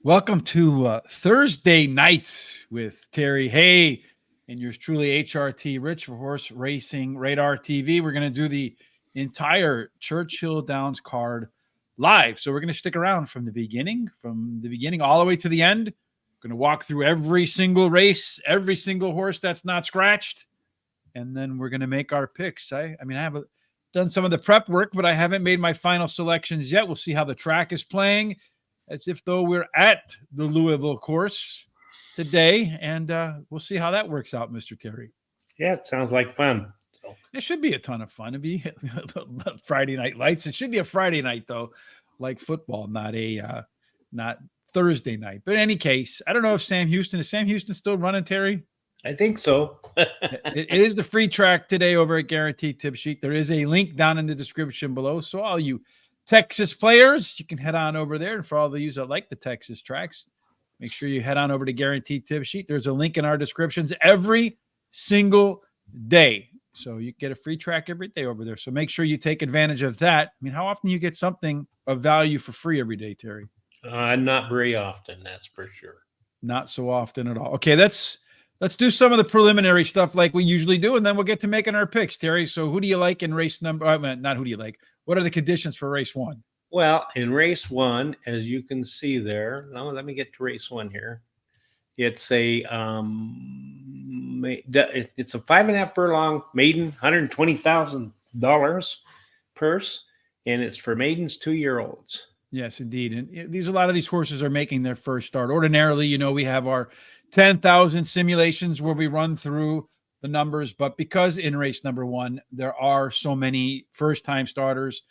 Welcome to Thursday night with Terry Hay and yours truly, HRT, Rich for Horse Racing Radar TV. We're going to do the entire Churchill Downs card live. So we're going to stick around from the beginning all the way to the end. We're going to walk through every single race, every single horse that's not scratched, and then we're going to make our picks. I have done some of the prep work, but I haven't made my final selections yet. We'll see how the track is playing, as if though we're at the Louisville course today, and we'll see how that works out, Mr. Terry. Yeah, it sounds like fun. It should be a ton of fun. It'd be Friday night lights. It should be a Friday night though, like football, not Thursday night. But in any case, I don't know if Sam Houston still running, Terry? I think so. It is the free track today over at Guaranteed Tip Sheet. There is a link down in the description below. So all you Texas players, you can head on over there. And for all the you that like the Texas tracks, make sure you head on over to Guaranteed Tip Sheet. There's a link in our descriptions every single day. So you get a free track every day over there. So make sure you take advantage of that. I mean, how often do you get something of value for free every day, Terry? Not very often, that's for sure. Not so often at all. Okay, let's do some of the preliminary stuff like we usually do, and then we'll get to making our picks, Terry. So who do you like in race number? Not who do you like. What are the conditions for race one? Well, in race one, as you can see there, now let me get to race one here. It's a 5.5 furlong maiden, $120,000 purse, and it's for maidens 2-year-olds. Yes, indeed. And a lot of these horses are making their first start. Ordinarily, we have our 10,000 simulations where we run through the numbers, but because in race number one, there are so many first-time starters,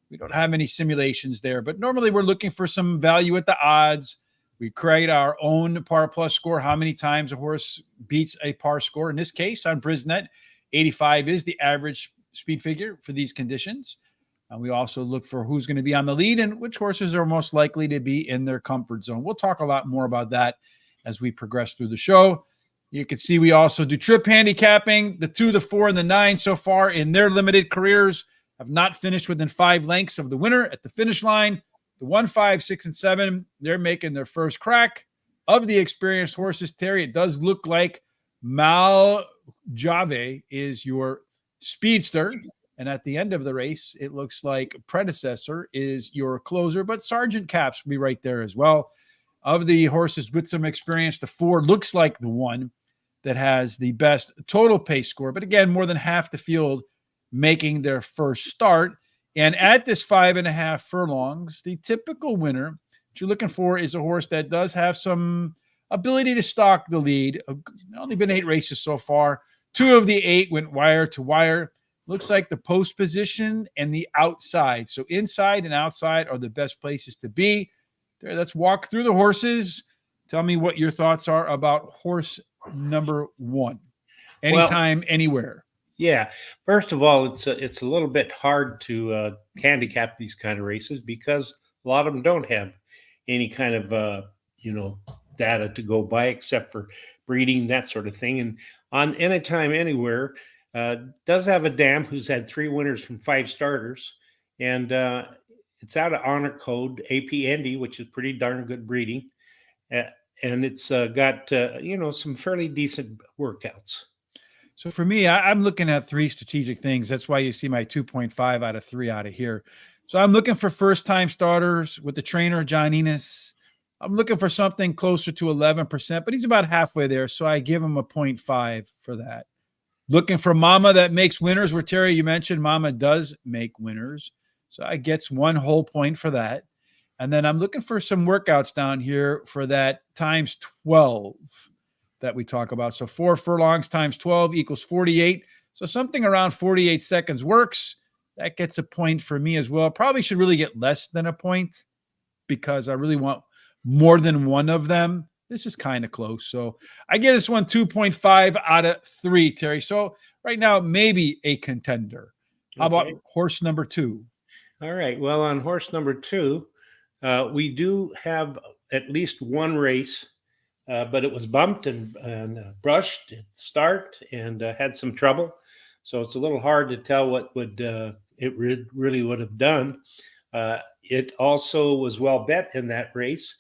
we don't have any simulations there. But normally we're looking for some value at the odds. We create our own par plus score, how many times a horse beats a par score. In this case, on Brisnet, 85 is the average speed figure for these conditions. We also look for who's going to be on the lead and which horses are most likely to be in their comfort zone. We'll talk a lot more about that as we progress through the show. You can see we also do trip handicapping. The 2, the 4, and the 9 so far in their limited careers have not finished within 5 lengths of the winner at the finish line. The 1, 5, 6, and 7, they're making their first crack. Of the experienced horses, Terry, it does look like Maljave is your speedster. And at the end of the race, it looks like Predecessor is your closer, but Sergeant Caps will be right there as well. Of the horses with some experience, the 4 looks like the one that has the best total pace score. But again, more than half the field making their first start. And at this 5.5 furlongs, the typical winner that you're looking for is a horse that does have some ability to stalk the lead. Only been 8 races so far. 2 of the 8 went wire to wire. Looks like the post position and the outside. So inside and outside are the best places to be. There, let's walk through the horses. Tell me what your thoughts are about horse number 1. Anytime, anywhere. Yeah. First of all, it's a little bit hard to handicap these kind of races because a lot of them don't have any kind of data to go by except for breeding, that sort of thing. And on Anytime Anywhere, does have a dam who's had 3 winners from 5 starters, and it's out of honor code APND, which is pretty darn good breeding, and it's got some fairly decent workouts. So for me, I'm looking at 3 strategic things. That's why you see my 2.5 out of 3 out of here. So I'm looking for first-time starters with the trainer, John Enos. I'm looking for something closer to 11%, but he's about halfway there, so I give him a 0.5 for that. Looking for Mama that makes winners, where Terry, you mentioned Mama does make winners. So I gets 1 whole point for that. And then I'm looking for some workouts down here for that times 12 that we talk about. So 4 furlongs times 12 equals 48. So something around 48 seconds works. That gets a point for me as well. Probably should really get less than a point because I really want more than one of them. This is kind of close. So I give this one 2.5 out of 3, Terry. So right now, maybe a contender. How about horse number 2? All right. Well, on horse number 2, we do have at least 1 race, but it was bumped and brushed at the start and had some trouble. So it's a little hard to tell what really would have done. It also was well bet in that race.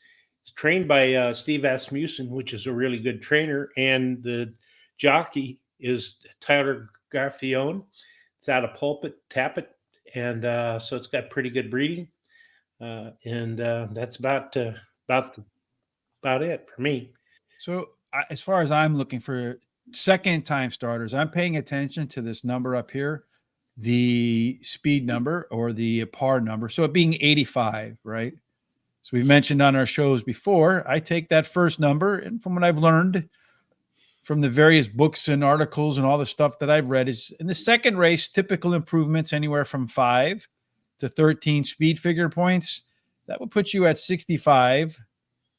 It's trained by Steve Asmussen, which is a really good trainer, and the jockey is Tyler Garfione. It's out of Pulpit, Tappet, and so it's got pretty good breeding. And that's about it for me. So as far as I'm looking for second time starters, I'm paying attention to this number up here, the speed number or the par number. So it being 85, right? So we've mentioned on our shows before, I take that first number, and from what I've learned from the various books and articles and all the stuff that I've read, is in the second race, typical improvements anywhere from 5 to 13 speed figure points. That would put you at 65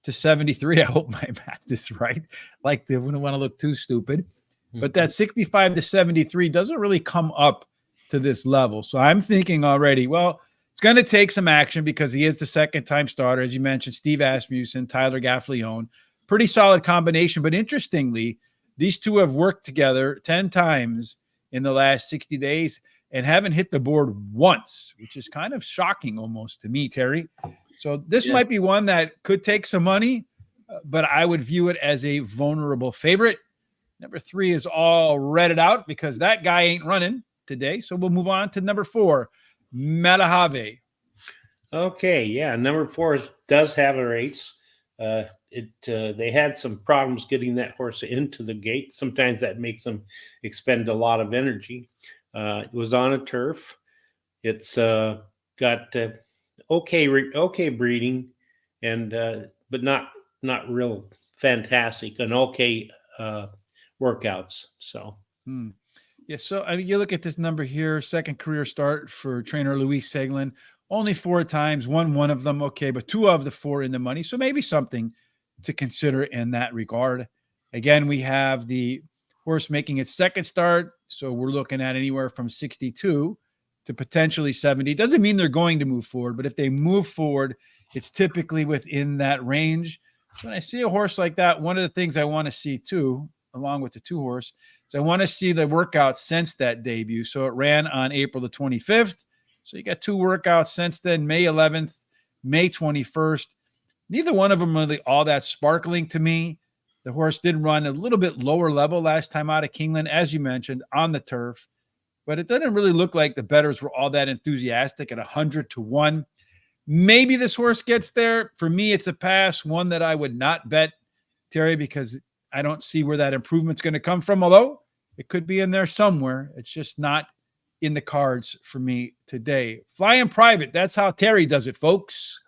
to 73. I hope my math is right. Like, they wouldn't want to look too stupid. But that 65 to 73 doesn't really come up to this level. So I'm thinking already, well, it's going to take some action because he is the second time starter. As you mentioned, Steve Asmussen, Tyler Gaffalione, pretty solid combination. But interestingly, these two have worked together 10 times in the last 60 days and haven't hit the board once, which is kind of shocking almost to me, Terry. So this might be one that could take some money, but I would view it as a vulnerable favorite. Number 3 is all redded out because that guy ain't running today. So we'll move on to number 4, Malahave. Okay, yeah, number 4 does have a race. They had some problems getting that horse into the gate. Sometimes that makes them expend a lot of energy. It was on a turf. It's got okay breeding, and but not real fantastic, and okay workouts. So. Yeah, so I mean, you look at this number here, second career start for trainer Luis Seglin, only 4 times, won one of them, okay, but 2 of the 4 in the money. So maybe something to consider in that regard. Again, we have the horse making its second start, so we're looking at anywhere from 62 to potentially 70. Doesn't mean they're going to move forward, but if they move forward, it's typically within that range. So when I see a horse like that, one of the things I want to see too, along with the 2 horse, so I want to see the workout since that debut. So it ran on April the 25th. So you got 2 workouts since then, May 11th, May 21st. Neither one of them really all that sparkling to me. The horse did run a little bit lower level last time out of Kingland, as you mentioned, on the turf. But it doesn't really look like the bettors were all that enthusiastic at 100 to 1. Maybe this horse gets there. For me, it's a pass, one that I would not bet, Terry, because I don't see where that improvement's going to come from, although it could be in there somewhere. It's just not in the cards for me today. Flying Private, that's how Terry does it, folks.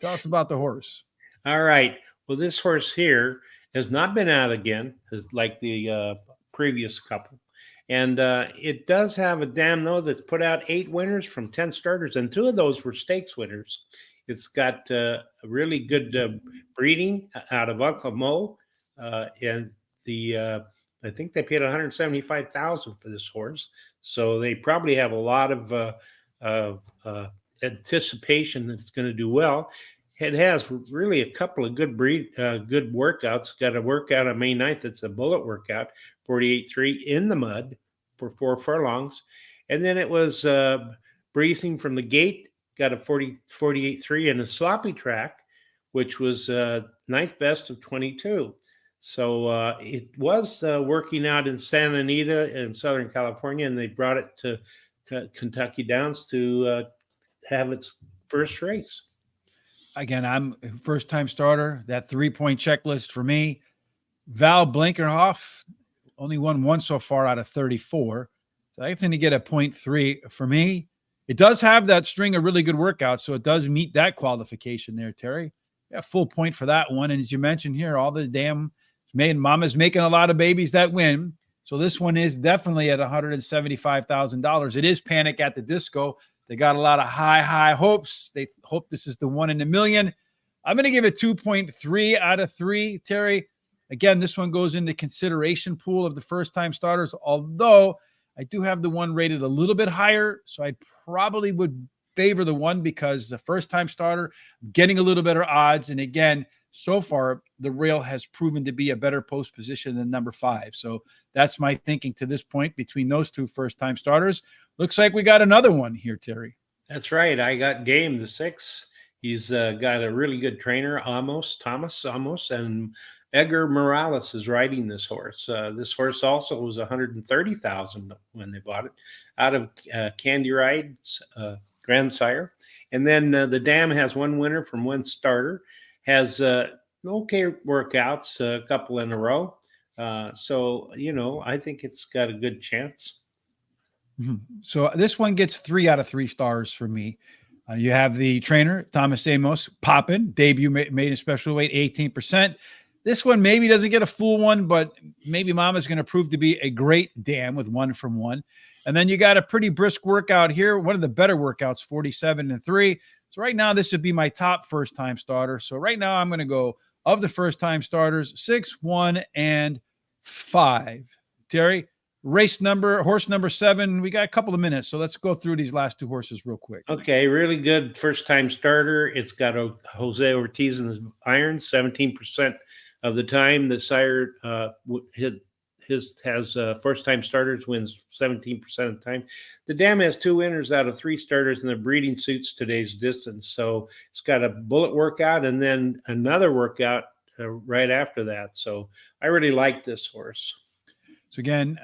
Tell us about the horse. All right. Well, this horse here has not been out again, like the previous couple. And it does have a dam, though, that's put out 8 winners from 10 starters, and 2 of those were stakes winners. It's got a really good breeding out of Uncle Mo. And I think they paid $175,000 for this horse, so they probably have a lot of anticipation that it's going to do well. It has really a couple of good workouts. Got a workout on May 9th. It's a bullet workout, 48.3 in the mud for 4 furlongs, and then it was breezing from the gate. Got a 48.3 in a sloppy track, which was 9th best of 22. So it was working out in Santa Anita in Southern California, and they brought it to Kentucky Downs to have its first race. Again, I'm first-time starter. That 3-point checklist for me. Val Blankenhoff only won 1 so far out of 34. So that's going to get a 0.3 for me. It does have that string of really good workouts, so it does meet that qualification there, Terry. Yeah, full point for that one. And as you mentioned here, all the damn mama's making a lot of babies that win. So this one is definitely at $175,000. It is Panic at the Disco. They got a lot of high hopes. They hope this is the 1 in a million. I'm going to give it 2.3 out of 3, Terry. Again, this one goes in the consideration pool of the first-time starters, although I do have the one rated a little bit higher, so I probably would favor the one because the first-time starter, getting a little better odds. And again, so far, the rail has proven to be a better post position than number 5. So that's my thinking to this point between those 2 first-time starters. Looks like we got another one here, Terry. That's right. I got Game, the 6, He's got a really good trainer, Thomas Amos, and Edgar Morales is riding this horse. This horse also was 130,000 when they bought it, out of Candy Ride's grandsire. And then the dam has one winner from one starter, has okay workouts, a couple in a row. So I think it's got a good chance. So this one gets 3 out of 3 stars for me. You have the trainer, Thomas Amos, poppin', debut made in special weight, 18%. This one maybe doesn't get a full one, but maybe Mama's going to prove to be a great dam with 1 from 1. And then you got a pretty brisk workout here, one of the better workouts, 47-3. So right now, this would be my top first-time starter. So right now, I'm going to go of the first-time starters, 6, 1, and 5. Terry, horse number 7. We got a couple of minutes, so let's go through these last 2 horses real quick. Okay, really good first-time starter. It's got a Jose Ortiz in the irons, 17% of the time. The sire has first-time starters, wins 17% of the time. The dam has 2 winners out of 3 starters, and the breeding suits today's distance. So it's got a bullet workout and then another workout right after that. So I really like this horse. So again,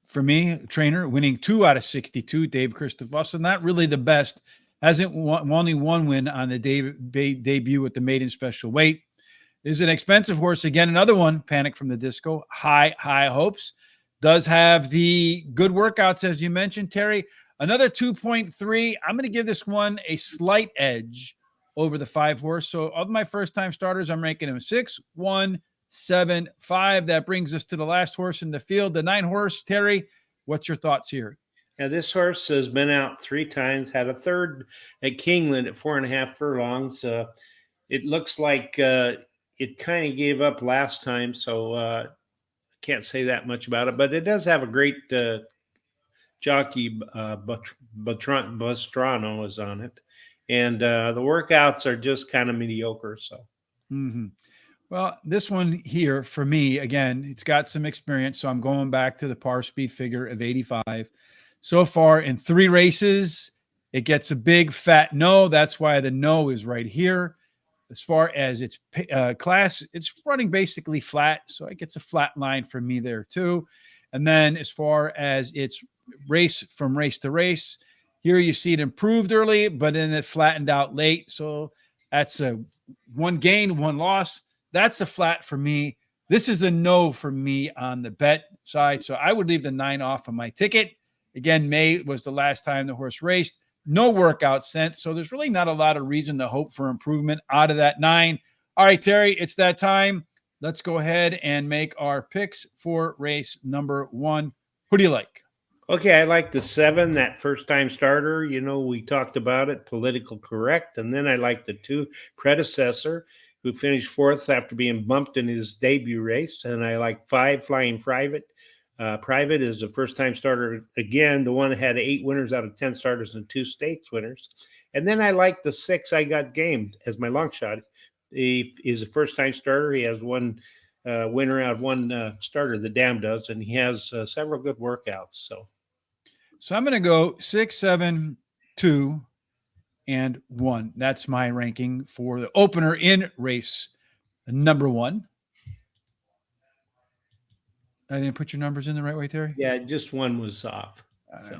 for me, trainer winning 2 out of 62, Dave Christopherson, not really the best. Hasn't only 1 win on the debut with the maiden special weight. Is an expensive horse. Again, another one, Panic from the Disco, high hopes. Does have the good workouts, as you mentioned, Terry. Another 2.3. I'm going to give this one a slight edge over the 5 horse. So of my first-time starters, I'm ranking him 6, 1, 7, 5. That brings us to the last horse in the field, the 9 horse. Terry, what's your thoughts here? Now, this horse has been out 3 times, had a third at Kingland at 4.5 furlongs. It looks like it kind of gave up last time, so I can't say that much about it. But it does have a great jockey, Bastrano is on it. And the workouts are just kind of mediocre. So. Mm-hmm. Well, this one here for me, again, it's got some experience. So I'm going back to the par speed figure of 85. So far in 3 races, it gets a big fat no. That's why the no is right here. As far as its class, it's running basically flat. So it gets a flat line for me there too. And then as far as its race from race to race, here you see it improved early, but then it flattened out late. So that's a 1 gain, 1 loss. That's a flat for me. This is a no for me on the bet side. So I would leave the 9 off of my ticket. Again, May was the last time the horse raced. No workout since. So there's really not a lot of reason to hope for improvement out of that 9. All right, Terry, it's that time. Let's go ahead and make our picks for race number 1. Who do you like? Okay, I like the 7, that first-time starter. We talked about it, Political Correct. And then I like the 2, Predecessor, who finished 4th after being bumped in his debut race. And I like 5, Flying Private. Private is the first-time starter again, the one that had 8 winners out of 10 starters and 2 stakes winners. And then I like the 6, I Got Gamed, as my long shot. He is a first-time starter. He has 1 winner out of 1 starter, the dam does, and he has several good workouts. So I'm going to go 6, 7, 2, and 1. That's my ranking for the opener in race number 1. I didn't put your numbers in the right way, Terry? Yeah, just 1 was off.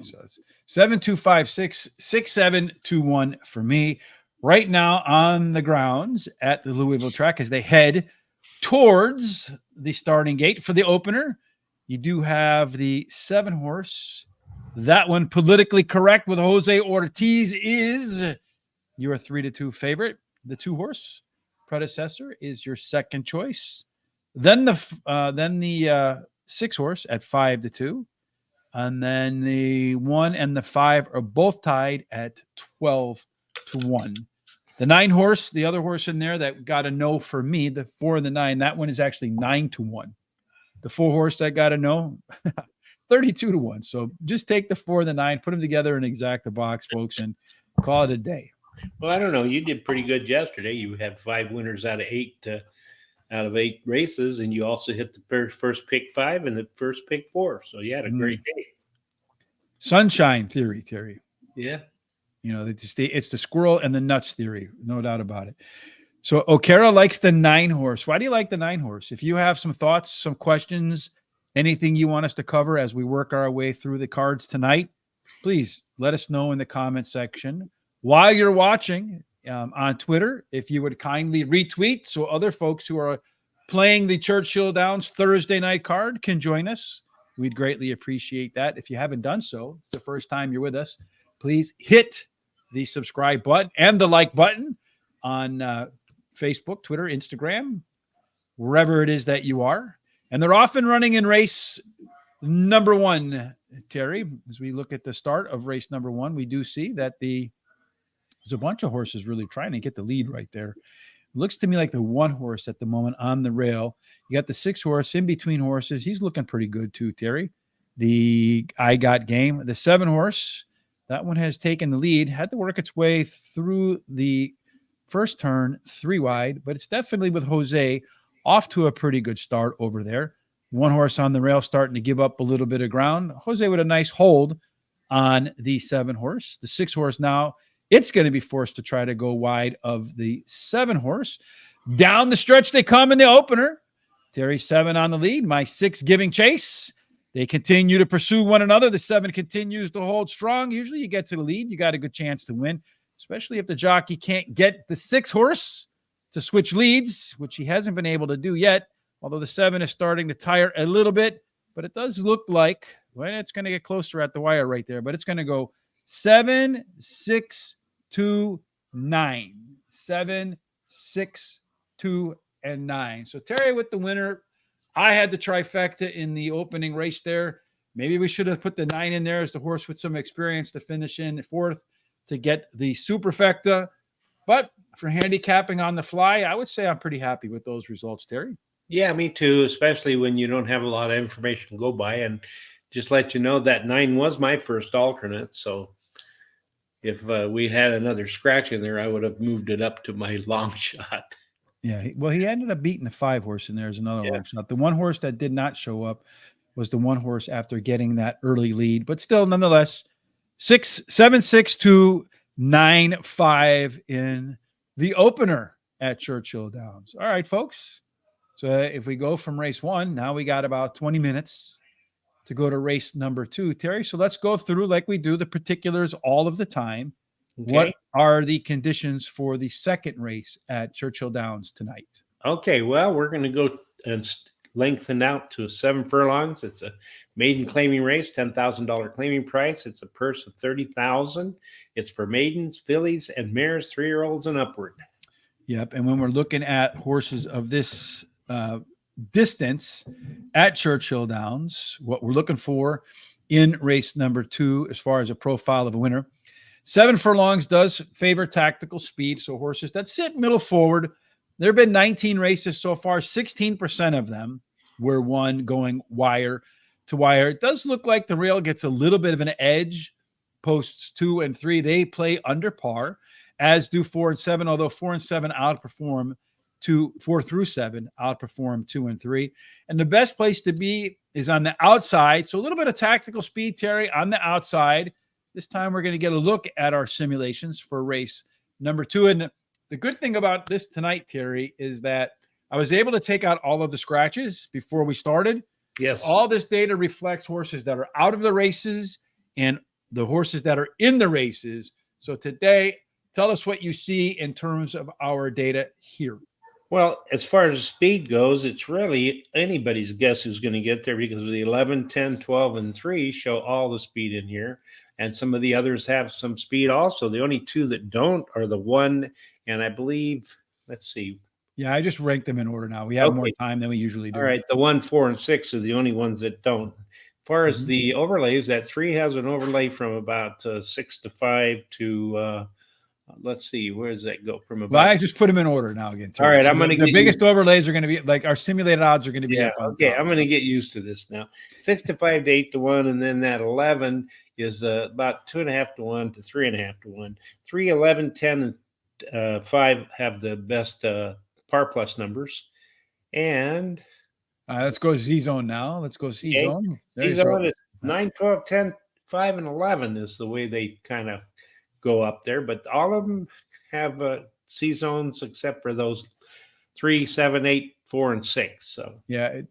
So it's 7, 2, 5, 6, 6, 7, 2, 1 for me. Right now on the grounds at the Louisville track as they head towards the starting gate for the opener. You do have the 7 horse. That one, Politically Correct with Jose Ortiz, is your 3-2 favorite. The 2 horse, Predecessor, is your second choice. Then the 6 horse at 5-2. And then the 1 and the 5 are both tied at 12-1. The 9 horse, the other horse in there that got a no for me, the 4 and the 9, that one is actually 9-1. The 4 horse that got a no, 32-1. So just take the 4 and the 9, put them together and exact the box, folks, and call it a day. Well, I don't know. You did pretty good yesterday. You had 5 winners out of 8 races, and you also hit the first pick 5 and the first pick 4. So you had a great day. Sunshine theory, Terry. Yeah. You know, it's the squirrel and the nuts theory, no doubt about it. So O'Kara likes the 9 horse. Why do you like the 9 horse? If you have some thoughts, some questions, anything you want us to cover as we work our way through the cards tonight, please let us know in the comment section. While you're watching on Twitter, if you would kindly retweet so other folks who are playing the Churchill Downs Thursday night card can join us. We'd greatly appreciate that. If you haven't done so, it's the first time you're with us, please hit the subscribe button and the like button on Facebook, Twitter, Instagram, wherever it is that you are. And they're often running in race number 1, Terry. As we look at the start of race number 1, we do see that there's a bunch of horses really trying to get the lead right there. It looks to me like the 1 horse at the moment on the rail. You got the 6 horse in between horses. He's looking pretty good too, Terry. The I Got Game. The 7 horse, that one has taken the lead, had to work its way through the first turn 3 wide, but it's definitely with Jose off to a pretty good start over there. 1 horse on the rail starting to give up a little bit of ground. Jose with a nice hold on the 7 horse. The 6 horse now, it's going to be forced to try to go wide of the 7 horse. Down the stretch they come in the opener. Terry 7 on the lead. My 6 giving chase. They continue to pursue one another. The 7 continues to hold strong. Usually you get to the lead, you got a good chance to win, especially if the jockey can't get the 6 horse to switch leads, which he hasn't been able to do yet, although the 7 is starting to tire a little bit. But it does look like, well, it's going to get closer at the wire right there, but it's going to go 7, 6, 2, 9. 7, 6, 2, and 9. So Terry with the winner. I had the trifecta in the opening race there. Maybe we should have put the 9 in there as the horse with some experience to finish in 4th to get the superfecta. But for handicapping on the fly, I would say I'm pretty happy with those results, Terry. Yeah, me too, especially when you don't have a lot of information to go by. And just let you know that 9 was my first alternate. So if we had another scratch in there, I would have moved it up to my long shot. Yeah, well, he ended up beating the 5 horse, and there's another long shot. The 1 horse that did not show up was the 1 horse after getting that early lead, but still, nonetheless, 7, 6, 2, 9, 5 in the opener at Churchill Downs. All right, folks. So if we go from race 1, now we got about 20 minutes to go to race number 2, Terry. So let's go through, like we do, the particulars all of the time. Okay. What are the conditions for the second race at Churchill Downs tonight? Okay, well, we're going to go and lengthen out to 7 furlongs. It's a maiden claiming race, $10,000 claiming price. It's a purse of $30,000. It's for maidens, fillies, and mares, 3-year-olds and upward. Yep, and when we're looking at horses of this distance at Churchill Downs, what we're looking for in race number 2 as far as a profile of a winner, 7 furlongs does favor tactical speed, so horses that sit middle forward. There have been 19 races so far. 16% of them were won going wire to wire. It does look like the rail gets a little bit of an edge. Posts 2 and 3, they play under par, as do 4 and 7, although 4 and 7 outperform 4 through 7 outperform 2 and 3. And the best place to be is on the outside. So a little bit of tactical speed, Terry, on the outside. This time we're going to get a look at our simulations for race number 2. And the good thing about this tonight, Terry, is that I was able to take out all of the scratches before we started. Yes. So all this data reflects horses that are out of the races and the horses that are in the races. So today, tell us what you see in terms of our data here. Well, as far as speed goes, it's really anybody's guess who's going to get there, because the 11, 10, 12, and 3 show all the speed in here. And some of the others have some speed also. The only 2 that don't are the 1, and I believe, let's see. Yeah, I just ranked them in order now. We have more time than we usually do. All right, the 1, 4, and 6 are the only ones that don't. As far as the overlays, that 3 has an overlay from about 6 to 5 to let's see, where does that go from about? Well, I just put them in order now again. All right, so I'm going to the biggest overlays are going to be like our simulated odds are going to be. Yeah, okay, I'm going to get used to this now. 6 to 5 to 8 to 1, and then that 11 is about 2.5 to 1 to 3.5 to 1. 3, 11, 10, and 5 have the best par plus numbers, and let's go Z zone now. Let's go C zone. Z zone is 9, 12, 10, 5, and 11 is the way they kind of go up there, but all of them have C zones except for those 3, 7, 8, 4, and 6. So Yeah.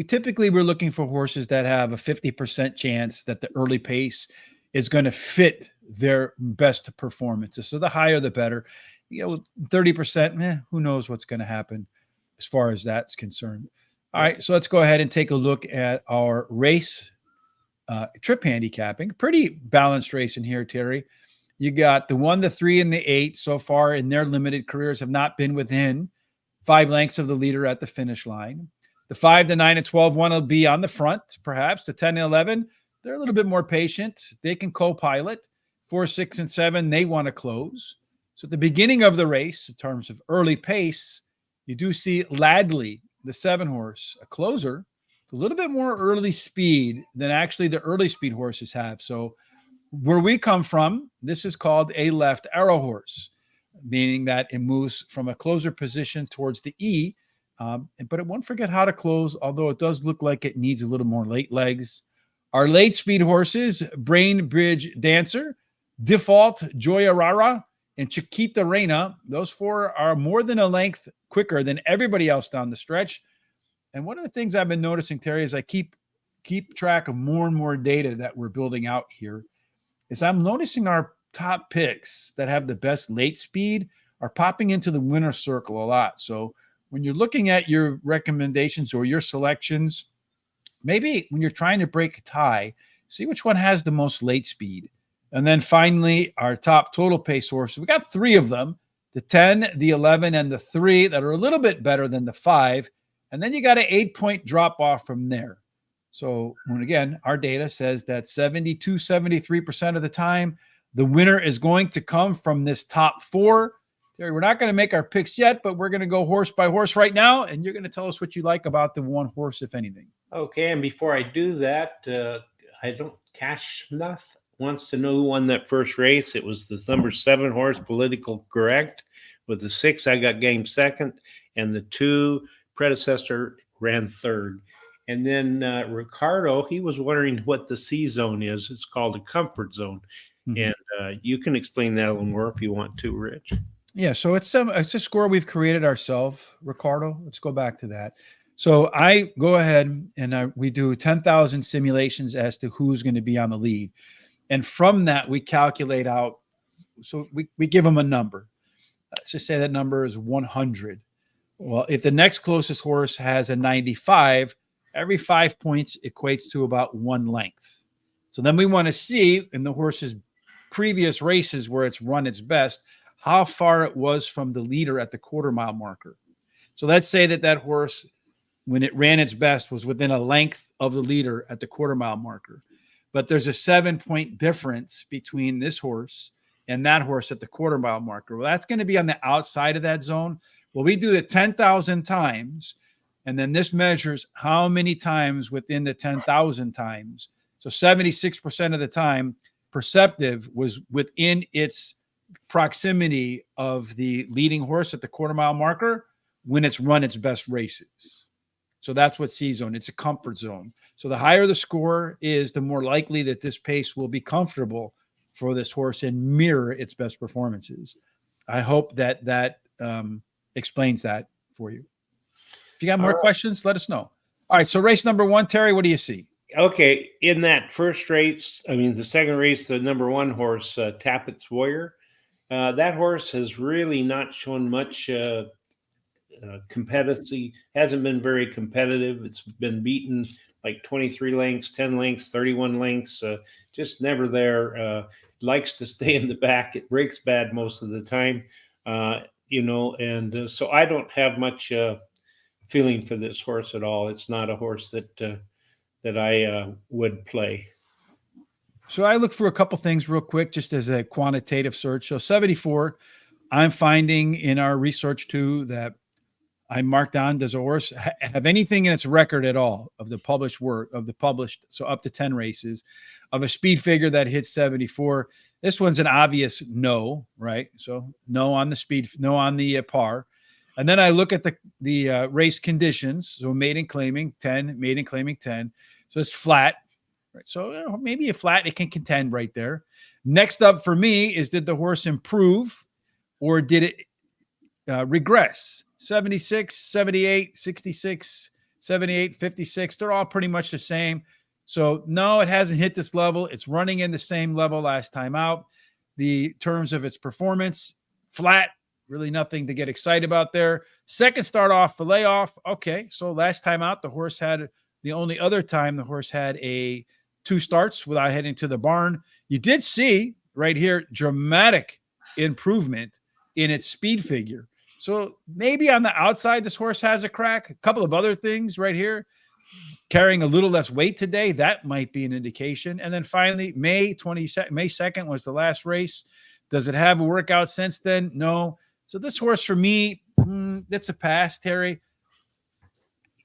Typically, we're looking for horses that have a 50% chance that the early pace is going to fit their best performances. So the higher, the better. 30%, who knows what's going to happen as far as that's concerned. All right, so let's go ahead and take a look at our race trip handicapping. Pretty balanced race in here, Terry. You got the 1, the 3, and the 8 so far in their limited careers have not been within 5 lengths of the leader at the finish line. The 5, the 9, and 12 one will be on the front, perhaps. The 10 and 11, they're a little bit more patient. They can co-pilot. 4, 6, and 7, they want to close. So at the beginning of the race, in terms of early pace, you do see Ladley, the 7 horse, a closer, a little bit more early speed than actually the early speed horses have. So where we come from, this is called a left arrow horse, meaning that it moves from a closer position towards the E. But it won't forget how to close, although it does look like it needs a little more late legs. Our late speed horses, Brain Bridge Dancer, Default, Joya Rara, and Chiquita Reina, those 4 are more than a length quicker than everybody else down the stretch. And one of the things I've been noticing, Terry, as I keep track of more and more data that we're building out here, is I'm noticing our top picks that have the best late speed are popping into the winner circle a lot. So when you're looking at your recommendations or your selections, maybe when you're trying to break a tie, see which one has the most late speed. And then finally, our top total pace horses. We got 3 of them, the 10, the 11, and the 3 that are a little bit better than the 5. And then you got an 8-point drop off from there. So when again, our data says that 72, 73% of the time, the winner is going to come from this top 4. Terry, we're not going to make our picks yet, but we're going to go horse by horse right now. And you're going to tell us what you like about the one horse, if anything. Okay. And before I do that, I don't Cash Snuff wants to know who won that first race. It was the number 7 horse, Political Correct. With the 6, I got game second. And the 2 predecessor ran third. And then Ricardo, he was wondering what the C zone is. It's called a comfort zone. Mm-hmm. And you can explain that a little more if you want to, Rich. Yeah, so it's a score we've created ourselves, Ricardo. Let's go back to that. So I go ahead and we do 10,000 simulations as to who's going to be on the lead. And from that, we calculate out. So we give them a number. Let's just say that number is 100. Well, if the next closest horse has a 95, every 5 points equates to about 1 length. So then we want to see in the horse's previous races where it's run its best, how far it was from the leader at the quarter-mile marker. So let's say that horse, when it ran its best, was within a length of the leader at the quarter-mile marker. But there's a 7-point difference between this horse and that horse at the quarter-mile marker. Well, that's going to be on the outside of that zone. Well, we do it 10,000 times, and then this measures how many times within the 10,000 times. So 76% of the time, Perceptive was within its proximity of the leading horse at the quarter-mile marker when it's run its best races. So that's what C zone. It's a comfort zone. So the higher the score is, the more likely that this pace will be comfortable for this horse and mirror its best performances. I hope that explains that for you. If you got more questions, let us know. All right, so race number 1, Terry, what do you see? Okay, in that first race, the second race, the number 1 horse, Tappett's Warrior, that horse has really not shown much competitive. Hasn't been very competitive. It's been beaten like 23 lengths, 10 lengths, 31 lengths, just never there. Likes to stay in the back. It breaks bad most of the time, and so I don't have much feeling for this horse at all. It's not a horse that I would play. So I look for a couple things real quick, just as a quantitative search. So 74, I'm finding in our research too that I marked down, does a horse have anything in its record at all of the published work so up to 10 races of a speed figure that hits 74. This one's an obvious no, right? So no on the speed, no on the par. And then I look at the race conditions. So maiden claiming 10, maiden claiming 10. So it's flat. Right? So maybe a flat, it can contend right there. Next up for me is, did the horse improve or did it regress? 76, 78, 66, 78, 56. They're all pretty much the same. So no, it hasn't hit this level. It's running in the same level last time out. The terms of its performance, flat, really nothing to get excited about there. Second start off, fillet off. Okay, so last time out, the horse had, the only other time the horse had a 2 starts without heading to the barn. You did see right here dramatic improvement in its speed figure. So maybe on the outside, this horse has a crack. A couple of other things right here, carrying a little less weight today, that might be an indication. And then finally, May 2nd was the last race. Does it have a workout since then? No. So this horse for me, that's a pass, Terry.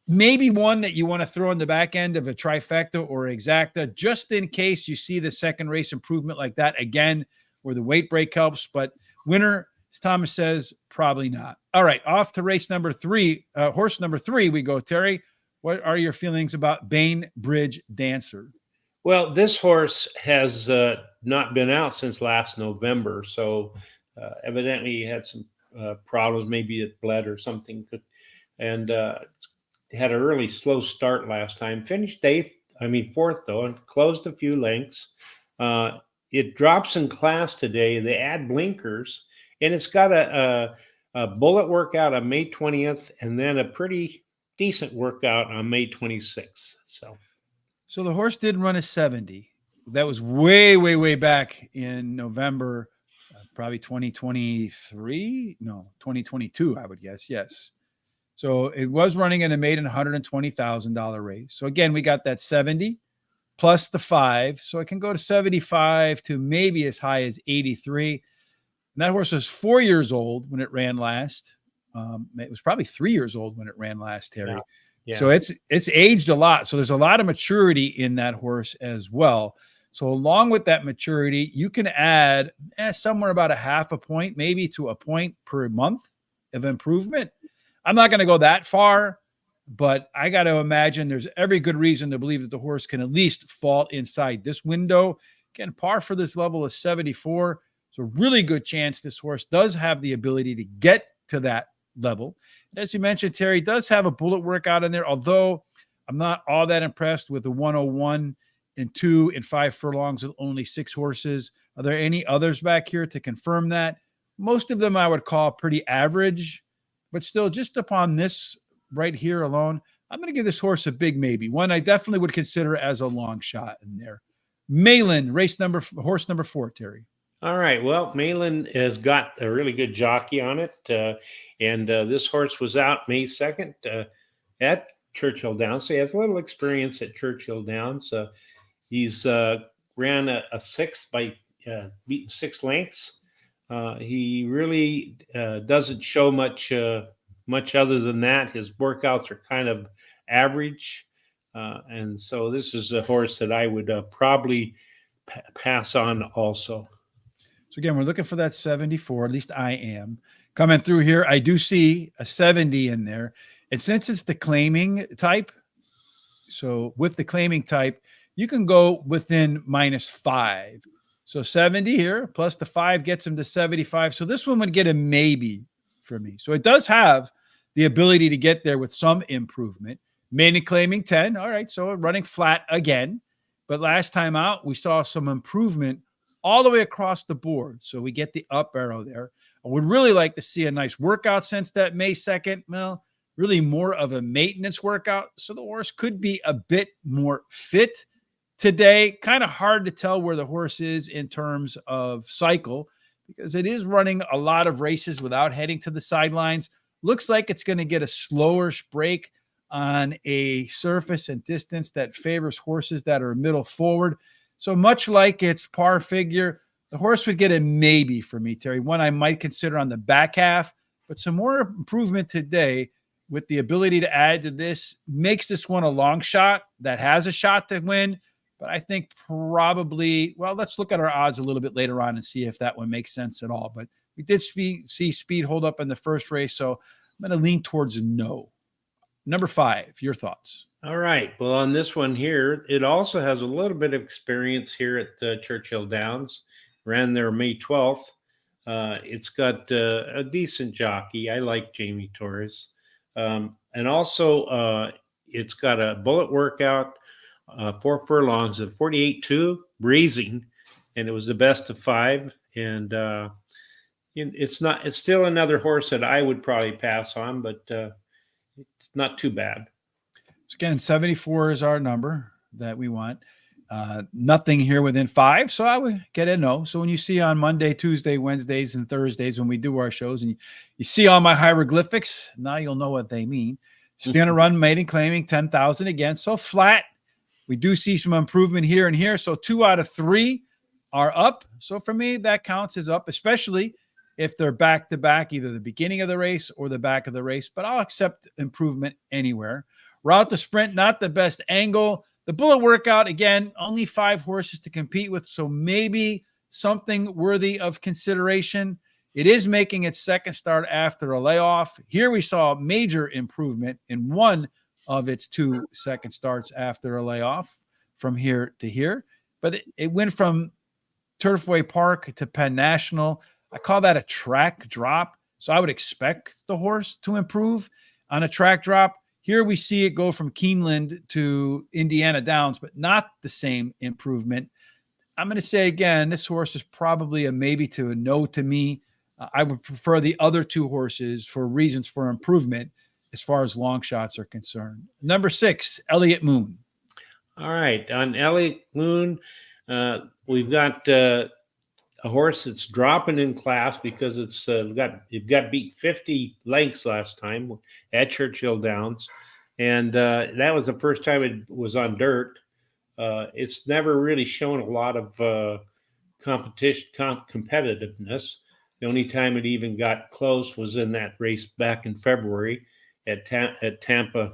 Maybe one that you want to throw in the back end of a trifecta or exacta, just in case you see the second race improvement like that again, where the weight break helps. But winner, as Thomas says, probably not. All right, off to race number 3, horse number 3 we go, Terry. What are your feelings about Bainbridge Dancer? Well, this horse has not been out since last November, so evidently he had some problems. Maybe it bled or something, and had an early slow start last time. Finished fourth though, and closed a few lengths. It drops in class today. They add blinkers, and it's got a bullet workout on May 20th, and then a pretty decent workout on May 26th. So the horse did run a 70. That was way, way, way back in November, probably 2023. No, 2022, I would guess. Yes. So it was running in a maiden $120,000 race. So again, we got that 70 plus the 5. So it can go to 75 to maybe as high as 83. And that horse was 4 years old when it ran last. It was probably 3 years old when it ran last, Terry. Yeah. So it's aged a lot. So there's a lot of maturity in that horse as well. So along with that maturity, you can add somewhere about a half a point, maybe to a point per month of improvement. I'm not going to go that far, but I got to imagine there's every good reason to believe that the horse can at least fall inside this window. Again, par for this level is 74. So really good chance this horse does have the ability to get to that level. As you mentioned, Terry does have a bullet workout in there, although I'm not all that impressed with the 101 and 2 and 5 furlongs with only 6 horses. Are there any others back here to confirm that? Most of them I would call pretty average, but still, just upon this right here alone, I'm going to give this horse a big maybe. One I definitely would consider as a long shot in there. Malin, horse number 4, Terry. All right. Well, Malin has got a really good jockey on it. And this horse was out May 2nd at Churchill Downs. So he has a little experience at Churchill Downs. He's ran a 6th by beating 6 lengths. He really doesn't show much other than that. His workouts are kind of average. And so this is a horse that I would probably pass on also. So again, we're looking for that 74. At least I am. Coming through here, I do see a 70 in there. And since it's the claiming type, so with the claiming type, you can go within -5. So 70 here, plus the 5 gets him to 75. So this one would get a maybe for me. So it does have the ability to get there with some improvement. Maiden claiming 10. All right, so running flat again. But last time out, we saw some improvement all the way across the board. So we get the up arrow there. I would really like to see a nice workout since that May 2nd. Well, really more of a maintenance workout. So the horse could be a bit more fit today. Kind of hard to tell where the horse is in terms of cycle because it is running a lot of races without heading to the sidelines. Looks like it's going to get a slower break on a surface and distance that favors horses that are middle forward. So much like its par figure, the horse would get a maybe for me, Terry. One I might consider on the back half, but some more improvement today with the ability to add to this makes this one a long shot that has a shot to win. But I think probably, well, let's look at our odds a little bit later on and see if that one makes sense at all. But we did see speed hold up in the first race, so I'm going to lean towards no. Number 5, your thoughts. All right. Well, on this one here, it also has a little bit of experience here at Churchill Downs. ran there May 12th. It's got a decent jockey. I like Jamie Torres. And also, it's got a bullet workout, 4 furlongs of 48-2, breezing, and it was the best of 5. And it's still another horse that I would probably pass on, but it's not too bad. So again, 74 is our number that we want. Nothing here within 5, so I would get a no. So when you see on Monday, Tuesday, Wednesdays, and Thursdays when we do our shows, and you see all my hieroglyphics, now you'll know what they mean. Stand run, maiden claiming 10,000 again. So flat. We do see some improvement here and here. So 2 out of 3 are up. So for me, that counts as up, especially if they're back to back, either the beginning of the race or the back of the race. But I'll accept improvement anywhere. Route to sprint, not the best angle. The bullet workout, again, only 5 horses to compete with, so maybe something worthy of consideration. It is making its second start after a layoff. Here we saw major improvement in one of its 2 second starts after a layoff from here to here. But it went from Turfway Park to Penn National. I call that a track drop, so I would expect the horse to improve on a track drop. Here we see it go from Keeneland to Indiana Downs, but not the same improvement. I'm going to say again, this horse is probably a maybe to a no to me. I would prefer the other 2 horses for reasons for improvement as far as long shots are concerned. Number 6, Elliott Moon. All right. On Elliott Moon, we've got a horse that's dropping in class because it got beat 50 lengths last time at Churchill Downs, and that was the first time it was on dirt. It's never really shown a lot of competitiveness. The only time it even got close was in that race back in February at Tampa.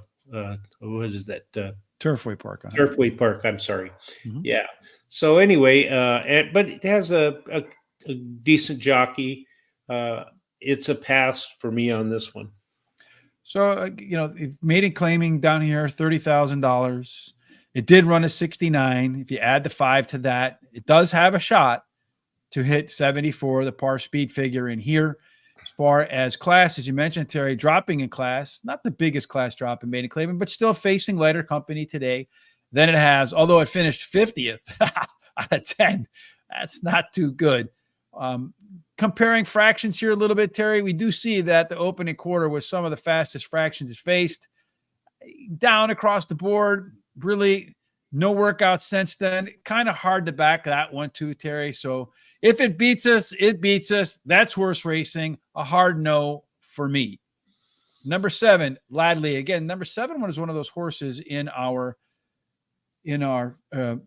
What is that? Turfway Park. Turfway Park. I'm sorry. Mm-hmm. Yeah. So anyway, but it has a decent jockey. It's a pass for me on this one. So maiden claiming down here $30,000. It did run a 69. If you add the 5 to that, it does have a shot to hit 74, the par speed figure in here. As far as class, as you mentioned, Terry, dropping in class, not the biggest class drop in maiden claiming, but still facing lighter company today than it has, although it finished 50th out of 10. That's not too good. Comparing fractions here a little bit, Terry, we do see that the opening quarter was some of the fastest fractions it faced. Down across the board, really no workout since then. Kind of hard to back that one too, Terry. So if it beats us, it beats us. That's horse racing. A hard no for me. Number 7, Ladley. Again, number 7 was one of those horses in our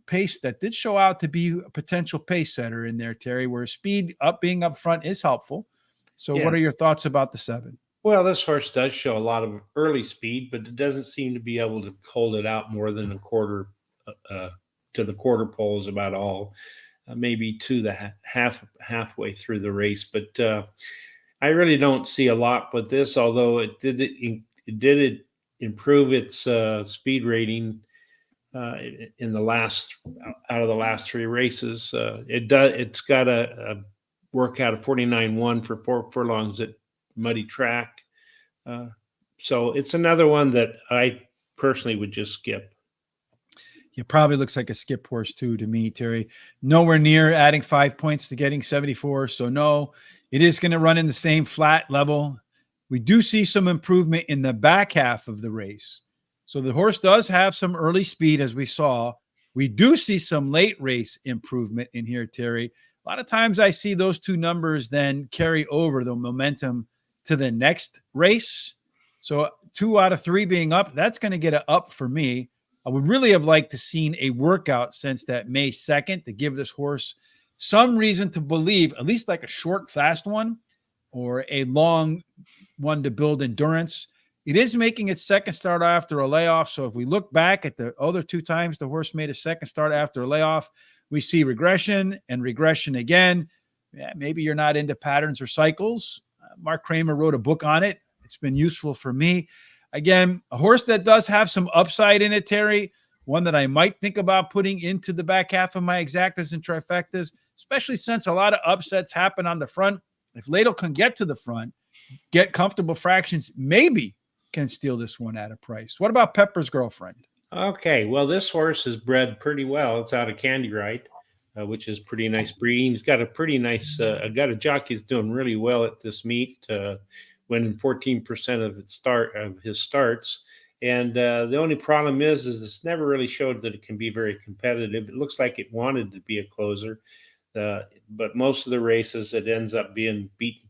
pace that did show out to be a potential pace setter in there, Terry, where speed being up front is helpful. So What are your thoughts about the 7? Well, this horse does show a lot of early speed, but it doesn't seem to be able to hold it out more than a quarter to the quarter pole is about all. Maybe to the halfway through the race, but I really don't see a lot with this. Although it did improve its speed rating in the last out of the last 3 races. It's got a workout of 49.1 for 4 furlongs at muddy track. So it's another one that I personally would just skip. It probably looks like a skip horse too to me, Terry. Nowhere near adding 5 points to getting 74. So no, it is going to run in the same flat level. We do see some improvement in the back half of the race. So the horse does have some early speed, as we saw. We do see some late race improvement in here, Terry. A lot of times I see those 2 numbers then carry over the momentum to the next race. So 2 out of 3 being up, that's going to get an up for me. I would really have liked to seen a workout since that May 2nd to give this horse some reason to believe, at least like a short, fast one or a long one to build endurance. It is making its second start after a layoff. So if we look back at the other 2 times the horse made a second start after a layoff, we see regression and regression again. Yeah, maybe you're not into patterns or cycles. Mark Kramer wrote a book on it. It's been useful for me. Again, a horse that does have some upside in it, Terry, one that I might think about putting into the back half of my exactas and trifectas, especially since a lot of upsets happen on the front. If Ladle can get to the front, get comfortable fractions, maybe can steal this one at a price. What about Pepper's Girlfriend? Okay, well, this horse is bred pretty well. It's out of Candy Ride, which is pretty nice breeding. He's got a pretty nice, got a jockey that's doing really well at this meet, winning 14% of his starts. And the only problem is it's never really showed that it can be very competitive. It looks like it wanted to be a closer, but most of the races it ends up being beaten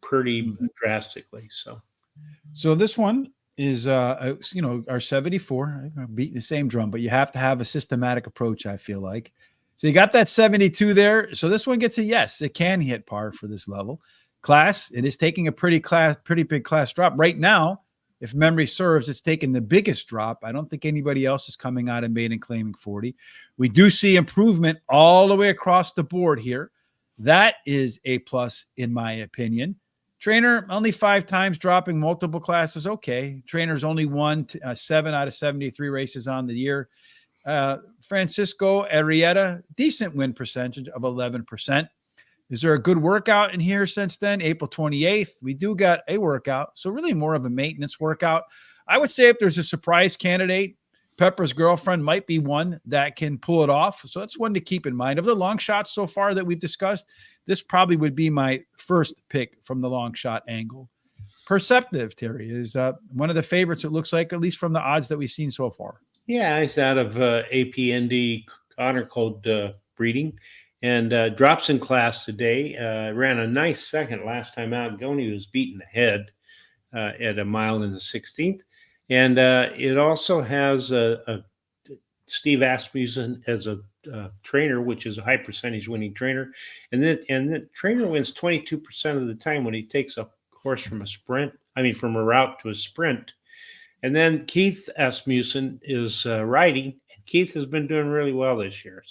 pretty drastically. So this one is our 74, beating the same drum, but you have to have a systematic approach, I feel like. So you got that 72 there. So this one gets a yes. It can hit par for this level. Class, it is taking a pretty big class drop. Right now, if memory serves, it's taken the biggest drop. I don't think anybody else is coming out and maiden claiming 40. We do see improvement all the way across the board here. That is a plus, in my opinion. Trainer, only 5 times dropping multiple classes. Okay. Trainer's only won 7 out of 73 races on the year. Francisco Arrieta, decent win percentage of 11%. Is there a good workout in here since then? April 28th, we do got a workout. So really more of a maintenance workout. I would say if there's a surprise candidate, Pepper's Girlfriend might be one that can pull it off. So that's one to keep in mind. Of the long shots so far that we've discussed, this probably would be my first pick from the long shot angle. Perceptive, Terry, is one of the favorites, it looks like, at least from the odds that we've seen so far. Yeah, it's out of APND honor code breeding and drops in class today. Ran a nice second last time out. Goni was beaten ahead at a mile in the 16th. And it also has a Steve Asmussen as a trainer, which is a high percentage winning trainer. And the trainer wins 22% of the time when he takes a horse from a route to a sprint. And then Keith Asmussen is riding. And Keith has been doing really well this year.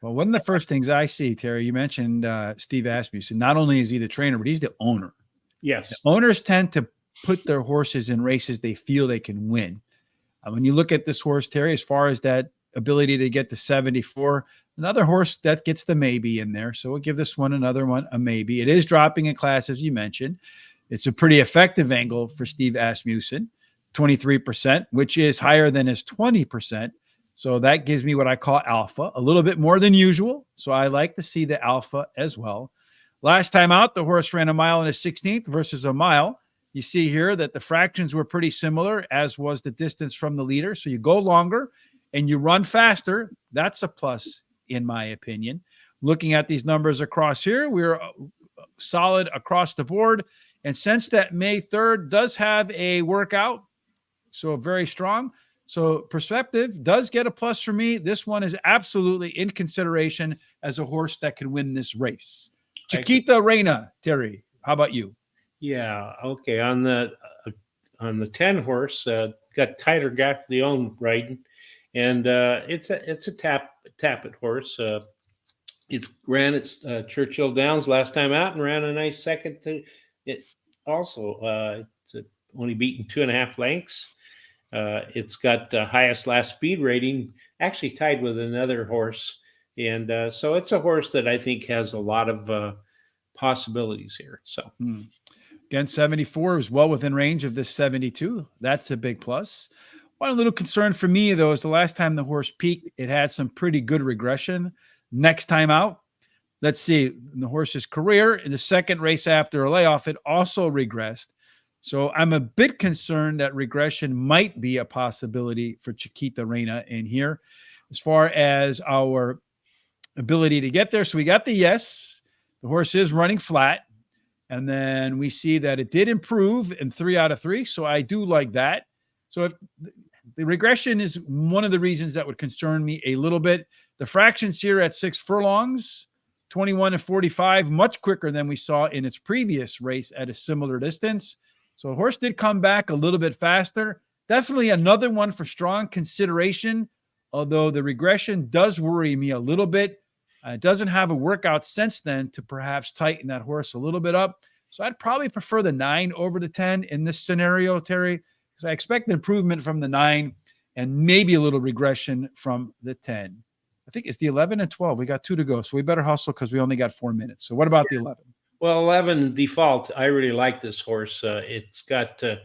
Well, one of the first things I see, Terry, you mentioned Steve Asmussen. Not only is he the trainer, but he's the owner. Yes. The owners tend to put their horses in races they feel they can win. When you look at this horse, Terry, as far as that ability to get to 74, another horse that gets the maybe in there. So we'll give this one a maybe. It is dropping in class, as you mentioned. It's a pretty effective angle for Steve Asmussen, 23%, which is higher than his 20%. So that gives me what I call alpha, a little bit more than usual. So I like to see the alpha as well. Last time out, the horse ran a mile in a 16th versus a mile. You see here that the fractions were pretty similar, as was the distance from the leader. So you go longer and you run faster. That's a plus, in my opinion. Looking at these numbers across here, we're solid across the board. And since that May 3rd does have a workout, so very strong. So Perspective does get a plus for me. This one is absolutely in consideration as a horse that can win this race. Chiquita Reina, Terry, how about you? Yeah, okay. On the 10 horse, got Tyler Gaffleon riding, and it's a tap it horse. It's ran its Churchill Downs last time out and ran a nice second. It also it's only beaten 2.5 lengths. It's got the highest last speed rating, actually tied with another horse, and so it's a horse that I think has a lot of possibilities here. So. Again, 74 is well within range of this 72. That's a big plus. One little concern for me, though, is the last time the horse peaked, it had some pretty good regression. Next time out, let's see, in the horse's career, in the second race after a layoff, it also regressed. So I'm a bit concerned that regression might be a possibility for Chiquita Reina in here as far as our ability to get there. So we got the yes. The horse is running flat. And then we see that it did improve in 3 out of 3. So I do like that. So if the regression is one of the reasons that would concern me a little bit. The fractions here at 6 furlongs, 21 and 45, much quicker than we saw in its previous race at a similar distance. So the horse did come back a little bit faster. Definitely another one for strong consideration, although the regression does worry me a little bit. It doesn't have a workout since then to perhaps tighten that horse a little bit up. So I'd probably prefer the 9 over the 10 in this scenario, Terry, because I expect an improvement from the 9 and maybe a little regression from the 10. I think it's the 11 and 12. We got 2 to go. So we better hustle because we only got 4 minutes. So what about the 11? Well, 11 default. I really like this horse. It's got a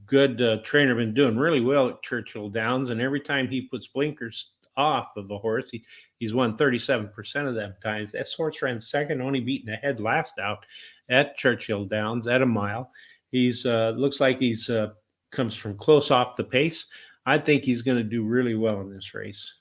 good trainer, been doing really well at Churchill Downs, and every time he puts blinkers off of a horse, he's won 37% of them times. This horse ran second, only beaten ahead last out at Churchill Downs at a mile. He's looks like he's comes from close off the pace. I think he's going to do really well in this race.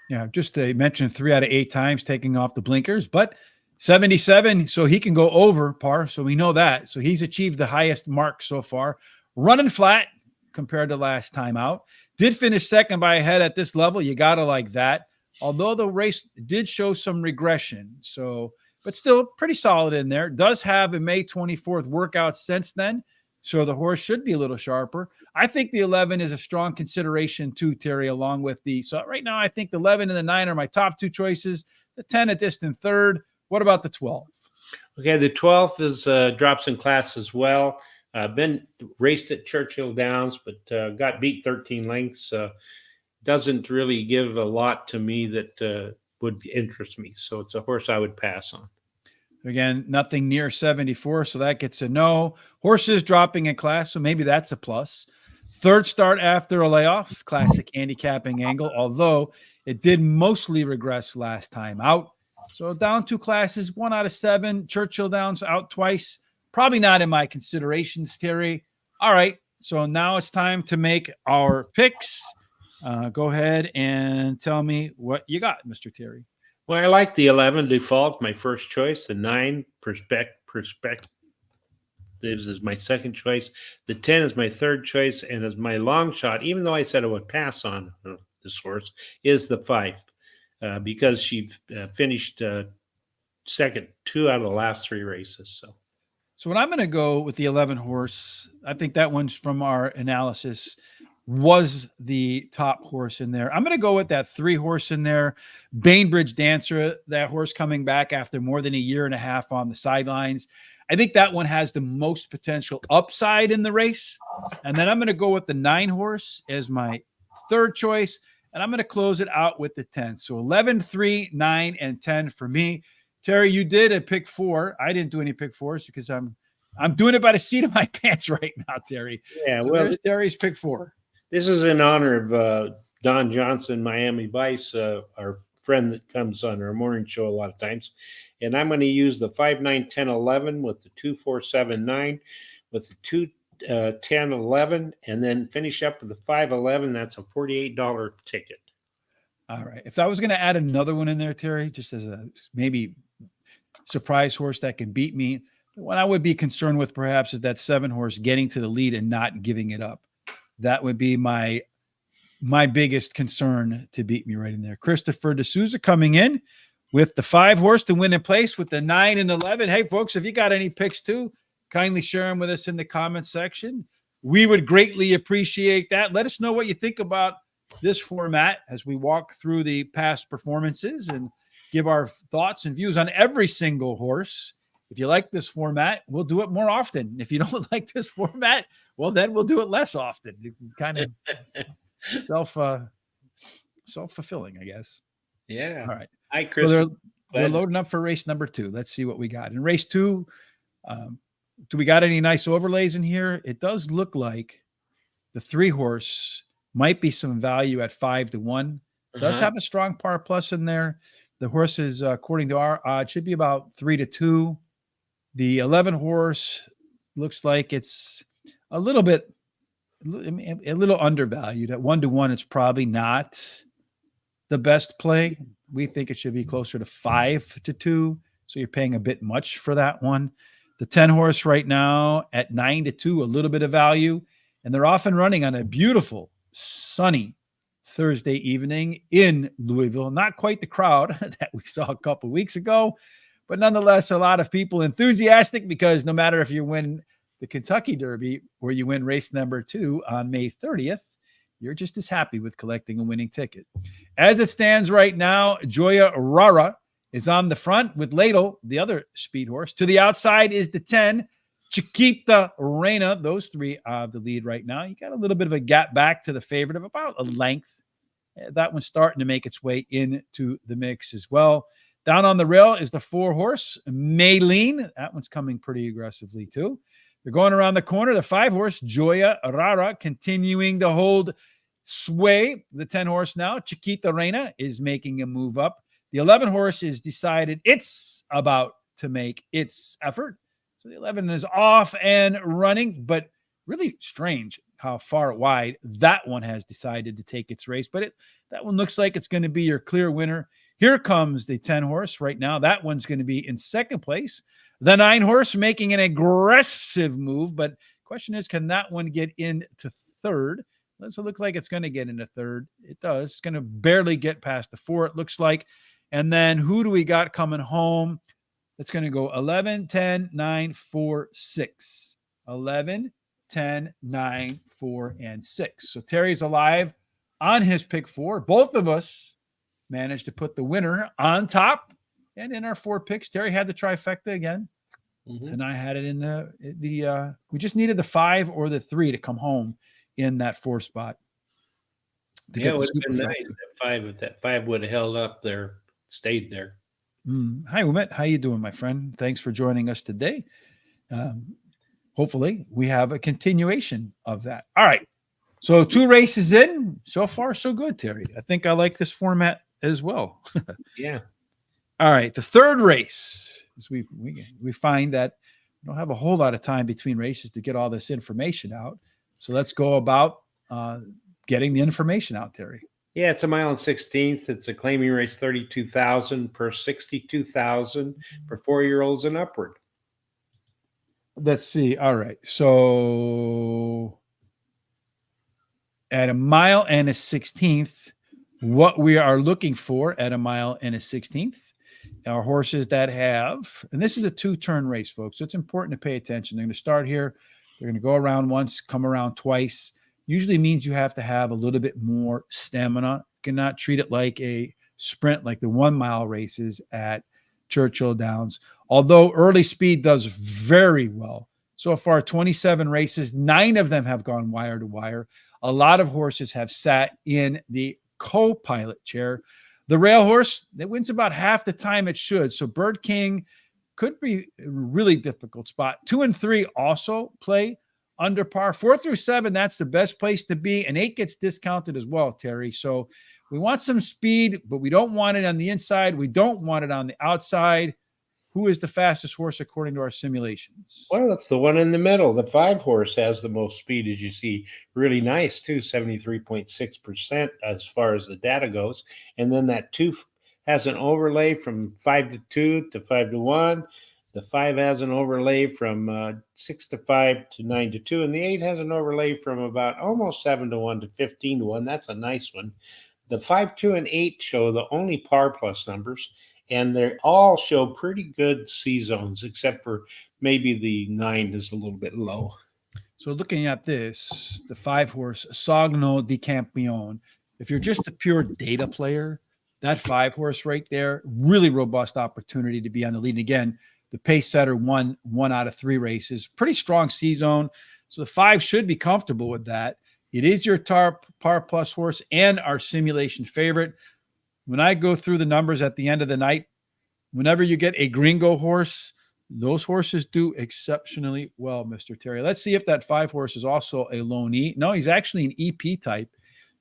Yeah, just to mention 3 out of 8 times taking off the blinkers, but 77, so he can go over par. So we know that. So he's achieved the highest mark so far, running flat compared to last time out. Did finish second by a head at this level. You got to like that. Although the race did show some regression. So, but still pretty solid in there. Does have a May 24th workout since then. So the horse should be a little sharper. I think the 11 is a strong consideration too, Terry, along with so right now, I think the 11 and the 9 are my top 2 choices. The 10 a distant third. What about the 12? Okay, the 12 is drops in class as well. Been raced at Churchill Downs, but got beat 13 lengths. Doesn't really give a lot to me that would interest me. So it's a horse I would pass on. Again, nothing near 74, so that gets a no. Horses dropping in class, so maybe that's a plus. Third start after a layoff, classic handicapping angle, although it did mostly regress last time out. So down 2 classes, 1 out of 7. Churchill Downs out twice. Probably not in my considerations, Terry. All right, so now it's time to make our picks. Go ahead and tell me what you got, Mr. Terry. Well, I like the 11 default, my first choice. The 9 perspectives is my second choice. The 10 is my third choice, and as my long shot, even though I said I would pass on this horse, is the 5 because she finished second 2 out of the last 3 races. So when I'm going to go with the 11 horse, I think that one's from our analysis was the top horse in there. I'm going to go with that 3 horse in there. Bainbridge Dancer, that horse coming back after more than a year and a half on the sidelines. I think that one has the most potential upside in the race. And then I'm going to go with the 9 horse as my third choice. And I'm going to close it out with the 10. So 11, 3, 9, and 10 for me. Terry, you did a pick 4. I didn't do any pick 4s because I'm doing it by the seat of my pants right now, Terry. Yeah, so well, there's Terry's pick 4. This is in honor of Don Johnson, Miami Vice, our friend that comes on our morning show a lot of times. And I'm going to use the 5, 9, 10, 11 with the 2, 4, 7, 9, with the 2, 10, 11, and then finish up with the 5, 11. That's a $48 ticket. All right. If I was going to add another one in there, Terry, just as a maybe surprise horse that can beat me, what I would be concerned with perhaps is that 7 horse getting to the lead and not giving it up. That would be my biggest concern to beat me right in there. Christopher D'Souza coming in with the 5 horse to win in place with the 9 and 11. Hey, folks, if you got any picks too, kindly share them with us in the comments section. We would greatly appreciate that. Let us know what you think about this format as we walk through the past performances and give our thoughts and views on every single horse. If you like this format, we'll do it more often. If you don't like this format, well, then we'll do it less often. Kind of self-fulfilling, I guess. Yeah. All right. Hi, Chris. So they're loading up for race number 2. Let's see what we got. In race 2, do we got any nice overlays in here? It does look like the 3 horse might be some value at 5 to 1. Does have a strong par plus in there. The horse is, according to our odds, should be about 3 to 2. The 11 horse looks like it's a little undervalued. At 1 to 1, it's probably not the best play. We think it should be closer to 5 to 2. So you're paying a bit much for that one. The 10 horse right now at 9 to 2, a little bit of value. And they're often running on a beautiful, sunny Thursday evening in Louisville. Not quite the crowd that we saw a couple weeks ago, but nonetheless, a lot of people enthusiastic because no matter if you win the Kentucky Derby or you win race number 2 on May 30th, you're just as happy with collecting a winning ticket. As it stands right now, Joya Rara is on the front with Ladle, the other speed horse. To the outside is the 10, Chiquita Reina. Those 3 are the lead right now. You got a little bit of a gap back to the favorite of about a length. That one's starting to make its way into the mix as well. Down on the rail is the 4-horse, Maylene. That one's coming pretty aggressively too. They're going around the corner. The 5-horse, Joya Rara, continuing to hold sway. The 10-horse now, Chiquita Reina, is making a move up. The 11-horse is decided it's about to make its effort. So the 11 is off and running, but really strange how far wide that one has decided to take its race. But that one looks like it's going to be your clear winner. Here comes the 10-horse right now. That one's going to be in second place. The 9-horse making an aggressive move, but question is, can that one get into third? So it looks like it's going to get into third. It does. It's going to barely get past the 4, it looks like. And then who do we got coming home? It's going to go 11, 10, 9, 4, 6. 11, 10, 9, 4, and 6. So Terry's alive on his pick 4. Both of us managed to put the winner on top. And in our 4 picks, Terry had the trifecta again. Mm-hmm. And I had it in the we just needed the 5 or the 3 to come home in that 4 spot. Yeah, it would have been nice. If that 5 would have held up there, stayed there. Hi, Umit. How you doing, my friend? Thanks for joining us today. Hopefully, we have a continuation of that. All right. So 2 races in. So far, so good, Terry. I think I like this format as well. Yeah. All right. The third race is we find that we don't have a whole lot of time between races to get all this information out. So let's go about getting the information out, Terry. Yeah, it's a 1 16th. It's a claiming race, 32,000 per 62,000 for 4-year-olds and upward. Let's see. All right. So at a 1 16th, what we are looking for at a 1 16th are horses that have, and this is a 2-turn race, folks. So it's important to pay attention. They're going to start here. They're going to go around once, come around twice. Usually means you have to have a little bit more stamina. You cannot treat it like a sprint, like the 1 mile races at Churchill Downs. Although early speed does very well. So far, 27 races, 9 of them have gone wire to wire. A lot of horses have sat in the co-pilot chair. The rail horse, that wins about half the time it should. So Bird King could be a really difficult spot. 2 and 3 also play under par. 4 through 7, that's the best place to be. And 8 gets discounted as well, Terry. So we want some speed, but we don't want it on the inside. We don't want it on the outside. Who is the fastest horse according to our simulations? Well, it's the one in the middle. The 5-horse has the most speed, as you see. Really nice, too, 73.6% as far as the data goes. And then that 2 has an overlay from 5 to 2 to 5 to 1. The 5 has an overlay from 6 to 5 to 9 to 2. And the 8 has an overlay from about almost 7 to 1 to 15 to 1. That's a nice one. The 5, 2, and 8 show the only par plus numbers. And they all show pretty good C zones, except for maybe the 9 is a little bit low. So looking at this, the 5-horse Sogno di Campione, if you're just a pure data player, that 5-horse right there, really robust opportunity to be on the lead. And again, the pace setter won 1 out of 3 races. Pretty strong C zone. So the 5 should be comfortable with that. It is your par plus horse and our simulation favorite. When I go through the numbers at the end of the night, whenever you get a gringo horse, those horses do exceptionally well, Mr. Terry. Let's see if that 5-horse is also a lone E. No, he's actually an EP type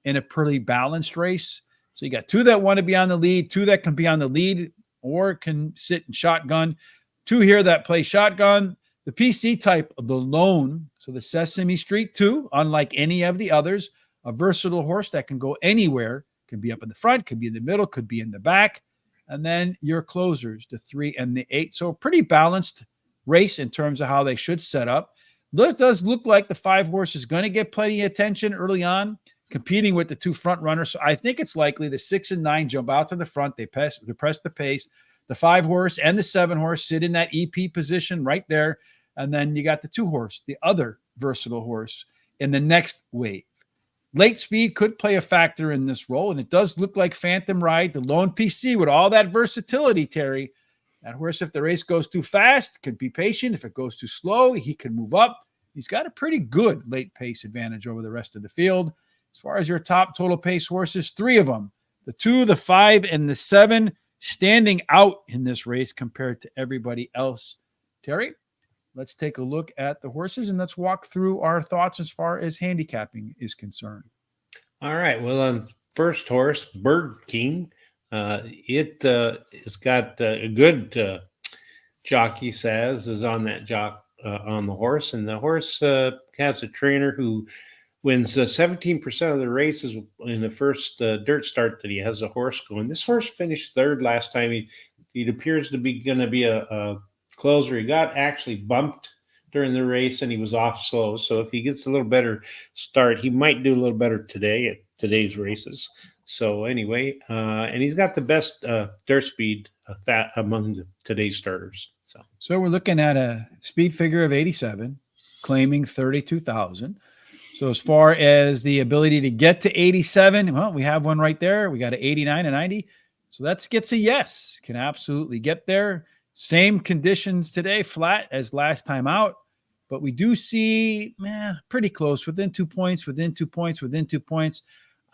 in a pretty balanced race. So you got 2 that want to be on the lead, 2 that can be on the lead or can sit in shotgun, 2 here that play shotgun. The PC type of the lone, so the Sesame Street 2, unlike any of the others, a versatile horse that can go anywhere. Could be up in the front, could be in the middle, could be in the back. And then your closers, the 3 and the 8. So pretty balanced race in terms of how they should set up. It does look like the 5-horse is going to get plenty of attention early on, competing with the 2 front runners. So I think it's likely the 6 and 9 jump out to the front. They press the pace. The 5-horse and the 7-horse sit in that EP position right there. And then you got the 2-horse, the other versatile horse, in the next wave. Late speed could play a factor in this role, and it does look like Phantom Ride, the lone PC with all that versatility, Terry. That horse, if the race goes too fast, could be patient. If it goes too slow, he can move up. He's got a pretty good late pace advantage over the rest of the field. As far as your top total pace horses, 3 of them, the 2, the 5, and the 7, standing out in this race compared to everybody else. Terry, let's take a look at the horses and let's walk through our thoughts as far as handicapping is concerned. All right. Well, on first horse, Bird King, it's got a good jockey says is on that on the horse, and the horse has a trainer who wins 17% of the races in the first dirt start that he has a horse going. This horse finished third last time. It appears to be going to be a closer. He got actually bumped during the race and he was off slow. So if he gets a little better start, he might do a little better today at today's races. So anyway, and he's got the best dirt speed among today's starters. So we're looking at a speed figure of 87, claiming 32,000. So as far as the ability to get to 87, well, we have one right there. We got an 89 and 90. So that gets a yes. Can absolutely get there. Same conditions today, flat as last time out. But we do see pretty close, within 2 points, within 2 points, within 2 points.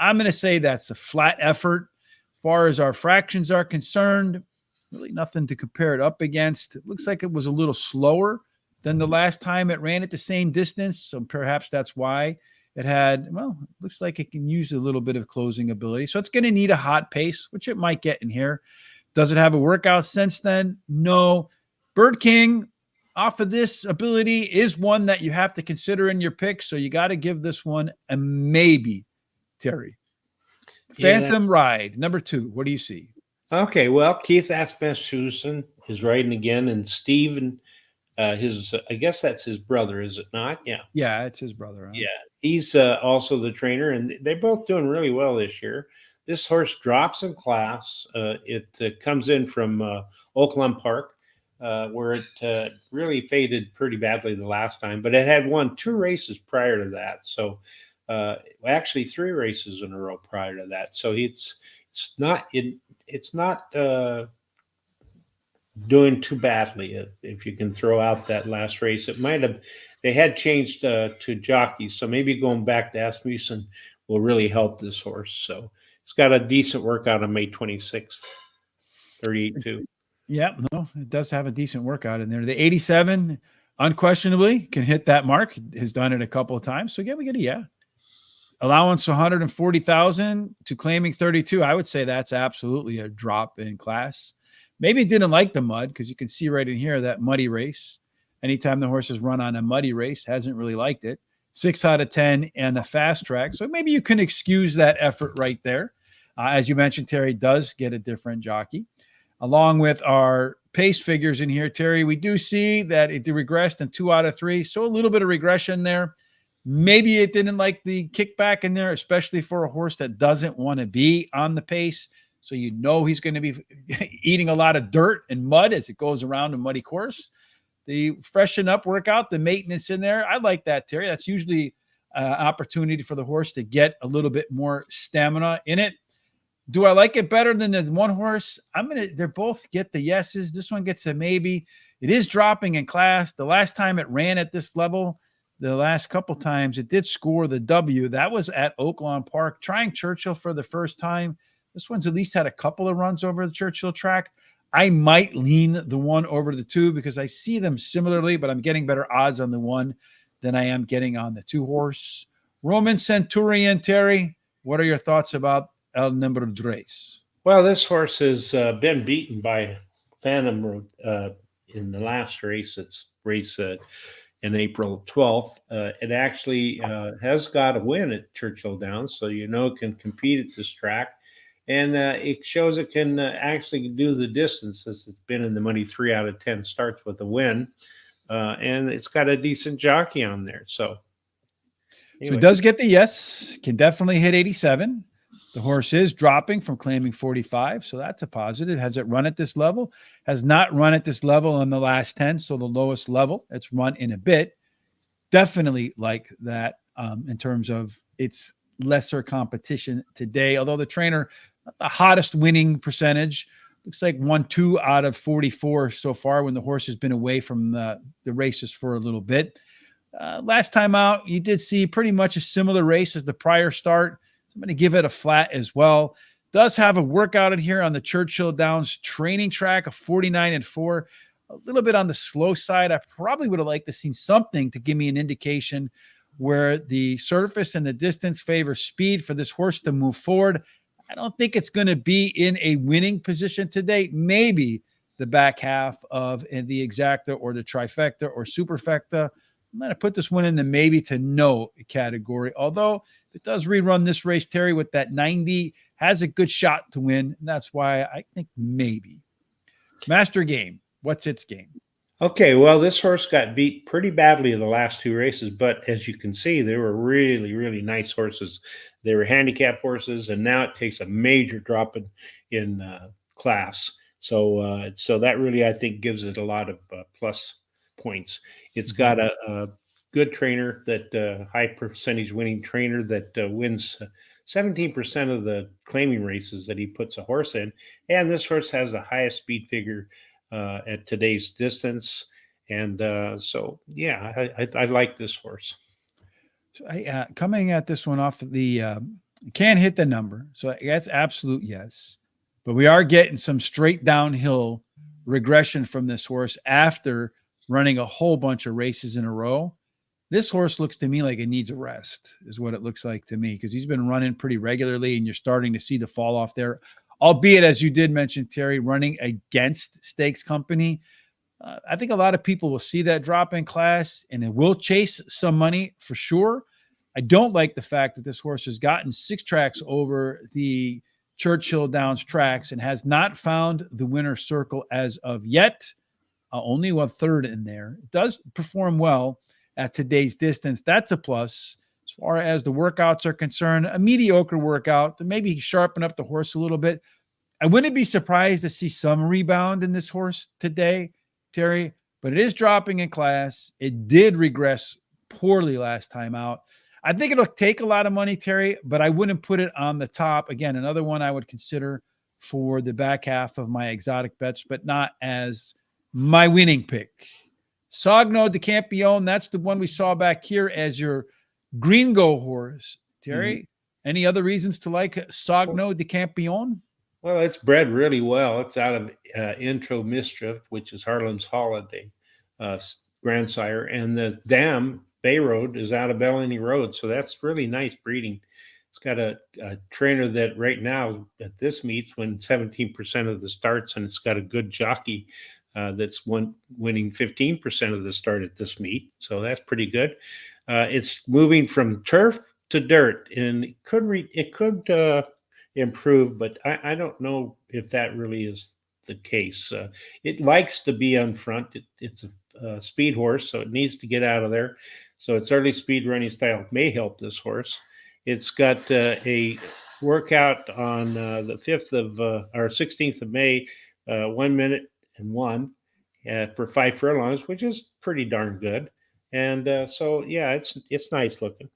I'm going to say that's a flat effort. As far as our fractions are concerned, really nothing to compare it up against. It looks like it was a little slower than the last time it ran at the same distance. So perhaps that's why it had, looks like it can use a little bit of closing ability. So it's going to need a hot pace, which it might get in here. Does it have a workout since then? No. Bird King, off of this ability, is one that you have to consider in your pick. So you got to give this one a maybe, Terry. Phantom Ride, number 2. What do you see? Okay, well, Keith Asmussen is riding again, and Steven, I guess that's his brother, is it not? Yeah, it's his brother. Huh? Yeah, he's also the trainer, and they're both doing really well this year. This horse drops in class. It comes in from Oakland Park, where it really faded pretty badly the last time, but it had won 2 races prior to that. So actually 3 races in a row prior to that. So it's not doing too badly. If you can throw out that last race, they had changed to jockeys, so maybe going back to Asmussen will really help this horse. So it's got a decent workout on May 26th, 38-2. Yeah, no, it does have a decent workout in there. The 87 unquestionably can hit that mark. Has done it a couple of times. So yeah, we get a yeah. Allowance 140,000 to claiming 32. I would say that's absolutely a drop in class. Maybe it didn't like the mud, because you can see right in here that muddy race. Anytime the horse has run on a muddy race, hasn't really liked it. 6 out of 10 and a fast track. So maybe you can excuse that effort right there. As you mentioned, Terry does get a different jockey. Along with our pace figures in here, Terry, we do see that it regressed in 2 out of 3. So a little bit of regression there. Maybe it didn't like the kickback in there, especially for a horse that doesn't want to be on the pace. So you know he's going to be eating a lot of dirt and mud as it goes around a muddy course. The freshen up workout, the maintenance in there, I like that, Terry. That's usually an opportunity for the horse to get a little bit more stamina in it. Do I like it better than the one horse? They both get the yeses. This one gets a maybe. It is dropping in class. The last time it ran at this level, the last couple times, it did score the W. That was at Oakland Park, trying Churchill for the first time. This one's at least had a couple of runs over the Churchill track. I might lean the 1 over the 2 because I see them similarly, but I'm getting better odds on the 1 than I am getting on the 2 horse. Roman Centurion, Terry, what are your thoughts about El Número 3? Well, this horse has been beaten by Phantom in the last race. It's race in April 12th. It actually has got a win at Churchill Downs, so it can compete at this track. And it shows it can actually do the distance, as it's been in the money 3 out of 10 starts with a win. And it's got a decent jockey on there. So it does get the yes, can definitely hit 87. The horse is dropping from claiming 45. So that's a positive. Has it run at this level? Has not run at this level in the last 10. So the lowest level it's run in a bit. Definitely like that in terms of its lesser competition today. Although the trainer, not the hottest winning percentage, looks like 2 out of 44 so far when the horse has been away from the races for a little bit. Last time out, you did see pretty much a similar race as the prior start. I'm going to give it a flat as well. Does have a workout in here on the Churchill Downs training track of 49-4. A little bit on the slow side. I probably would have liked to see something to give me an indication where the surface and the distance favor speed for this horse to move forward. I don't think it's going to be in a winning position today. Maybe the back half of the exacta or the trifecta or superfecta. I'm going to put this one in the maybe to no category. Although if it does rerun this race, Terry, with that 90, has a good shot to win. And that's why I think maybe. Master Game. What's its game? Okay, well, this horse got beat pretty badly in the last two races, but as you can see, they were really, really nice horses. They were handicap horses, and now it takes a major drop in class. So that really, I think, gives it a lot of plus points. It's got a good trainer, that high percentage winning trainer that wins 17% of the claiming races that he puts a horse in. And this horse has the highest speed figure at today's distance. And I like this horse. So coming at this one off the can't hit the number. So that's absolute yes. But we are getting some straight downhill regression from this horse after running a whole bunch of races in a row. This horse looks to me like it needs a rest, is what it looks like to me, because he's been running pretty regularly and you're starting to see the fall off there. Albeit, as you did mention, Terry, running against Stakes Company. I think a lot of people will see that drop in class and it will chase some money for sure. I don't like the fact that this horse has gotten 6 tracks over the Churchill Downs tracks and has not found the winner's circle as of yet. Only 1/3 in there. It does perform well at today's distance. That's a plus. As far as the workouts are concerned, a mediocre workout, maybe sharpen up the horse a little bit. I wouldn't be surprised to see some rebound in this horse today, Terry, but it is dropping in class. It did regress poorly last time out. I think it'll take a lot of money, Terry, but I wouldn't put it on the top. Again, another one I would consider for the back half of my exotic bets, but not as my winning pick. Sogno de Campione, that's the one we saw back here as your Gringo horse. Terry, any other reasons to like Sogno de Campione? Well, it's bred really well. It's out of Intro Mischief, which is Harlan's Holiday grandsire. And the Dam Bay Road is out of Bellany Road. So that's really nice breeding. It's got a trainer that right now at this meet's win 17% of the starts, and it's got a good jockey that's winning 15% of the start at this meet. So that's pretty good. It's moving from turf to dirt, and it could improve, but I don't know if that really is the case. It likes to be on front. It's a speed horse, so it needs to get out of there. So its early speed running style may help this horse. It's got a workout on the 5th of or 16th of May, 1 minute and 1 for 5 furlongs, which is pretty darn good. And it's nice looking.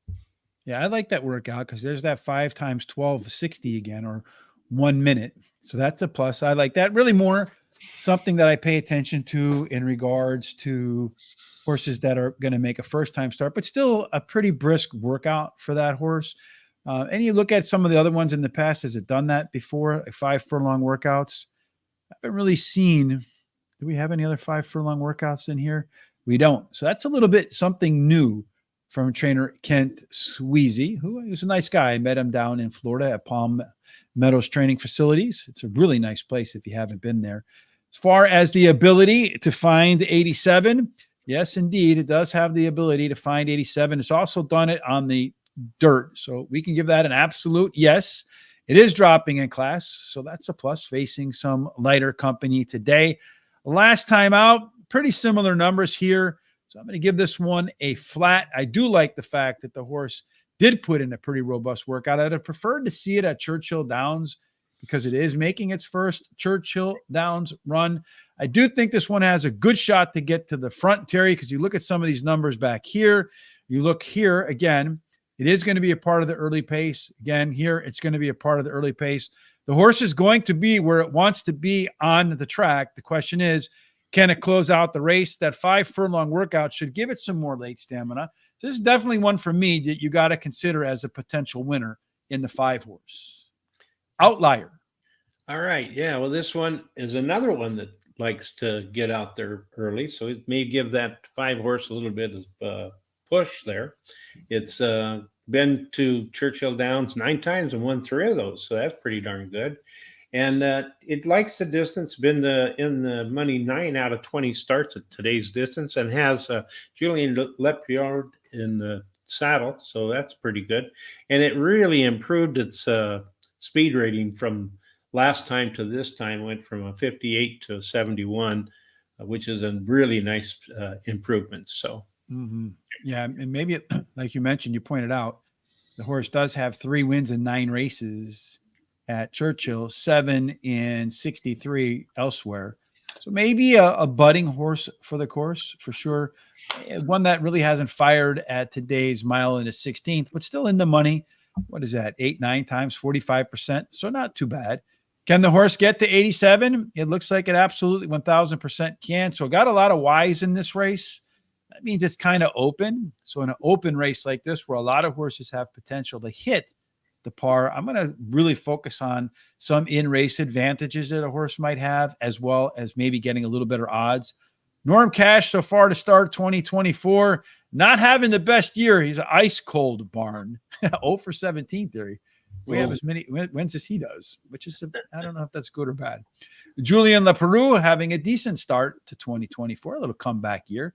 Yeah, I like that workout because there's that 5 times 12, 60 again, or 1 minute. So that's a plus. I like that. Really more something that I pay attention to in regards to horses that are going to make a first-time start, but still a pretty brisk workout for that horse. And you look at some of the other ones in the past. Has it done that before? Like 5 furlong workouts? I haven't really seen. Do we have any other 5 furlong workouts in here? We don't. So that's a little bit something new from trainer Kent Sweezy, who is a nice guy. I met him down in Florida at Palm Meadows Training Facilities. It's a really nice place if you haven't been there. As far as the ability to find 87, yes, indeed, it does have the ability to find 87. It's also done it on the dirt, so we can give that an absolute yes. It is dropping in class, so that's a plus, facing some lighter company today. Last time out, pretty similar numbers here. So I'm going to give this one a flat. I do like the fact that the horse did put in a pretty robust workout. I'd have preferred to see it at Churchill Downs because it is making its first Churchill Downs run. I do think this one has a good shot to get to the front, Terry, because you look at some of these numbers back here. You look here again. It is going to be a part of the early pace. Again, here, it's going to be a part of the early pace. The horse is going to be where it wants to be on the track. The question is, Can it close out the race? That 5 furlong workout should give it some more late stamina. This is definitely one for me that you got to consider as a potential winner in the 5 horse. Outlier. All right. Yeah. Well, this one is another one that likes to get out there early. So it may give that 5 horse a little bit of push there. It's been to Churchill Downs 9 times and won 3 of those. So that's pretty darn good. And it likes the distance, been in the money 9 out of 20 starts at today's distance, and has Julian Lepierre in the saddle. So that's pretty good. And it really improved its speed rating from last time to this time, went from a 58 to 71, which is a really nice improvement. So, yeah, and maybe like you mentioned, you pointed out, the horse does have 3 wins in 9 races at Churchill, 7 in 63 elsewhere. So maybe a budding horse for the course for sure. One that really hasn't fired at today's mile and a 16th, but still in the money. What is that? 8, 9 times, 45%. So not too bad. Can the horse get to 87? It looks like it absolutely 1000% can. So got a lot of Y's in this race. That means it's kind of open. So in an open race like this, where a lot of horses have potential to hit the par, I'm going to really focus on some in-race advantages that a horse might have, as well as maybe getting a little better odds. Norm Cash so far to start 2024, not having the best year. He's an ice cold barn. 0 for 17 theory. We have as many wins as he does, which is, I don't know if that's good or bad. Julian Leperoux having a decent start to 2024, a little comeback year.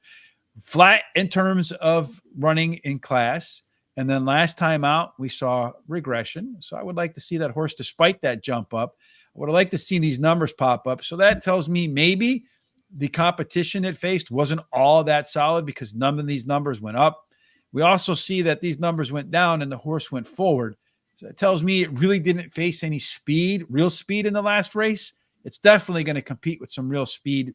Flat in terms of running in class. And then last time out, we saw regression. So I would like to see that horse, despite that jump up. I would like to see these numbers pop up. So that tells me maybe the competition it faced wasn't all that solid, because none of these numbers went up. We also see that these numbers went down and the horse went forward. So it tells me it really didn't face any speed, real speed in the last race. It's definitely going to compete with some real speed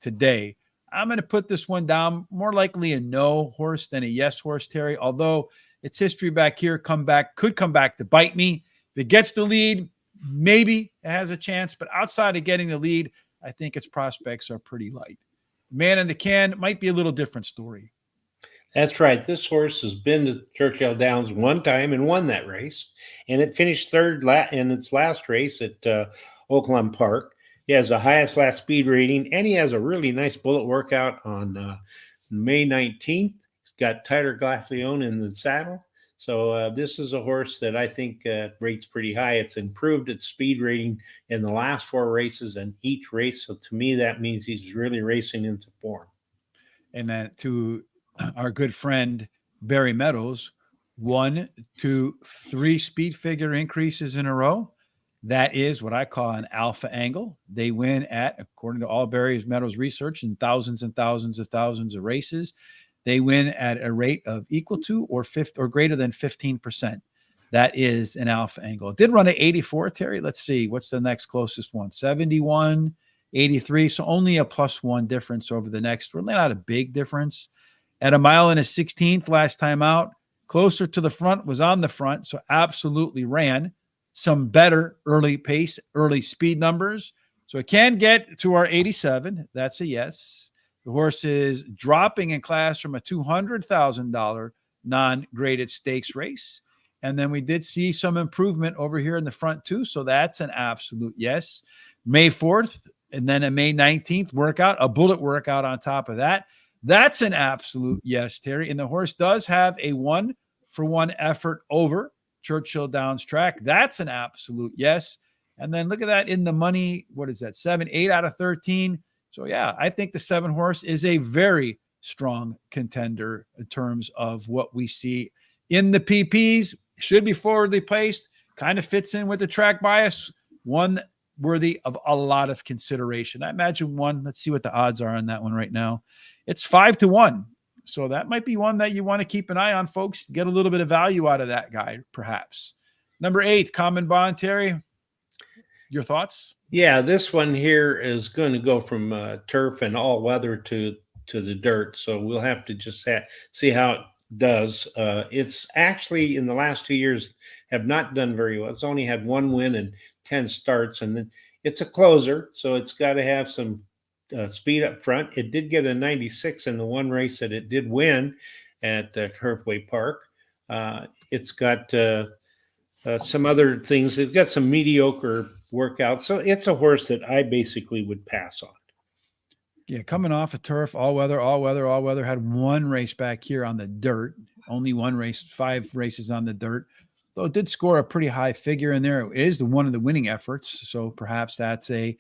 today. I'm going to put this one down, more likely a no horse than a yes horse, Terry, although its history back here could come back to bite me. If it gets the lead, maybe it has a chance, but outside of getting the lead, I think its prospects are pretty light. Man in the Can might be a little different story. That's right. This horse has been to Churchill Downs 1 time and won that race, and it finished third in its last race at Oakland Park. He has the highest last speed rating, and he has a really nice bullet workout on May 19th. He's got Tyler Gaffalione in the saddle. So this is a horse that I think rates pretty high. It's improved its speed rating in the last 4 races and each race. So to me, that means he's really racing into form. And then to our good friend Barry Meadows, 1, 2, 3 speed figure increases in a row. That is what I call an alpha angle. They win at, according to all Barry Meadows research, in thousands and thousands of races. They win at a rate of equal to or greater than 15%. That is an alpha angle. It did run at 84, Terry. Let's see. What's the next closest one? 71, 83. So only a +1 difference over the next. Really not a big difference. At a mile and a 16th last time out, closer to the front, was on the front. So absolutely ran some better early pace, early speed numbers. So it can get to our 87. That's a yes. The horse is dropping in class from a $200,000 non-graded stakes race. And then we did see some improvement over here in the front too. So that's an absolute yes. May 4th and then a May 19th workout, a bullet workout on top of that. That's an absolute yes, Terry. And the horse does have a 1-for-1 effort over Churchill Downs track. That's an absolute yes. And then look at that in the money. What is that? 7, 8 out of 13. So yeah, I think the 7 horse is a very strong contender in terms of what we see in the PPs. Should be forwardly placed. Kind of fits in with the track bias. One worthy of a lot of consideration. I imagine one. Let's see what the odds are on that one right now. It's 5-1. So that might be one that you want to keep an eye on, folks. Get a little bit of value out of that guy, perhaps. Number 8, Common Bond, Terry. Your thoughts? Yeah, this one here is going to go from turf and all weather to the dirt. So we'll have to just see how it does. It's actually in the last 2 years have not done very well. It's only had 1 win and 10 starts, and then it's a closer, so it's got to have some speed up front. It did get a 96 in the one race that it did win at Turfway Park. It's got some other things. It's got some mediocre workouts. So it's a horse that I basically would pass on. Yeah, coming off a turf, all weather, had one race back here on the dirt, only one race, 5 races on the dirt. Though it did score a pretty high figure in there. It is one of the winning efforts. So perhaps that's a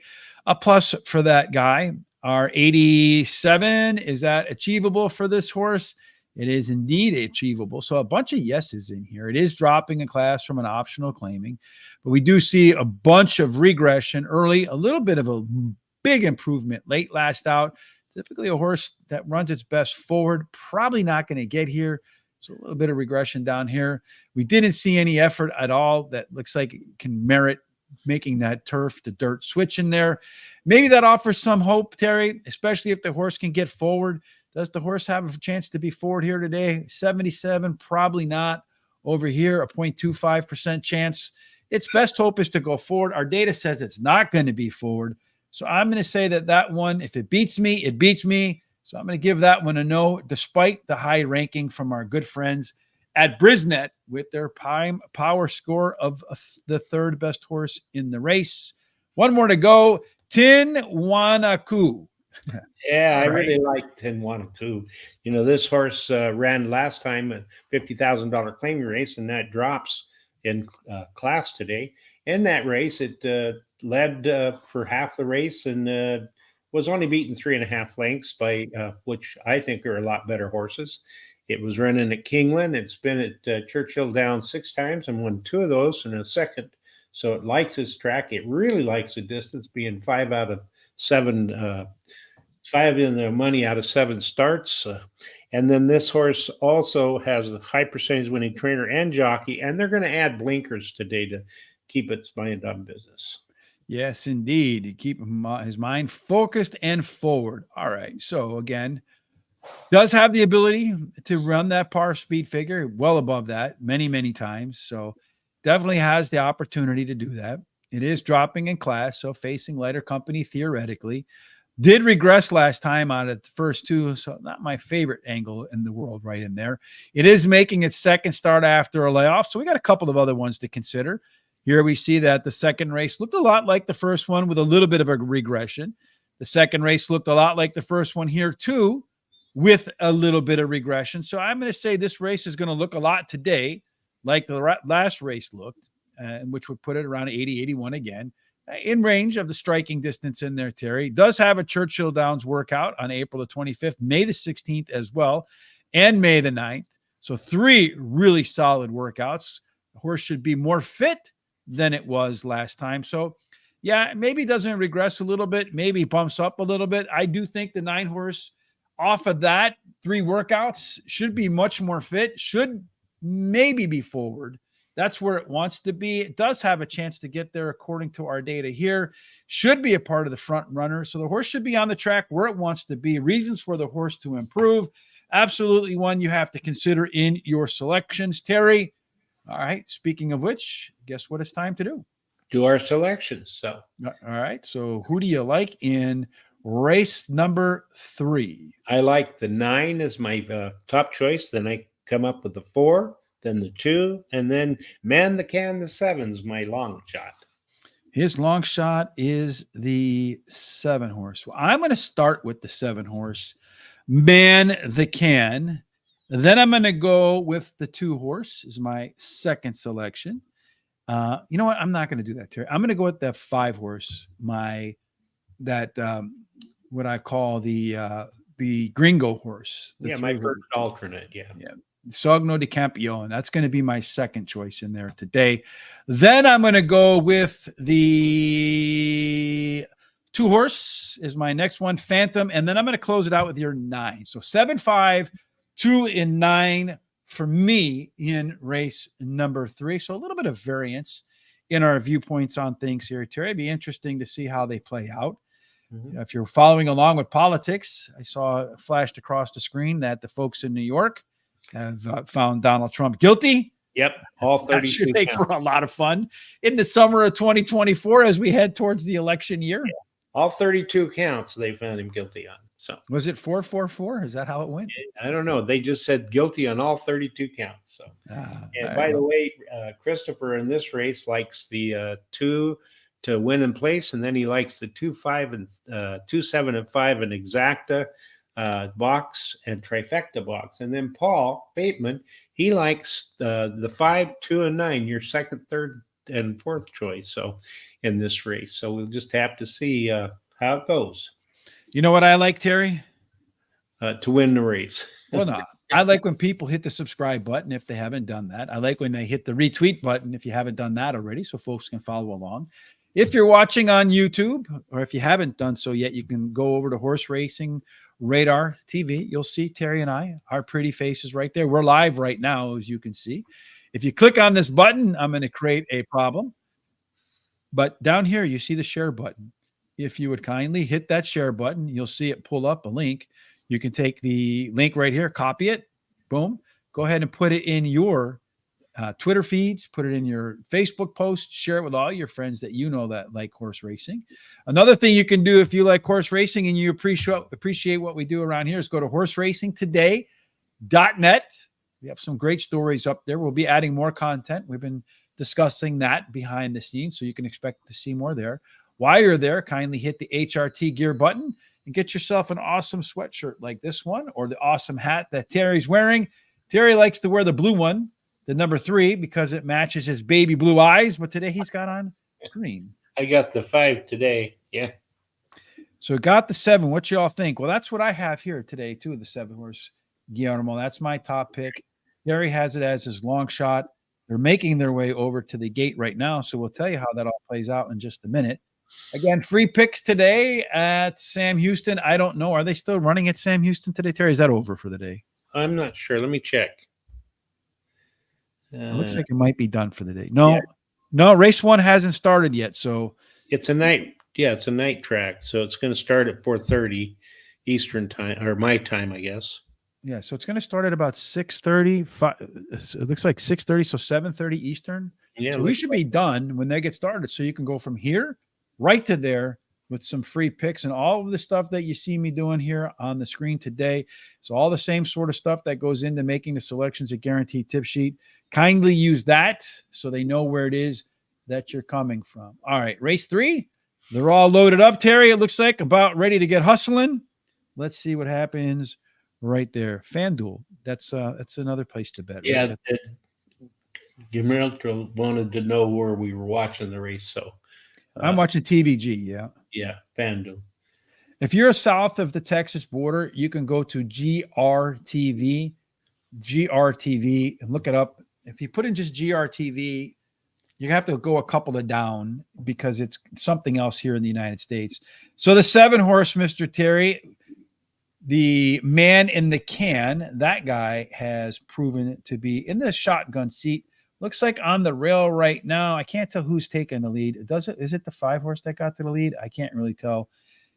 plus for that guy. Our 87, is that achievable for this horse? It is indeed achievable. So a bunch of yeses in here. It is dropping a class from an optional claiming, but we do see a bunch of regression early, a little bit of a big improvement late last out. Typically a horse that runs its best forward, probably not going to get here. So a little bit of regression down here. We didn't see any effort at all that looks like it can merit making that turf to dirt switch in there. Maybe that offers some hope, Terry, especially if the horse can get forward. Does the horse have a chance to be forward here today? 77, probably not. Over here, a 0.25% chance. Its best hope is to go forward. Our data says it's not going to be forward. So I'm going to say that one, if it beats me, it beats me. So I'm going to give that one a no, despite the high ranking from our good friends at Brisnet with their power score of the 3rd best horse in the race. One more to go. Tinwanaku. Yeah, I really like Tinwanaku. You know, this horse ran last time a $50,000 claiming race, and that drops in class today. In that race, it led for half the race and was only beaten 3.5 lengths by which I think are a lot better horses. It was running at Kingland. It's been at Churchill down 6 times and won 2 of those in a second. So it likes this track. It really likes the distance, being 5 out of 7, 5 in the money out of 7 starts. And then this horse also has a high percentage winning trainer and jockey, and they're going to add blinkers today to keep its mind on business. Yes, indeed. To keep his mind focused and forward. All right. So again, does have the ability to run that par speed figure well above that many, many times. So definitely has the opportunity to do that. It is dropping in class, so facing lighter company theoretically. Did regress last time out of the first 2, so not my favorite angle in the world right in there. It is making its 2nd start after a layoff, so we got a couple of other ones to consider. Here we see that the 2nd race looked a lot like the first one with a little bit of a regression. The 2nd race looked a lot like the first one here too, with a little bit of regression. So I'm going to say this race is going to look a lot today like the last race looked, which would put it around 80, 81 again, in range of the striking distance in there. Terry does have a Churchill Downs workout on April the 25th, May the 16th as well, and May the 9th. So 3 really solid workouts. The horse should be more fit than it was last time. So yeah, maybe doesn't regress a little bit, maybe bumps up a little bit. I do think the 9 horse off of that 3 workouts should be much more fit, should maybe be forward. That's where it wants to be. It does have a chance to get there according to our data here. Should be a part of the front runner. So the horse should be on the track where it wants to be. Reasons for the horse to improve. Absolutely one you have to consider in your selections. Terry, all right, speaking of which, guess what it's time to do? Do our selections. So, all right. So who do you like in race number 3? I like the 9 as my top choice. Then I come up with the 4. Then the 2, and then Man the Can, the 7's my long shot. His long shot is the 7 horse. Well, I'm going to start with the 7 horse, Man the Can. Then I'm going to go with the 2 horse is my second selection. You know what? I'm not going to do that, Terry. I'm going to go with the 5 horse, what I call the Gringo horse. My first alternate. Yeah. Sogno de Campione. That's going to be my second choice in there today. Then I'm going to go with the 2 horse is my next one, Phantom. And then I'm going to close it out with your 9. So 7, 5, 2, and 9 for me in race number 3. So a little bit of variance in our viewpoints on things here, Terry. It'd be interesting to see how they play out. Mm-hmm. If you're following along with politics, I saw flashed across the screen that the folks in New York have found Donald Trump guilty. Yep. All 32 that should make for a lot of fun in the summer of 2024 as we head towards the election year. Yeah. all 32 counts they found him guilty on. So Was it 444? Is that how it went? I don't know. They just said guilty on all 32 counts. So, and There by you the go. way, Christopher in this race likes the 2 to win in place, and then he likes the 2, 5, and 2, 7, and 5 and exacta box and trifecta box. And then Paul Bateman, he likes the 5, 2, and 9, your second, third, and fourth choice. So in this race, so we'll just have to see how it goes You know what I like, Terry? to win the race. Well, no. I like when people hit the subscribe button if they haven't done that. I like when they hit the retweet button if you haven't done that already, so folks can follow along. If you're watching on YouTube, or if you haven't done so yet, you can go over to Horse Racing Radar TV. You'll see Terry and I, our pretty faces right there. We're live right now, as you can see. If you click on this button, I'm going to create a problem. But down here, you see the share button. If you would kindly hit that share button, you'll see it pull up a link. You can take the link right here, copy it, boom, go ahead and put it in your Twitter feeds, put it in your Facebook post, share it with all your friends that you know that like horse racing. Another thing you can do if you like horse racing and you appreciate what we do around here is go to horseracingtoday.net. We have some great stories up there. We'll be adding more content. We've been discussing that behind the scenes, so you can expect to see more there. While you're there, kindly hit the HRT gear button and get yourself an awesome sweatshirt like this one, or the awesome hat that Terry's wearing. Terry likes to wear the blue one, the number 3, because it matches his baby blue eyes, but today he's got on green. I got the 5 today. Yeah. So got the 7. What y'all think? Well, that's what I have here today, too, the 7-horse Guillermo. That's my top pick. Terry has it as his long shot. They're making their way over to the gate right now, so we'll tell you how that all plays out in just a minute. Again, free picks today at Sam Houston. I don't know. Are they still running at Sam Houston today, Terry? Is that over for the day? I'm not sure. Let me check. It looks like it might be done for the day. No, race 1 hasn't started yet. So it's a night. Yeah, it's a night track. So it's going to start at 4:30 Eastern time, or my time, I guess. Yeah, so it's going to start at about 6:30. It looks like 6:30, so 7:30 Eastern. Yeah, so we should be done when they get started. So you can go from here right to there with some free picks and all of the stuff that you see me doing here on the screen today. So all the same sort of stuff that goes into making the selections a guaranteed tip sheet. Kindly use that so they know where it is that you're coming from. All right, race 3. They're all loaded up, Terry. It looks like about ready to get hustling. Let's see what happens right there. FanDuel. That's another place to bet. Yeah, right? Gimelto wanted to know where we were watching the race, so I'm watching TVG. Yeah, FanDuel. If you're south of the Texas border, you can go to GRTV, and look it up. If you put in just GRTV, you have to go a couple of down because it's something else here in the United States. So the 7-horse, Mr. Terry, the man in the can, that guy has proven to be in the shotgun seat. Looks like on the rail right now. I can't tell who's taking the lead. Is it the 5-horse that got to the lead? I can't really tell.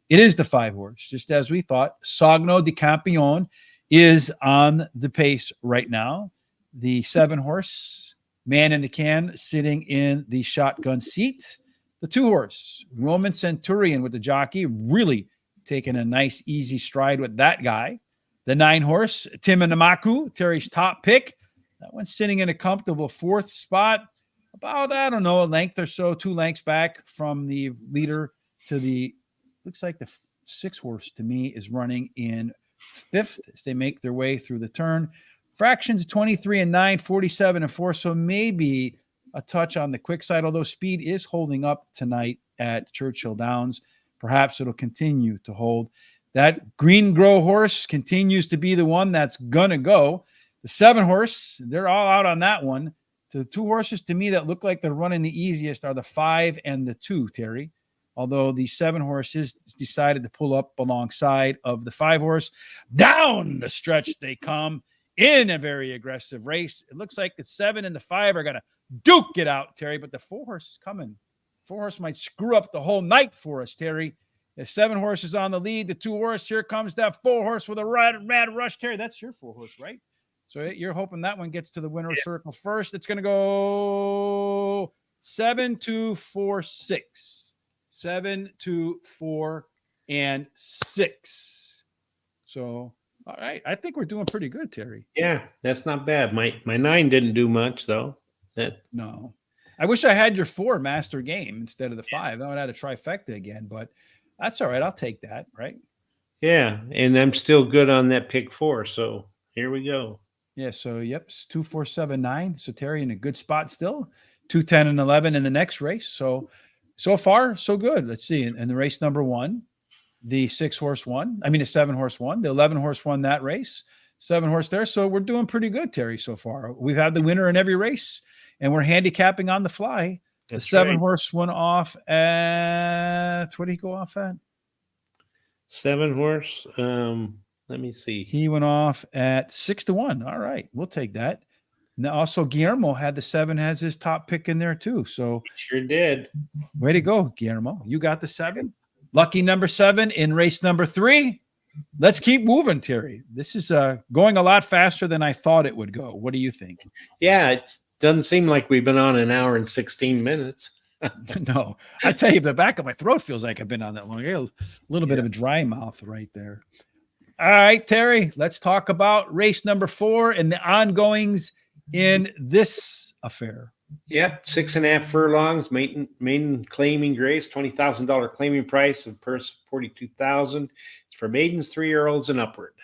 It is the 5-horse, just as we thought. Sogno di Campione is on the pace right now. The 7-horse, man in the can, sitting in the shotgun seat. The 2-horse, Roman Centurion with the jockey, really taking a nice, easy stride with that guy. The 9-horse, Timanamaku, Terry's top pick. That one's sitting in a comfortable 4th spot, about, a length or so, 2 lengths back from the leader to the, looks like the 6-horse to me is running in 5th as they make their way through the turn. Fractions 23 and 9, 47 and 4. So maybe a touch on the quick side, although speed is holding up tonight at Churchill Downs. Perhaps it'll continue to hold. That Green Grow horse continues to be the one that's going to go. The 7-horse, they're all out on that one. The 2 horses to me that look like they're running the easiest are the 5 and the 2, Terry. Although the 7-horse has decided to pull up alongside of the 5-horse. Down the stretch they come in a very aggressive race. It looks like the 7 and the 5 are going to duke it out, Terry, but the 4-horse is coming. 4-horse might screw up the whole night for us, Terry. The 7-horse is on the lead. The 2-horse, here comes that 4-horse with a rad rush, Terry. That's your 4-horse, right? So you're hoping that one gets to the winner's circle first. It's going to go 7-2-4-6. 7, 2, 4, and 6. So, all right. I think we're doing pretty good, Terry. Yeah, that's not bad. My 9 didn't do much though. That No. I wish I had your 4 master game instead of the 5. I would have had a trifecta again, but that's all right. I'll take that, right? yeah, and I'm still good on that pick 4. So here we go. Yeah. So, yep, it's 2, 4, 7, 9. So, Terry in a good spot still. 2, 10, and 11 in the next race. So far, so good. Let's see. In the race number 1, the 6-horse won. I mean, the 7-horse won. The 11-horse won that race. 7-horse there. So we're doing pretty good, Terry, so far. We've had the winner in every race, and we're handicapping on the fly. That's the 7-horse went off at, what did he go off at? 7-horse. Let me see. He went off at 6-1. All right. We'll take that. Now, also, Guillermo had the 7 as his top pick in there, too. So Sure did. way to go, Guillermo. You got the 7. Lucky number 7 in race number 3. Let's keep moving, Terry. This is going a lot faster than I thought it would go. What do you think? Yeah, it doesn't seem like we've been on an hour and 16 minutes. No, I tell you, the back of my throat feels like I've been on that long. I got a little bit of a dry mouth right there. All right, Terry, let's talk about race number 4 and the ongoings in this affair. Yep, 6.5 furlongs, maiden claiming grace, $20,000 claiming price of purse $42,000. It's for maidens 3-year-olds and upward.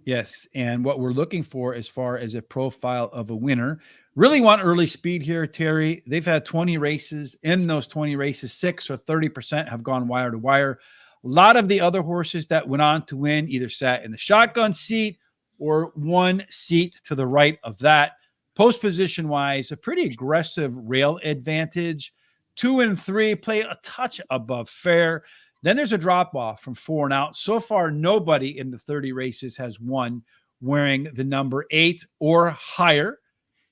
Yes, and what we're looking for as far as a profile of a winner, really want early speed here, Terry. They've had 20 races. In those 20 races, 6 or 30% have gone wire to wire. A lot of the other horses that went on to win either sat in the shotgun seat or 1 seat to the right of that. Post position wise, a pretty aggressive rail advantage. 2 and 3 play a touch above fair. Then there's a drop off from 4 and out. So far, nobody in the 30 races has won wearing the number 8 or higher.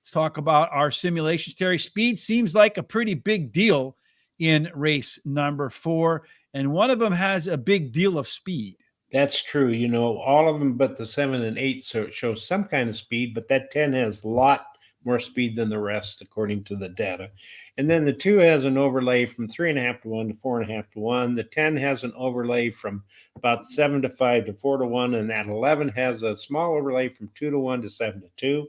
Let's talk about our simulations, Terry. Speed seems like a pretty big deal in race number 4, and one of them has a big deal of speed. That's true. You know, all of them but the 7 and 8 show some kind of speed, but that 10 has a lot more speed than the rest, according to the data. And then the 2 has an overlay from 3.5 to 1 to 4.5 to 1. The 10 has an overlay from about 7 to 5 to 4 to 1. And that 11 has a small overlay from 2 to 1 to 7 to 2.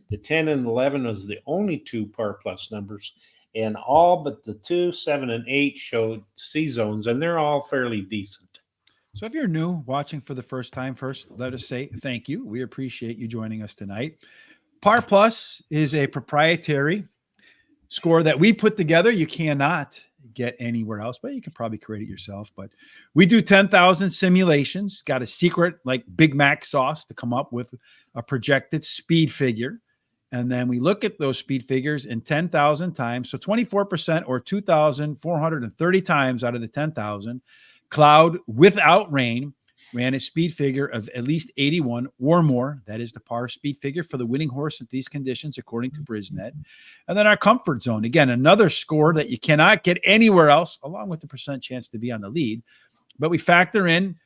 The 10 and 11 is the only 2 par plus numbers. And all but the 2, 7, and 8 show C zones, and they're all fairly decent. So if you're new watching for the first time, first, let us say thank you. We appreciate you joining us tonight. Par Plus is a proprietary score that we put together. You cannot get anywhere else, but you can probably create it yourself. But we do 10,000 simulations, got a secret like Big Mac sauce to come up with a projected speed figure. And then we look at those speed figures in 10,000 times. So 24% or 2,430 times out of the 10,000. Cloud without rain ran a speed figure of at least 81 or more. That is the par speed figure for the winning horse at these conditions, according to Brisnet. And then our comfort zone, again, another score that you cannot get anywhere else, along with the percent chance to be on the lead. But we factor in,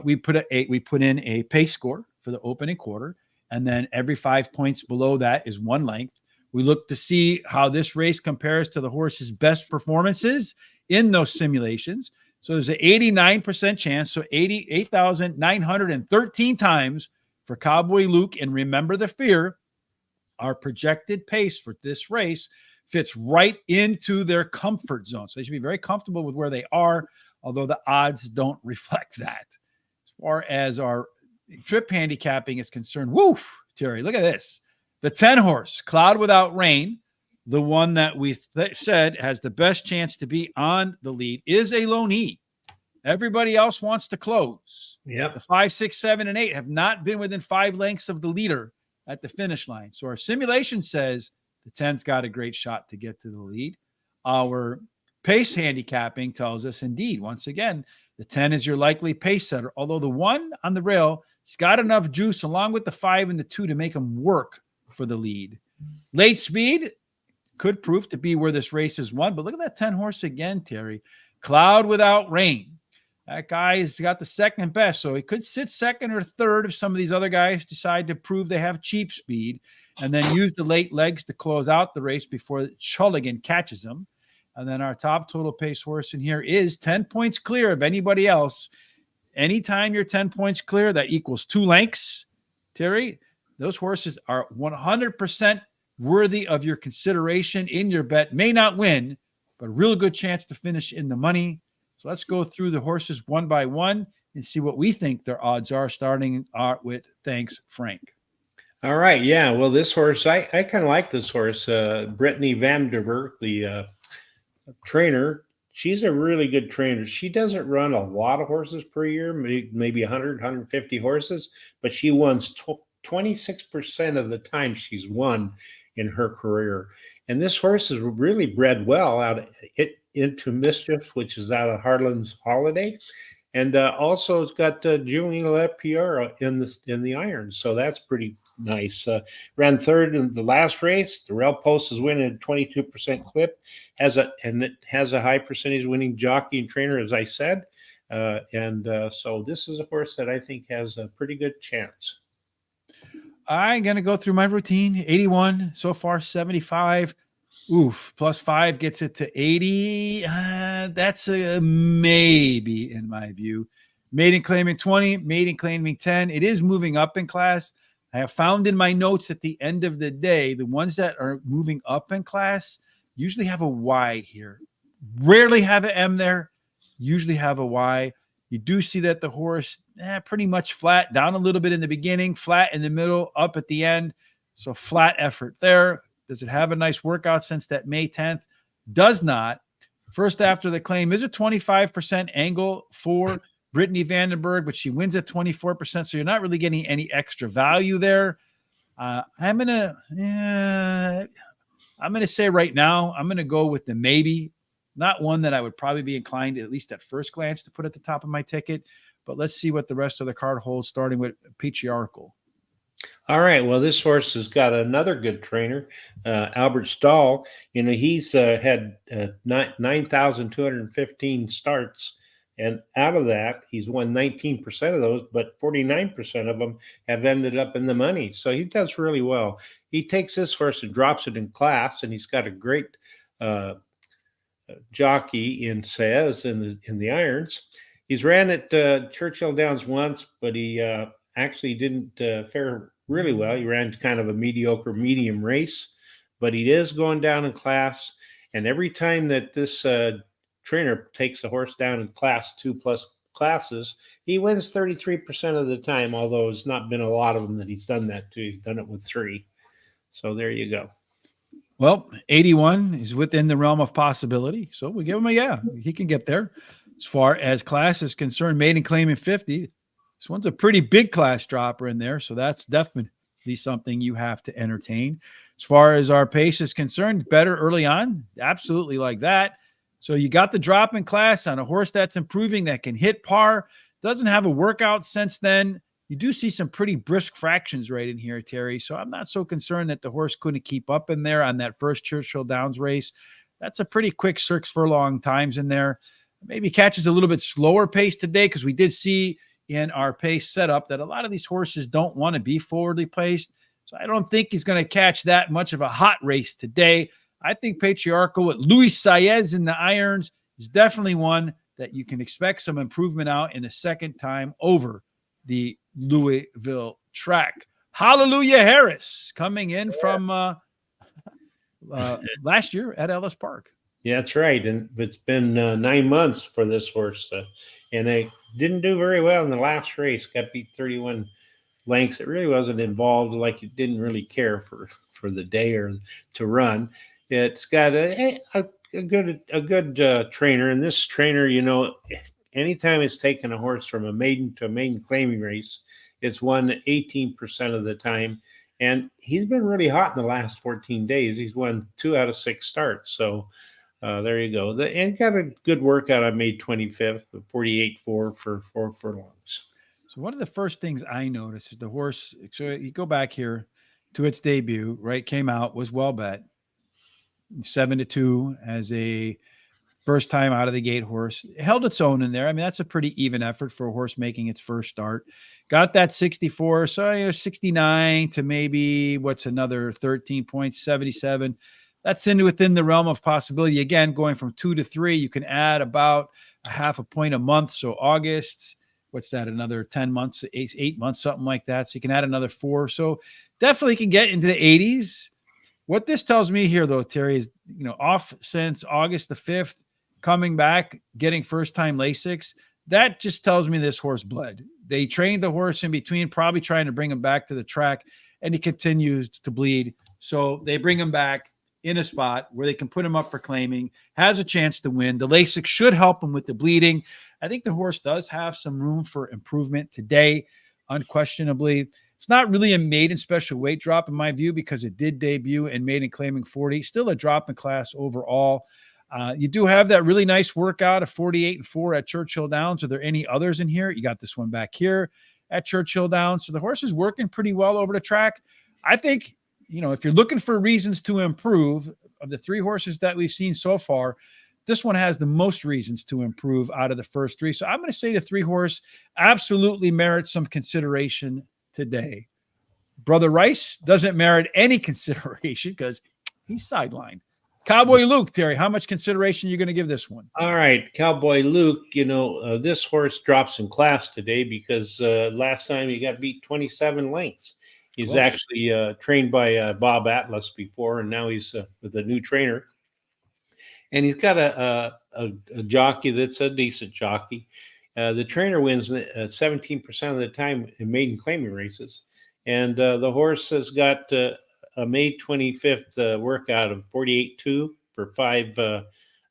we put in a pace score for the opening quarter. And then every 5 points below that is 1 length. We look to see how this race compares to the horse's best performances in those simulations. So there's an 89% chance. So 88,913 times for Cowboy Luke. And remember the fear, our projected pace for this race fits right into their comfort zone. So they should be very comfortable with where they are, although the odds don't reflect that. As far as our trip handicapping is concerned, woo, Terry, look at this. The 10 horse, Cloud Without Rain, the one that we said has the best chance to be on the lead, is a lone E. Everybody else wants to close. Yep. The 5, 6, 7, and 8 have not been within 5 lengths of the leader at the finish line. So our simulation says the 10's got a great shot to get to the lead. Our pace handicapping tells us, indeed, once again, the 10 is your likely pace setter, although the 1 on the rail has got enough juice along with the 5 and the 2 to make them work for the lead. Late speed could prove to be where this race is won, but look at that 10 horse again, Terry. Cloud Without Rain. That guy has got the second best, so he could sit second or third if some of these other guys decide to prove they have cheap speed and then use the late legs to close out the race before Chulligan catches them. And then our top total pace horse in here is 10 points clear of anybody else. Anytime you're 10 points clear, that equals 2 lengths. Terry, those horses are 100% worthy of your consideration in your bet. May not win, but a real good chance to finish in the money. So let's go through the horses one by one and see what we think their odds are, starting with Thanks, Frank. All right. Yeah. Well, this horse, I kind of like this horse. Brittany Vanderberg, the trainer. She's a really good trainer. She doesn't run a lot of horses per year, maybe 100, 150 horses, but she wins 26% of the time she's won in her career. And this horse is really bred well out of into Mischief, which is out of Harlan's Holiday. And also, it's got Julian LaPierre in the irons, so that's pretty nice. Ran third in the last race. The Rail Post is winning at 22% clip. It has a high percentage winning jockey and trainer, as I said. So this is a horse that I think has a pretty good chance. I'm going to go through my routine. 81 so far, 75. Oof, +5 gets it to 80. That's a maybe in my view. Maiden claiming 20, maiden claiming 10. It is moving up in class. I have found in my notes at the end of the day, the ones that are moving up in class usually have a Y here. Rarely have an M there, usually have a Y. You do see that the horse pretty much flat, down a little bit in the beginning, flat in the middle, up at the end. So flat effort there. Does it have a nice workout since that May 10th? Does not. First after the claim is a 25% angle for Brittany Vandenberg, but she wins at 24%. So you're not really getting any extra value there. I'm gonna say right now, I'm gonna go with the maybe. Not one that I would probably be inclined, at least at first glance, to put at the top of my ticket. But let's see what the rest of the card holds, starting with Patriarchal. All right. Well, this horse has got another good trainer, Albert Stahl. He's had 9,215 starts, and out of that, he's won 19% of those, but 49% of them have ended up in the money. So he does really well. He takes this horse and drops it in class, and he's got a great jockey in Saez in the irons. He's ran at Churchill Downs once, but he actually didn't fare really well. He ran kind of a mediocre medium race, but he is going down in class. And every time that this trainer takes a horse down in class 2+ classes, he wins 33% of the time, although it's not been a lot of them that he's done that to. He's done it with 3. So there you go. Well, 81 is within the realm of possibility. So we give him he can get there. As far as class is concerned, maiden claiming 50. This one's a pretty big class dropper in there. So that's definitely something you have to entertain. As far as our pace is concerned, better early on. Absolutely like that. So you got the drop in class on a horse that's improving, that can hit par. Doesn't have a workout since then. You do see some pretty brisk fractions right in here, Terry. So I'm not so concerned that the horse couldn't keep up in there on that first Churchill Downs race. That's a pretty quick 6 furlong times in there. Maybe catches a little bit slower pace today, because we did see in our pace setup that a lot of these horses don't want to be forwardly placed. So I don't think he's going to catch that much of a hot race today. I think Patriarchal with Luis Saez in the irons is definitely one that you can expect some improvement out in the second time over the Louisville track. Hallelujah Harris coming in from last year at Ellis Park. Yeah, that's right. And it's been 9 months for this horse. And they didn't do very well in the last race. Got beat 31 lengths. It really wasn't involved, like it didn't really care for the day or to run. It's got a good trainer. And this trainer, anytime it's taken a horse from a maiden to a maiden claiming race, it's won 18% of the time. And he's been really hot in the last 14 days. He's won 2 out of 6 starts. So there you go. And got a good workout on May 25th, 48.4 for 4 furlongs. So one of the first things I noticed is the horse. So you go back here to its debut, right? Came out, was well bet, 7-2 as a first time out of the gate horse. It held its own in there. I mean, that's a pretty even effort for a horse making its first start. Got that 64, so 69 to maybe what's another 13 points, 77. That's within the realm of possibility. Again, going from 2 to 3, you can add about a half a point a month. So August, what's that? Another 10 months, 8 months, something like that. So you can add another 4. So definitely can get into the 80s. What this tells me here, though, Terry, is off since August the 5th, coming back, getting first-time Lasix. That just tells me this horse bled. They trained the horse in between, probably trying to bring him back to the track, and he continues to bleed. So they bring him back in a spot where they can put him up for claiming, has a chance to win. The Lasix should help him with the bleeding. I think the horse does have some room for improvement today, unquestionably. It's not really a maiden special weight drop in my view because it did debut in maiden claiming 40. Still a drop in class overall. You do have that really nice workout of 48-4 at Churchill Downs. Are there any others in here? You got this one back here at Churchill Downs. So the horse is working pretty well over the track. I think, if you're looking for reasons to improve, of the 3 horses that we've seen so far, this one has the most reasons to improve out of the first 3. So I'm going to say the 3 horse absolutely merits some consideration today. Brother Rice doesn't merit any consideration because he's sidelined. Cowboy Luke, Terry, how much consideration are you going to give this one? All right, Cowboy Luke, this horse drops in class today because last time he got beat 27 lengths. He's Close. actually trained by Bob Atlas before, and now he's with a new trainer. And he's got a jockey that's a decent jockey. The trainer wins 17% of the time in maiden claiming races. And the horse has got a May 25th workout of 48-2 for 5th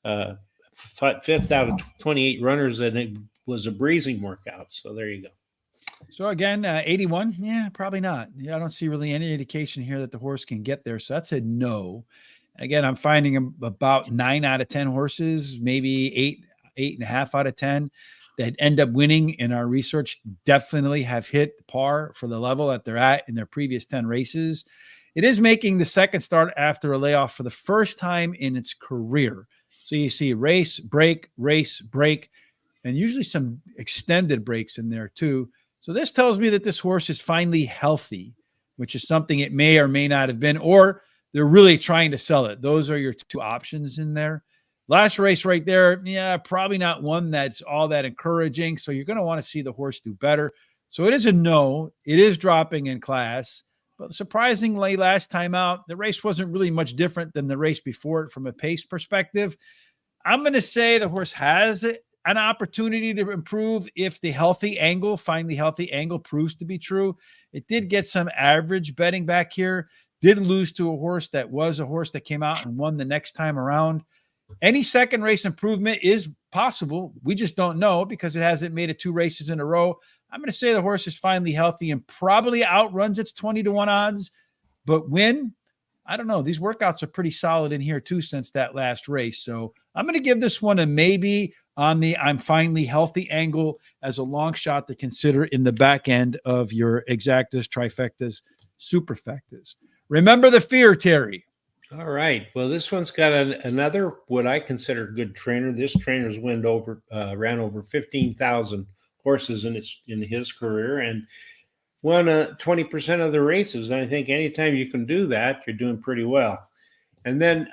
out of 28 runners, and it was a breezing workout. So there you go. So again, 81, yeah, probably not. Yeah, I don't see really any indication here that the horse can get there. So that's a no. Again, I'm finding about 9 out of 10 horses, maybe 8.5 out of 10 that end up winning in our research definitely have hit par for the level that they're at in their previous 10 races. It is making the second start after a layoff for the first time in its career. So you see race, break, and usually some extended breaks in there too. So this tells me that this horse is finally healthy, which is something it may or may not have been, or they're really trying to sell it. Those are your 2 options in there. Last race right there, yeah, probably not one that's all that encouraging. So you're going to want to see the horse do better. So it is a no. It is dropping in class. But surprisingly, last time out, the race wasn't really much different than the race before it from a pace perspective. I'm going to say the horse has an opportunity to improve if the finally healthy angle proves to be true. It did get some average betting back here. Did lose to a horse that was a horse that came out and won the next time around. Any second race improvement is possible. We just don't know because it hasn't made it 2 races in a row. I'm going to say the horse is finally healthy and probably outruns its 20-1 odds. But when? I don't know. These workouts are pretty solid in here too since that last race. So I'm going to give this one a maybe on the I'm finally healthy angle as a long shot to consider in the back end of your exactas, trifectas, superfectas. Remember the fear, Terry. All right. Well, this one's got another what I consider good trainer. This trainer's ran over 15,000 horses in his career and won 20% of the races. And I think anytime you can do that, you're doing pretty well. And then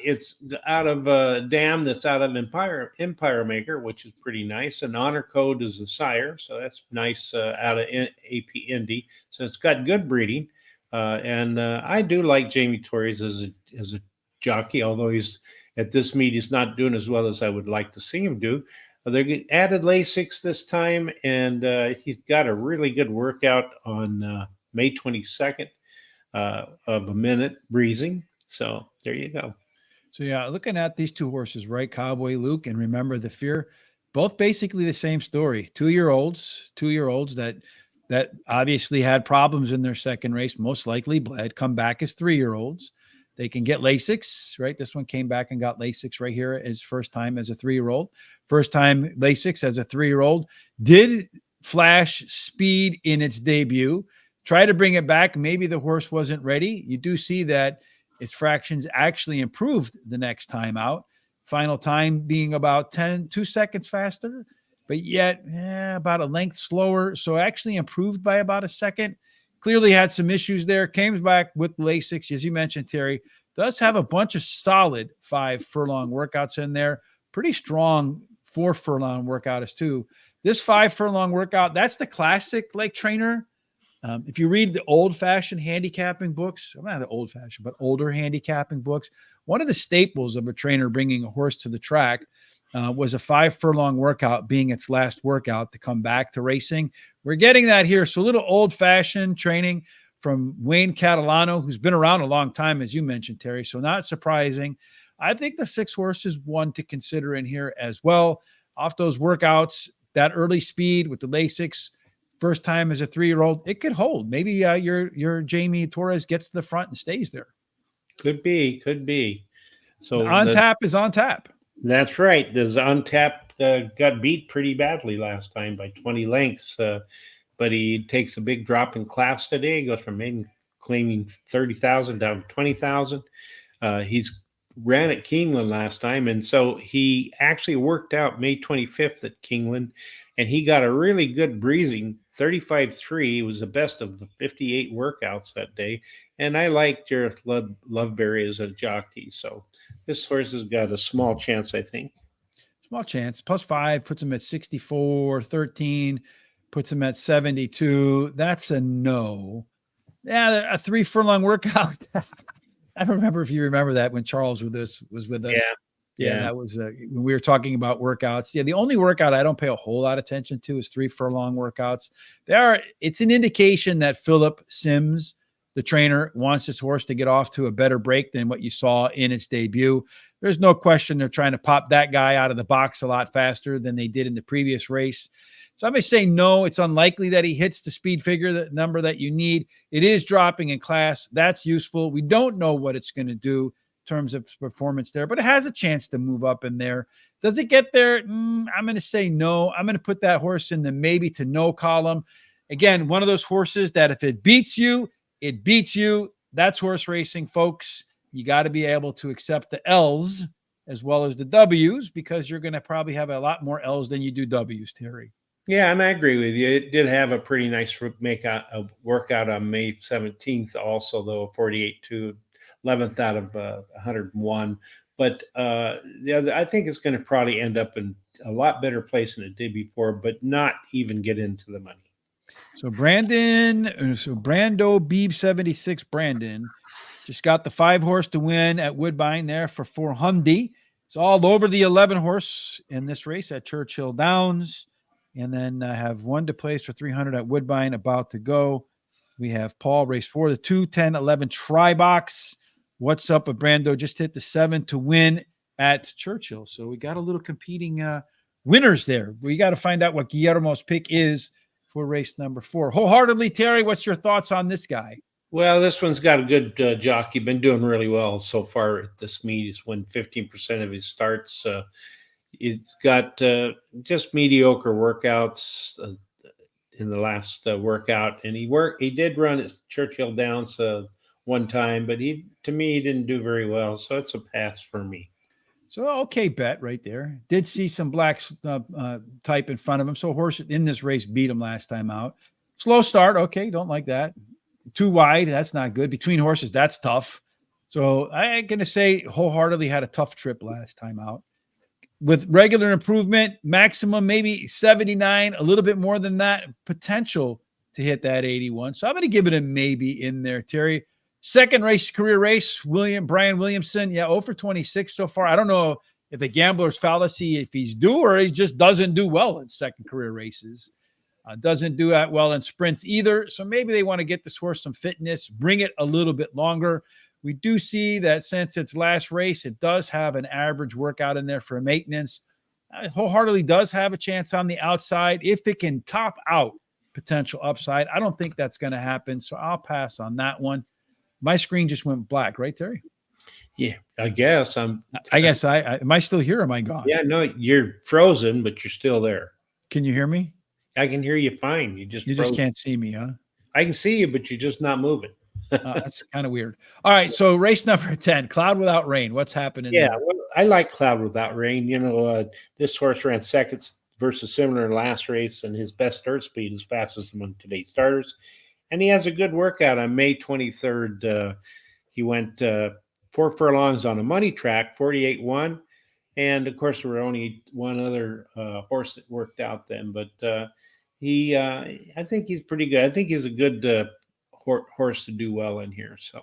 it's out of Dam that's out of Empire Maker, which is pretty nice. And Honor Code is the sire, so that's nice out of AP Indy. So it's got good breeding. And I do like Jamie Torres as a jockey, although he's at this meet, he's not doing as well as I would like to see him do. They added Lasix this time, and he's got a really good workout on May 22nd of a minute breezing. So there you go. So yeah, looking at these 2 horses, right? Cowboy Luke and Remember the Fear, both basically the same story. 2-year-olds that obviously had problems in their second race, most likely bled, come back as 3-year-olds. They can get Lasix, right? This one came back and got Lasix right here as first time as a 3-year-old. First time Lasix as a 3-year-old. Did flash speed in its debut. Try to bring it back. Maybe the horse wasn't ready. You do see that its fractions actually improved the next time out. Final time being about 2 seconds faster, but yet about a length slower. So actually improved by about a second. Clearly had some issues there. Came back with Lasix, as you mentioned, Terry. does have a bunch of solid 5 furlong workouts in there. Pretty strong 4 furlong workout is too. This 5 furlong workout, that's the classic like trainer. If you read the old-fashioned handicapping books, not the old-fashioned, but older handicapping books, one of the staples of a trainer bringing a horse to the track was a 5 furlong workout being its last workout to come back to racing. We're getting that here. So a little old-fashioned training from Wayne Catalano, who's been around a long time, as you mentioned, Terry. So not surprising. I think the 6 horse is one to consider in here as well. Off those workouts, that early speed with the Lasix, first time as a 3-year-old, it could hold. Maybe your Jamie Torres gets to the front and stays there. Could be. So On tap is on tap. That's right. The on tap got beat pretty badly last time by 20 lengths, but he takes a big drop in class today. He goes from claiming 30,000 down to 20,000. He's ran at Keeneland last time, and so he actually worked out May 25th at Keeneland, and he got a really good breezing, 35.3. It was the best of the 58 workouts that day, and I like Jareth Loveberry as a jockey, so this horse has got a small chance, I think. Small chance. +5 puts him at 64, 13 puts him at 72. That's a no. Yeah, a 3 furlong workout. I remember, if you remember that, when Charles was with us. Yeah, that was when we were talking about workouts. Yeah, the only workout I don't pay a whole lot of attention to is 3 furlong workouts. It's an indication that Philip Sims, the trainer, wants his horse to get off to a better break than what you saw in its debut. There's no question they're trying to pop that guy out of the box a lot faster than they did in the previous race. So I'm going to say no. It's unlikely that he hits the speed figure, the number that you need. It is dropping in class. That's useful. We don't know what it's going to do in terms of performance there, but it has a chance to move up in there. Does it get there? I'm going to say no. I'm going to put that horse in the maybe to no column. Again, one of those horses that if it beats you, it beats you. That's horse racing, folks. You got to be able to accept the L's as well as the W's, because you're going to probably have a lot more L's than you do W's, Terry. Yeah, and I agree with you. It did have a pretty nice workout on May 17th also, though, 48-2, 11th out of 101. But I think it's going to probably end up in a lot better place than it did before, but not even get into the money. So Brando Beeb 76 Brandon just got the 5 horse to win at Woodbine there for 400. It's all over the 11 horse in this race at Churchill Downs. And then I have 1 to place for 300 at Woodbine about to go. We have Paul race 4, the 2, 10, 11 try box. What's up with Brando? Just hit the 7 to win at Churchill. So we got a little competing winners there. We got to find out what Guillermo's pick is for race number 4. Wholeheartedly, Terry, what's your thoughts on this guy? Well, this one's got a good jockey. Been doing really well so far at this meet. He's won 15% of his starts. It's got just mediocre workouts in the last workout, and he did run at Churchill Downs one time, but to me he didn't do very well, so it's a pass for me. So okay bet right there. Did see some black type in front of him, so horse in this race beat him last time out. Slow start, okay, don't like that. Too wide, that's not good. Between horses, that's tough. So I'm going to say wholeheartedly had a tough trip last time out. With regular improvement, maximum maybe 79, a little bit more than that, potential to hit that 81. So I'm going to give it a maybe in there, Terry. Second race, career race, Brian Williamson. Yeah, 0 for 26 so far. I don't know if the gambler's fallacy, if he's due or he just doesn't do well in second career races. Doesn't do that well in sprints either. So maybe they want to get this horse some fitness, bring it a little bit longer. We do see that since its last race, it does have an average workout in there for maintenance. It wholeheartedly does have a chance on the outside if it can top out potential upside. I don't think that's going to happen, so I'll pass on that one. My screen just went black, right, Terry? Yeah, I guess. Am I still here or am I gone? Yeah, no, you're frozen, but you're still there. Can you hear me? I can hear you fine. You just can't see me, huh? I can see you, but you're just not moving. That's kind of weird. All right, so race number 10, Cloud Without Rain. What's happening there? Well, I like Cloud Without Rain. This horse ran second versus similar in last race, and his best start speed is fastest among today's starters. And he has a good workout on May 23rd. He went 4 furlongs on a money track, 48-1. And of course, there were only one other horse that worked out then, but I think he's pretty good. I think he's a good horse to do well in here. So,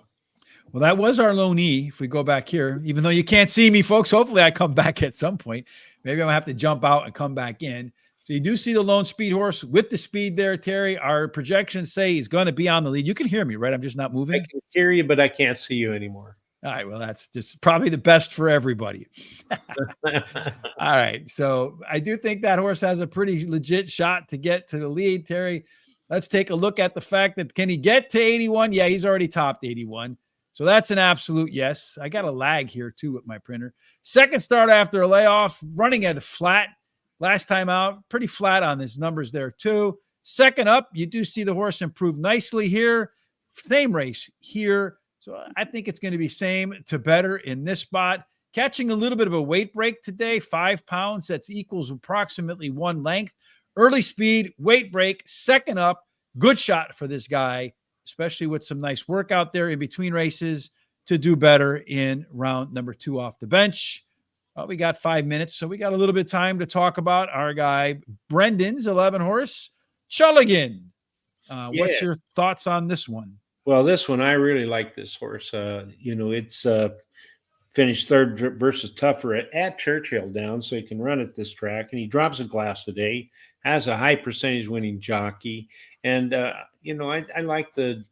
Well, that was our lone E. If we go back here, even though you can't see me, folks, hopefully I come back at some point. Maybe I'm gonna have to jump out and come back in. So you do see the lone speed horse with the speed there, Terry. Our projections say he's going to be on the lead. You can hear me, right? I'm just not I moving. can hear you, but I can't see you anymore. All right. Well, that's just probably the best for everybody. All right. So I do think that horse has a pretty legit shot to get to the lead, Terry. Let's take a look at the fact that can he get to 81? Yeah, he's already topped 81. So that's an absolute yes. I got a lag here too with my printer. Second start after a layoff, running at a flat. Last time out, pretty flat on his numbers there too. Second up, you do see the horse improve nicely here. Same race here. So I think it's going to be same to better in this spot. Catching a little bit of a weight break today, 5 pounds. That's equals approximately 1 length. Early speed, weight break, second up. Good shot for this guy, especially with some nice work out there in between races to do better in round number 2 off the bench. Well, we got 5 minutes, so we got a little bit of time to talk about our guy, Brendan's 11 horse, Chulligan. What's your thoughts on this one? Well, this one, I really like this horse. It's finished third versus tougher at Churchill down, so he can run at this track. And he drops a glass a day, has a high percentage winning jockey. And, I like the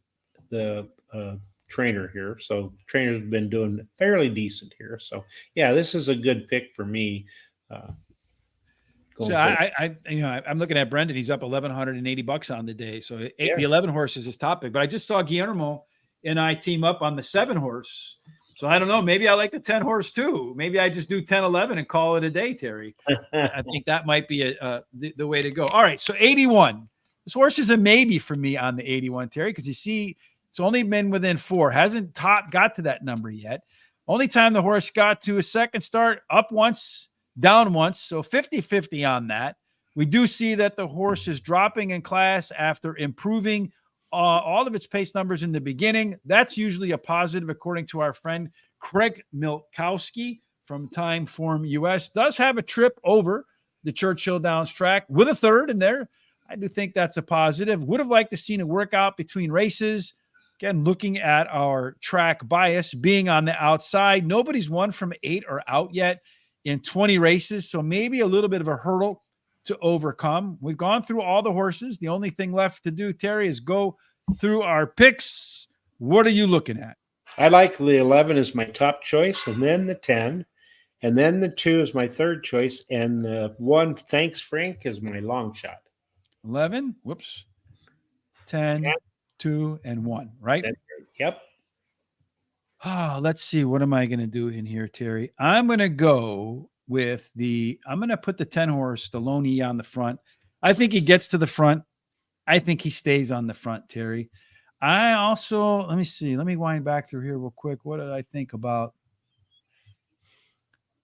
trainer here. So trainer's been doing fairly decent here. So, yeah, this is a good pick for me. So I'm looking at Brendan. He's up $1,180 on the day. So the 11 horse is his top pick. But I just saw Guillermo and I team up on the 7 horse. So I don't know. Maybe I like the 10 horse too. Maybe I just do 10, 11 and call it a day, Terry. I think that might be the way to go. All right. So 81. This horse is a maybe for me on the 81, Terry, because you see it's only been within 4. Hasn't got to that number yet. Only time the horse got to a second start, up once, down once, so 50-50 on that. We do see that the horse is dropping in class after improving all of its pace numbers in the beginning. That's usually a positive, according to our friend Craig Milkowski from Time Form US. Does have a trip over the Churchill Downs track with a third in there. I do think that's a positive. Would have liked to seen a workout between races. Again, looking at our track bias being on the outside. Nobody's won from 8 or out yet in 20 races, so maybe a little bit of a hurdle to overcome. We've gone through all the horses. The only thing left to do, Terry, is go through our picks. What are you looking at? I like the 11 as my top choice, and then the 10, and then the 2 is my third choice, and the 1, thanks, Frank, is my long shot. 11, 10, 2, and 1, right? Yep. Let's see. What am I going to do in here, Terry? I'm going to go with I'm going to put the 10 horse, the Lone E on the front. I think he gets to the front. I think he stays on the front, Terry. Let me see. Let me wind back through here real quick. What did I think about?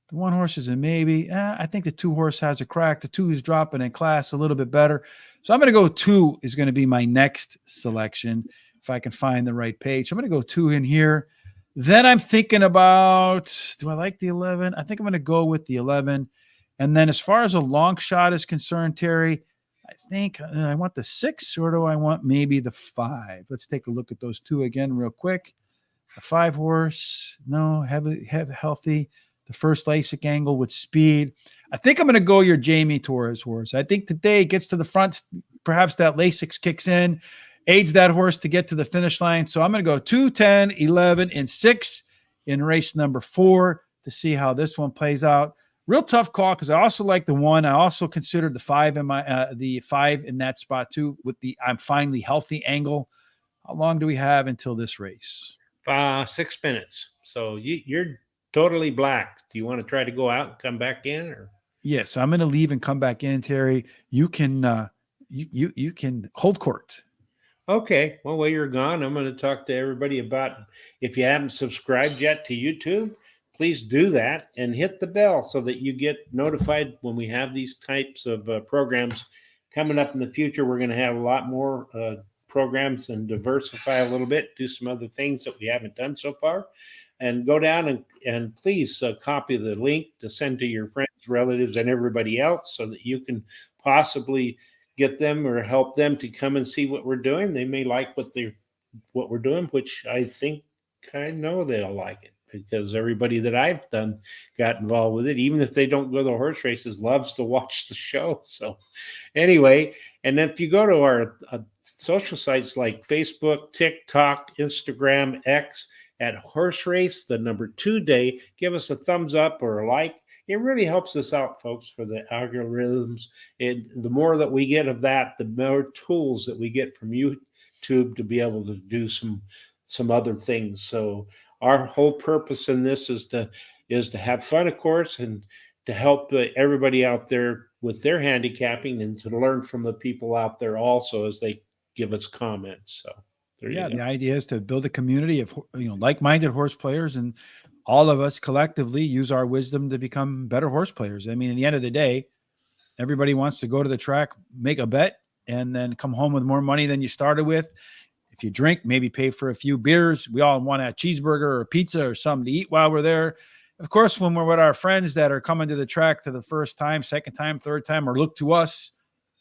The 1 horse is a maybe. I think the 2 horse has a crack. The 2 is dropping in class a little bit better. So I'm going to go 2 is going to be my next selection if I can find the right page. I'm going to go 2 in here. Then I'm thinking about, do I like the 11? I think I'm going to go with the 11. And then as far as a long shot is concerned, Terry, I think I want the 6, or do I want maybe the 5? Let's take a look at those 2 again real quick. The 5 horse, no, healthy. The first LASIK angle with speed. I think I'm going to go your Jamie Torres horse. I think today it gets to the front. Perhaps that LASIK kicks in, aids that horse to get to the finish line. So I'm going to go 2, 10, 11, and 6 in race number 4 to see how this one plays out. Real tough call because I also like the 1. I also considered the 5 in the 5 in that spot too with the I'm finally healthy angle. How long do we have until this race? 6 minutes. So you're totally black. Do you want to try to go out and come back in, or? Yes, I'm going to leave and come back in, Terry. You can you can hold court. Okay. Well, while you're gone, I'm going to talk to everybody about, if you haven't subscribed yet to YouTube, please do that and hit the bell so that you get notified when we have these types of programs coming up in the future. We're going to have a lot more programs and diversify a little bit, do some other things that we haven't done so far. and go down and please copy the link to send to your friends, relatives, and everybody else so that you can possibly get them or help them to come and see what we're doing. They may like what we're doing, which I know they'll like it because everybody that I've done got involved with it, even if they don't go to the horse races, loves to watch the show. So anyway, and if you go to our social sites like Facebook, TikTok, Instagram, X at Horse Race, the number 2 day, give us a thumbs up or a like. It really helps us out, folks, for the algorithms. And the more that we get of that, the more tools that we get from YouTube to be able to do some other things. So our whole purpose in this is to have fun, of course, and to help everybody out there with their handicapping and to learn from the people out there also as they give us comments. So yeah, the idea is to build a community of like-minded horse players, and all of us collectively use our wisdom to become better horse players. I mean, at the end of the day, everybody wants to go to the track, make a bet, and then come home with more money than you started with. If you drink, maybe pay for a few beers. We all want a cheeseburger or pizza or something to eat while we're there. Of course, when we're with our friends that are coming to the track to the first time, second time, third time, or look to us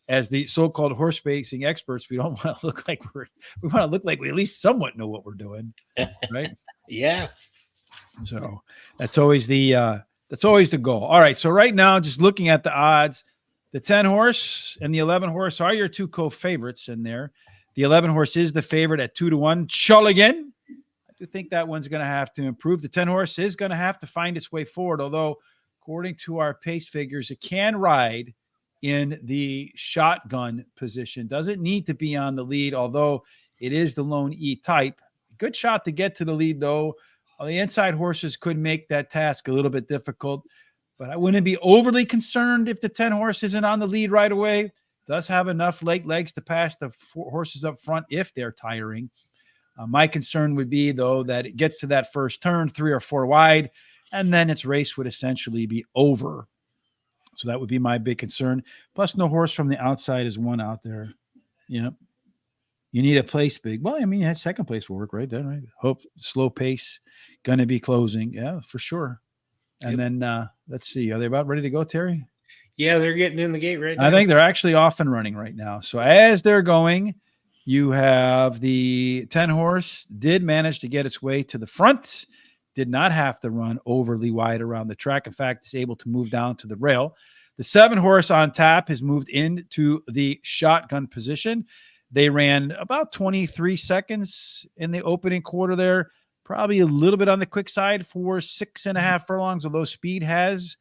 as the so-called horse racing experts, we don't want to look like we want to look like we at least somewhat know what we're doing, right? Yeah. So that's always the goal. All right. So right now, just looking at the odds, the 10 horse and the 11 horse are your two co-favorites in there. The 11 horse is the favorite at 2-1. Chulligan. I do think that one's going to have to improve. The 10 horse is going to have to find its way forward, although according to our pace figures, it can ride in the shotgun position. Doesn't need to be on the lead, although it is the lone E type. Good shot to get to the lead, though. The inside horses could make that task a little bit difficult, but I wouldn't be overly concerned if the 10 horse isn't on the lead right away. Does have enough late legs to pass the 4 horses up front if they're tiring. My concern would be, though, that it gets to that first turn 3 or 4 wide, and then its race would essentially be over. So that would be my big concern. Plus, no horse from the outside is one out there. Yep. You need a place big. Well, I mean, you had second place will work right there, right? Hope slow pace, going to be closing. Yeah, for sure. And then let's see. Are they about ready to go, Terry? Yeah, they're getting in the gate right now. I think they're actually off and running right now. So as they're going, you have the 10 horse did manage to get its way to the front. Did not have to run overly wide around the track. In fact, it's able to move down to the rail. The 7 horse on tap has moved into the shotgun position. They ran about 23 seconds in the opening quarter there. Probably a little bit on the quick side for 6.5 furlongs, although speed has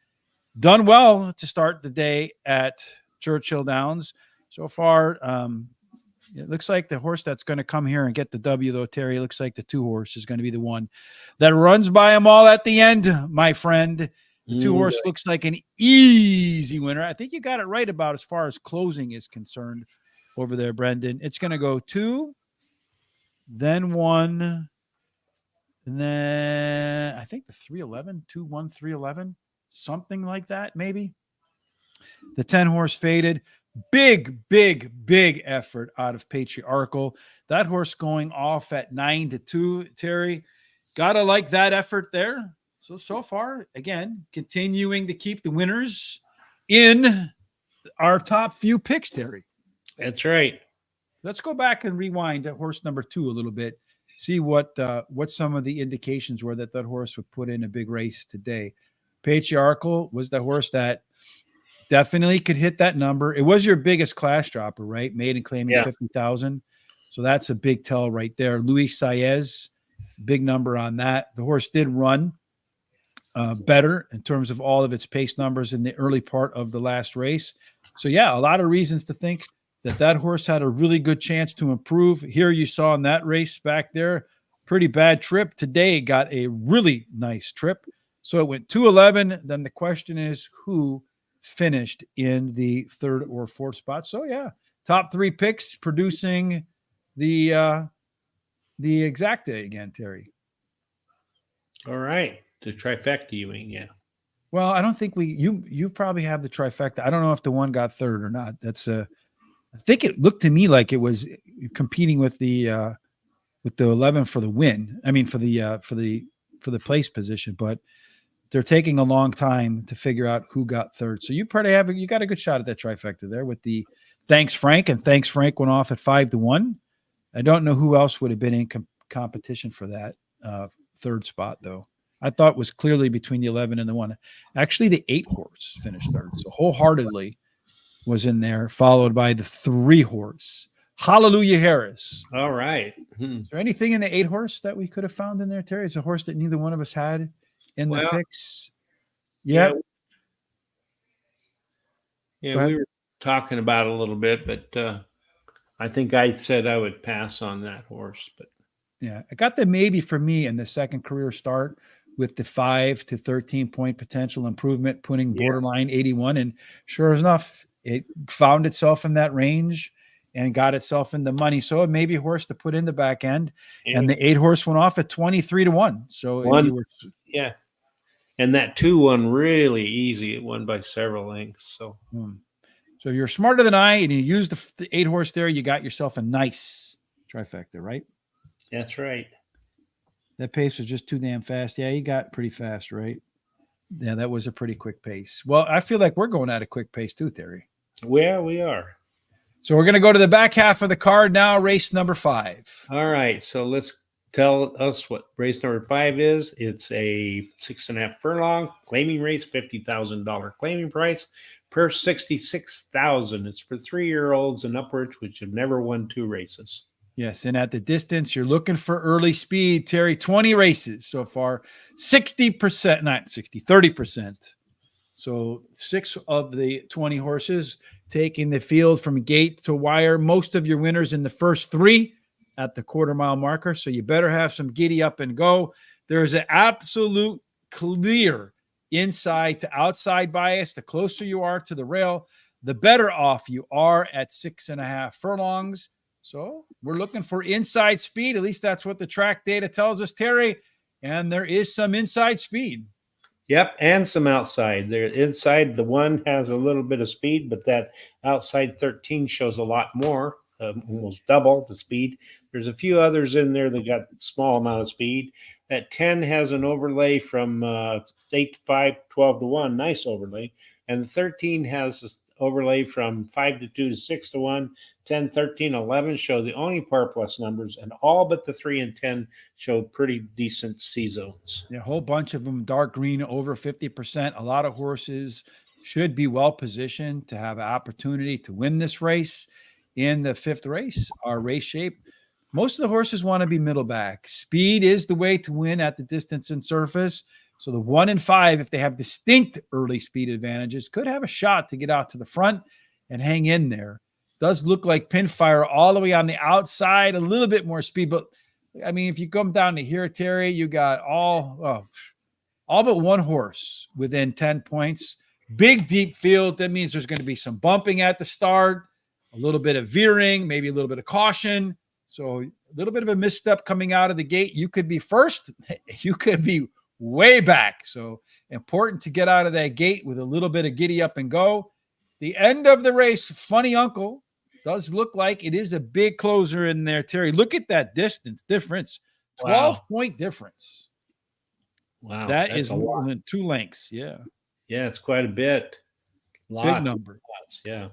done well to start the day at Churchill Downs. So far, it looks like the horse that's going to come here and get the W, though, Terry, looks like the 2 horse is going to be the one that runs by them all at the end, my friend. The 2 horse looks like an easy winner. I think you got it right about as far as closing is concerned over there, Brendan. It's going to go 2, then 1, and then I think the 311, 2-1, 311, something like that, maybe. The 10 horse faded. Big effort out of Patriarchal. That horse going off at 9-2, Terry. Gotta like that effort there. So far, again, continuing to keep the winners in our top few picks, Terry. That's right. Let's go back and rewind at horse number 2 a little bit. See what some of the indications were that horse would put in a big race today. Patriarchal was the horse that definitely could hit that number. It was your biggest class dropper, right? Made and claiming 50,000. So that's a big tell right there. Luis Saez, big number on that. The horse did run better in terms of all of its pace numbers in the early part of the last race. So yeah, a lot of reasons to think that horse had a really good chance to improve. Here you saw in that race back there, pretty bad trip. Today got a really nice trip. So it went 2-11. Then the question is who finished in the 3rd or 4th spot. So yeah, top 3 picks producing the exacta again, Terry. All right. The trifecta, you mean, yeah. Well, I don't think you probably have the trifecta. I don't know if the one got 3rd or not. That's I think it looked to me like it was competing with the 11 for the win. I mean, for the for the place position, but they're taking a long time to figure out who got third. So you got a good shot at that trifecta there with the Thanks Frank, and Thanks Frank went off at 5-1. I don't know who else would have been in competition for that third spot, though. I thought it was clearly between the 11 and the 1. Actually, the 8 horse finished third. So Wholeheartedly was in there, followed by the 3 horse, Hallelujah Harris. All right. Is there anything in the 8 horse that we could have found in there, Terry? It's a horse that neither one of us had in the picks. Yeah. Yeah, we were talking about it a little bit, but I think I said I would pass on that horse. But yeah, I got the maybe for me in the second career start with the 5 to 13 point potential improvement, putting borderline 81. And sure enough, it found itself in that range and got itself in the money. So it may be a horse to put in the back end. And the 8 horse went off at 23-1. So if you were, and that 2-1 really easy. It won by several lengths. So, so you're smarter than I, and you used the 8 horse there. You got yourself a nice trifecta, right? That's right. That pace was just too damn fast. Yeah, you got pretty fast, right? Yeah, that was a pretty quick pace. Well, I feel like we're going at a quick pace too, Terry. Well, we are. So we're going to go to the back half of the card now, race number 5. All right. So let's tell us what race number 5 is. It's a 6.5 furlong claiming race, $50,000 claiming price per 66,000. It's for 3-year-olds and upwards, which have never won 2 races. Yes, and at the distance, you're looking for early speed, Terry. 20 races so far, 60%, not 60, 30%. So 6 of the 20 horses taking the field from gate to wire. Most of your winners in the first 3 at the quarter-mile marker. So you better have some giddy up and go. There's an absolute clear inside to outside bias. The closer you are to the rail, the better off you are at 6.5 furlongs. So we're looking for inside speed. At least that's what the track data tells us, Terry. And there is some inside speed. Yep, and some outside. There inside, the 1 has a little bit of speed, but that outside 13 shows a lot more, almost double the speed. There's a few others in there that got a small amount of speed. That 10 has an overlay from 8 to 5, 12 to 1, nice overlay. And the 13 has an overlay from 5 to 2 to 6 to 1. 10, 13, 11 show the only par plus numbers, and all but the 3 and 10 show pretty decent C zones. Yeah, a whole bunch of them dark green, over 50%. A lot of horses should be well positioned to have an opportunity to win this race. In the 5th race, our race shape, most of the horses want to be middle back. Speed is the way to win at the distance and surface. So the 1 and 5, if they have distinct early speed advantages, could have a shot to get out to the front and hang in there. Does look like Pinfire all the way on the outside, a little bit more speed. But, I mean, if you come down to here, Terry, you got all but 1 horse within 10 points. Big, deep field. That means there's going to be some bumping at the start, a little bit of veering, maybe a little bit of caution. So a little bit of a misstep coming out of the gate. You could be first. You could be way back. So important to get out of that gate with a little bit of giddy up and go. The end of the race, Funny Uncle, does look like it is a big closer in there, Terry. Look at that distance difference. 12-point difference. Wow. That is more than 2 lengths. Yeah. Yeah, it's quite a bit. Big number. Yeah.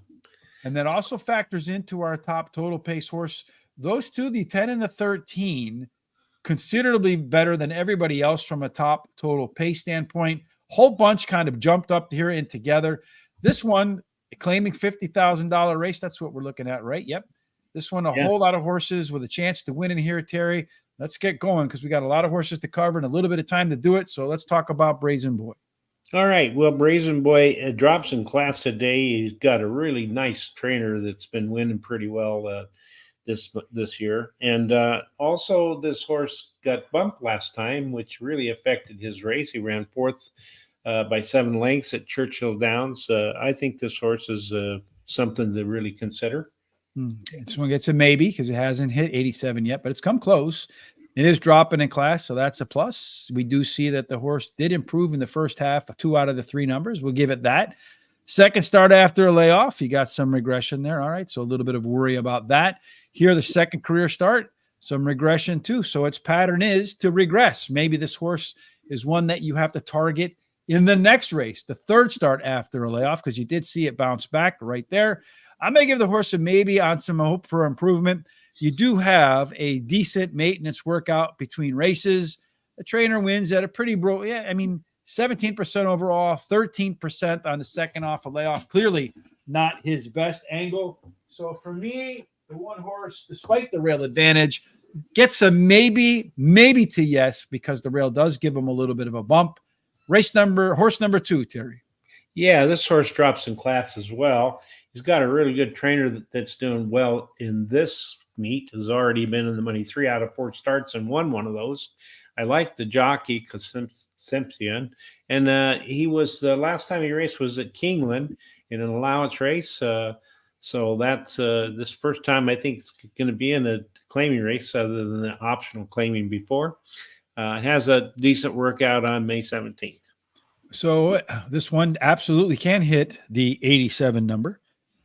And that also factors into our top total pace horse. Those 2, the 10 and the 13, considerably better than everybody else from a top total pace standpoint. Whole bunch kind of jumped up here and together. This one, claiming $50,000 race, that's what we're looking at, right? Yep. This one, a whole lot of horses with a chance to win in here, Terry. Let's get going because we got a lot of horses to cover and a little bit of time to do it. So let's talk about Brazen Boy. All right. Well, Brazen Boy drops in class today. He's got a really nice trainer that's been winning pretty well this year. And also this horse got bumped last time, which really affected his race. He ran 4th by 7 lengths at Churchill Downs. I think this horse is something to really consider. This one gets a maybe because it hasn't hit 87 yet, but it's come close. It is dropping in class, so that's a plus. We do see that the horse did improve in the first half, 2 out of the 3 numbers. We'll give it that. Second start after a layoff, he got some regression there. All right, so a little bit of worry about that. Here, the second career start. some regression too. So its pattern is to regress. Maybe this horse is one that you have to target in the next race, the third start after a layoff, because you did see it bounce back right there. I'm going to give the horse a maybe on some hope for improvement. You do have a decent maintenance workout between races. The trainer wins at a pretty 17% overall, 13% on the second off a layoff. Clearly not his best angle. So for me, the one horse, despite the rail advantage, gets a maybe to yes, because the rail does give him a little bit of a bump. Horse number 2, Terry. Yeah, this horse drops in class as well. He's got a really good trainer that's doing well in this meet. Has already been in the money 3 out of 4 starts and won one of those. I like the jockey Concepcion, and he was the last time he raced was at Keeneland in an allowance race. So that's this first time I think it's going to be in a claiming race other than the optional claiming before. Has a decent workout on May 17th. So this one absolutely can hit the 87 number,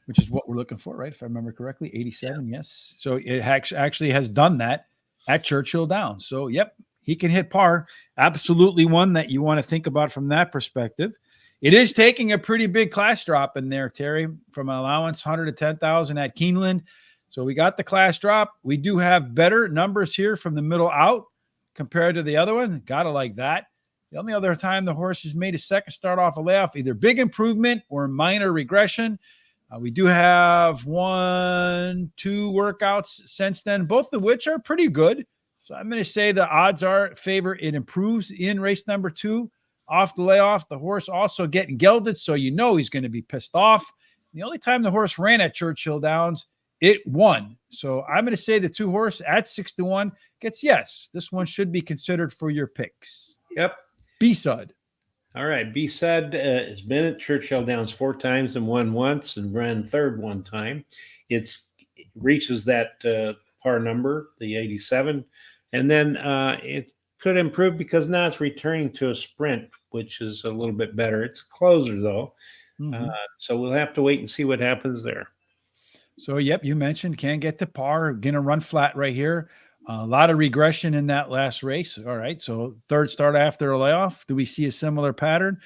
which is what we're looking for, right? If I remember correctly, 87, yes. So it actually has done that at Churchill Downs. So, yep, he can hit par. Absolutely one that you want to think about from that perspective. It is taking a pretty big class drop in there, Terry, from an allowance 100 to 10,000 at Keeneland. So we got the class drop. We do have better numbers here from the middle out compared to the other one. Gotta like that. The only other time the horse has made a second start off a layoff, either big improvement or minor regression. We do have 1, 2 workouts since then, both of which are pretty good. So I'm going to say the odds are favor it improves in race number 2 off the layoff. The horse also getting gelded, so you know he's going to be pissed off. The only time the horse ran at Churchill Downs, it won. So I'm going to say the 2 horse at 6-1 gets yes. This one should be considered for your picks. Yep. B-Sud. All right. B-Sud has been at Churchill Downs 4 times and won once and ran third 1 time. It reaches that par number, the 87. And then it could improve because now it's returning to a sprint, which is a little bit better. It's a closer, though. Mm-hmm. So we'll have to wait and see what happens there. So, yep, you mentioned can't get to par. Going to run flat right here. A lot of regression in that last race. All right, so third start after a layoff. Do we see a similar pattern?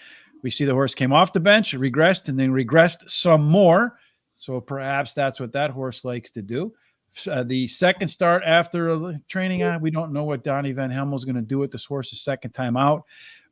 We see the horse came off the bench, regressed, and then regressed some more. So perhaps that's what that horse likes to do. The second start after training, we don't know what Donnie Van Helmel's going to do with this horse's second time out.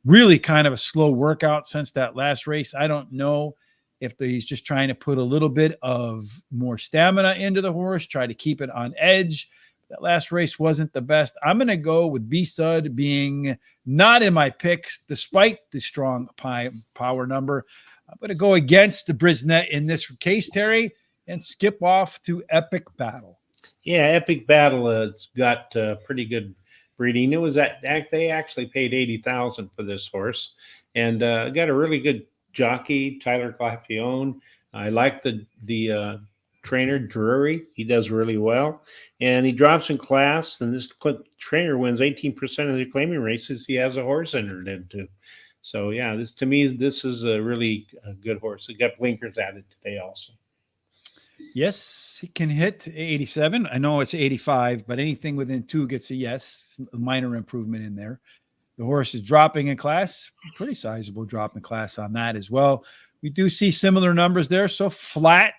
Really kind of a slow workout since that last race. I don't know if he's just trying to put a little bit of more stamina into the horse, try to keep it on edge. That last race wasn't the best. I'm going to go with B-Sud being not in my picks, despite the strong power number. I'm going to go against the Brisnet in this case, Terry, and skip off to Epic Battle. Yeah, Epic Battle has got pretty good breeding. It was they actually paid $80,000 for this horse, and got a really good jockey, Tyler Clafione. I like the trainer Drury. He does really well, and he drops in class, and this trainer wins 18% of the claiming races he has a horse entered into. So yeah, this is a really good horse. It got blinkers added today also. Yes, he can hit 87. I know it's 85, but anything within 2 gets a yes. A minor improvement in there. The horse is dropping in class, pretty sizable drop in class on that as well. We do see similar numbers there, so flat.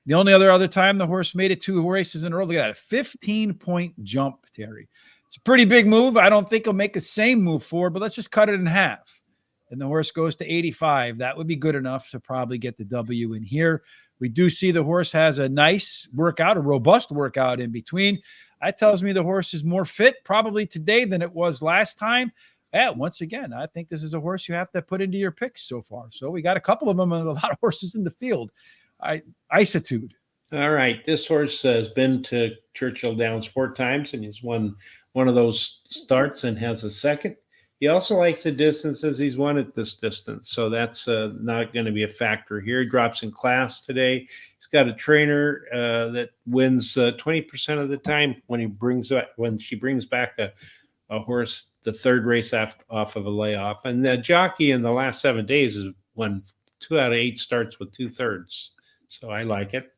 The only other time the horse made it 2 races in a row, look at that, a 15-point jump, Terry. It's a pretty big move. I don't think he'll make the same move forward, but let's just cut it in half. And the horse goes to 85. That would be good enough to probably get the W in here. We do see the horse has a nice workout, a robust workout in between. That tells me the horse is more fit probably today than it was last time. Yeah, once again, I think this is a horse you have to put into your picks so far. So we got a couple of them and a lot of horses in the field. Isitude. All right. This horse has been to Churchill Downs 4 times, and he's won one of those starts and has a second. He also likes the distances. He's won at this distance, so that's not going to be a factor here. He drops in class today. He's got a trainer that wins 20% of the time when she brings back a horse the third race off of a layoff. And the jockey in the last 7 days has won 2 out of 8 starts with 2/3. So I like it.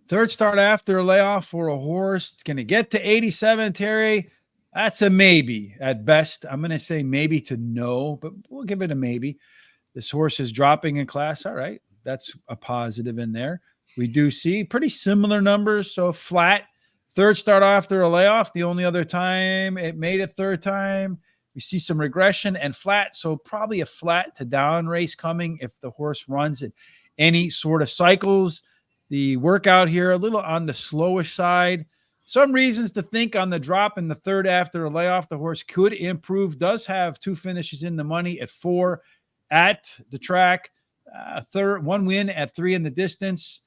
Third start after a layoff for a horse. It's going to get to 87, Terry. That's a maybe at best. I'm going to say maybe to no, but we'll give it a maybe. This horse is dropping in class. All right. That's a positive in there. We do see pretty similar numbers. So flat. Third start after a layoff. The only other time it made it third time. We see some regression and flat. So probably a flat to down race coming if the horse runs in any sort of cycles. The workout here a little on the slowish side. Some reasons to think on the drop in the third after a layoff, the horse could improve. Does have 2 finishes in the money at 4 at the track. Third, 1 win at 3 in the distance.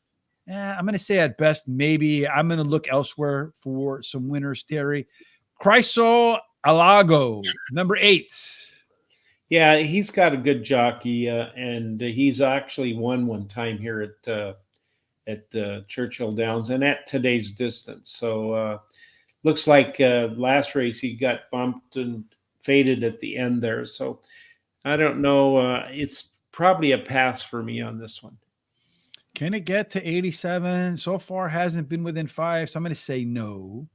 I'm going to say at best, maybe. I'm going to look elsewhere for some winners, Terry. Chryso Alago, number 8. Yeah, he's got a good jockey, and he's actually won one time here at Churchill Downs and at today's distance. So looks like last race he got bumped and faded at the end there. So I don't know. It's probably a pass for me on this one. Can it get to 87? So far hasn't been within 5. So I'm going to say no.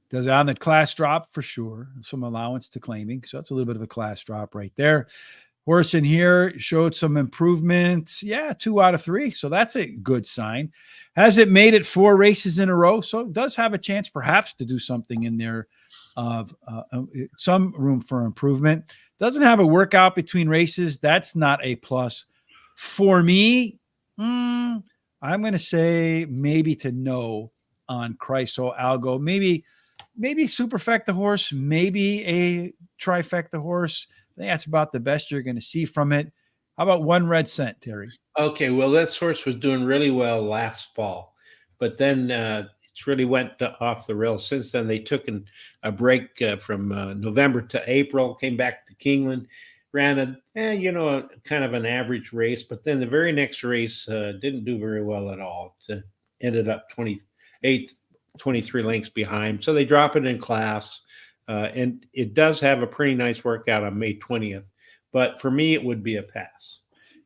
Does it on the class drop for sure. Some allowance to claiming. So that's a little bit of a class drop right there. Horse in here showed some improvement. Yeah, 2 out of 3. So that's a good sign. Has it made it 4 races in a row? So it does have a chance perhaps to do something in there of some room for improvement. Doesn't have a workout between races. That's not a plus. For me, I'm going to say maybe to no on Chryso Algo. Maybe superfecta horse, maybe a trifecta horse. I think that's about the best you're going to see from it. How about 1 red cent, Terry? Okay, well, this horse was doing really well last fall, but then it's really went off the rails since then. They took a break from November to April, came back to Keeneland, ran a kind of an average race, but then the very next race didn't do very well at all. It ended up 28th, 23 lengths behind. So they drop it in class. And it does have a pretty nice workout on May 20th. But for me, it would be a pass.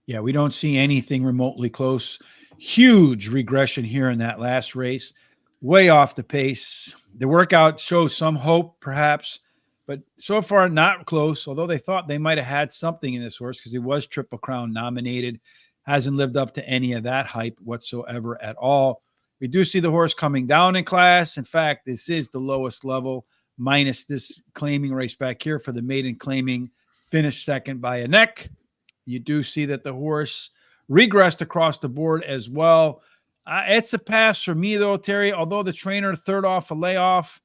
Yeah, we don't see anything remotely close. Huge regression here in that last race. Way off the pace. The workout shows some hope, perhaps, but so far not close, although they thought they might have had something in this horse because he was Triple Crown nominated. Hasn't lived up to any of that hype whatsoever at all. We do see the horse coming down in class. In fact, this is the lowest level, minus this claiming race back here for the maiden claiming, finished second by a neck. You do see that the horse regressed across the board as well. It's a pass for me, though, Terry, although the trainer third off a layoff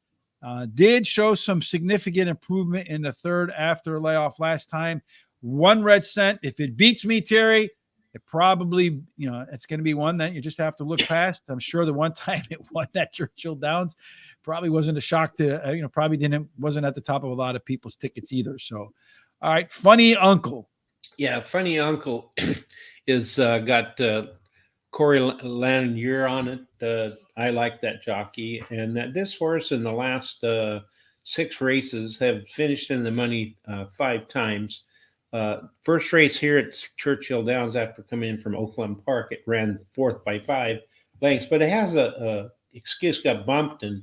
did show some significant improvement in the third after a layoff last time. 1 red cent. If it beats me, Terry, it probably, it's going to be one that you just have to look past. I'm sure the one time it won at Churchill Downs probably wasn't a shock to, wasn't at the top of a lot of people's tickets either. So, all right, Funny Uncle. Yeah, Funny Uncle is got Corey Lanier on it. I like that jockey. And this horse in the last 6 races have finished in the money 5 times. First race here at Churchill Downs after coming in from Oakland Park, it ran 4th by 5 lengths, but it has a excuse, got bumped and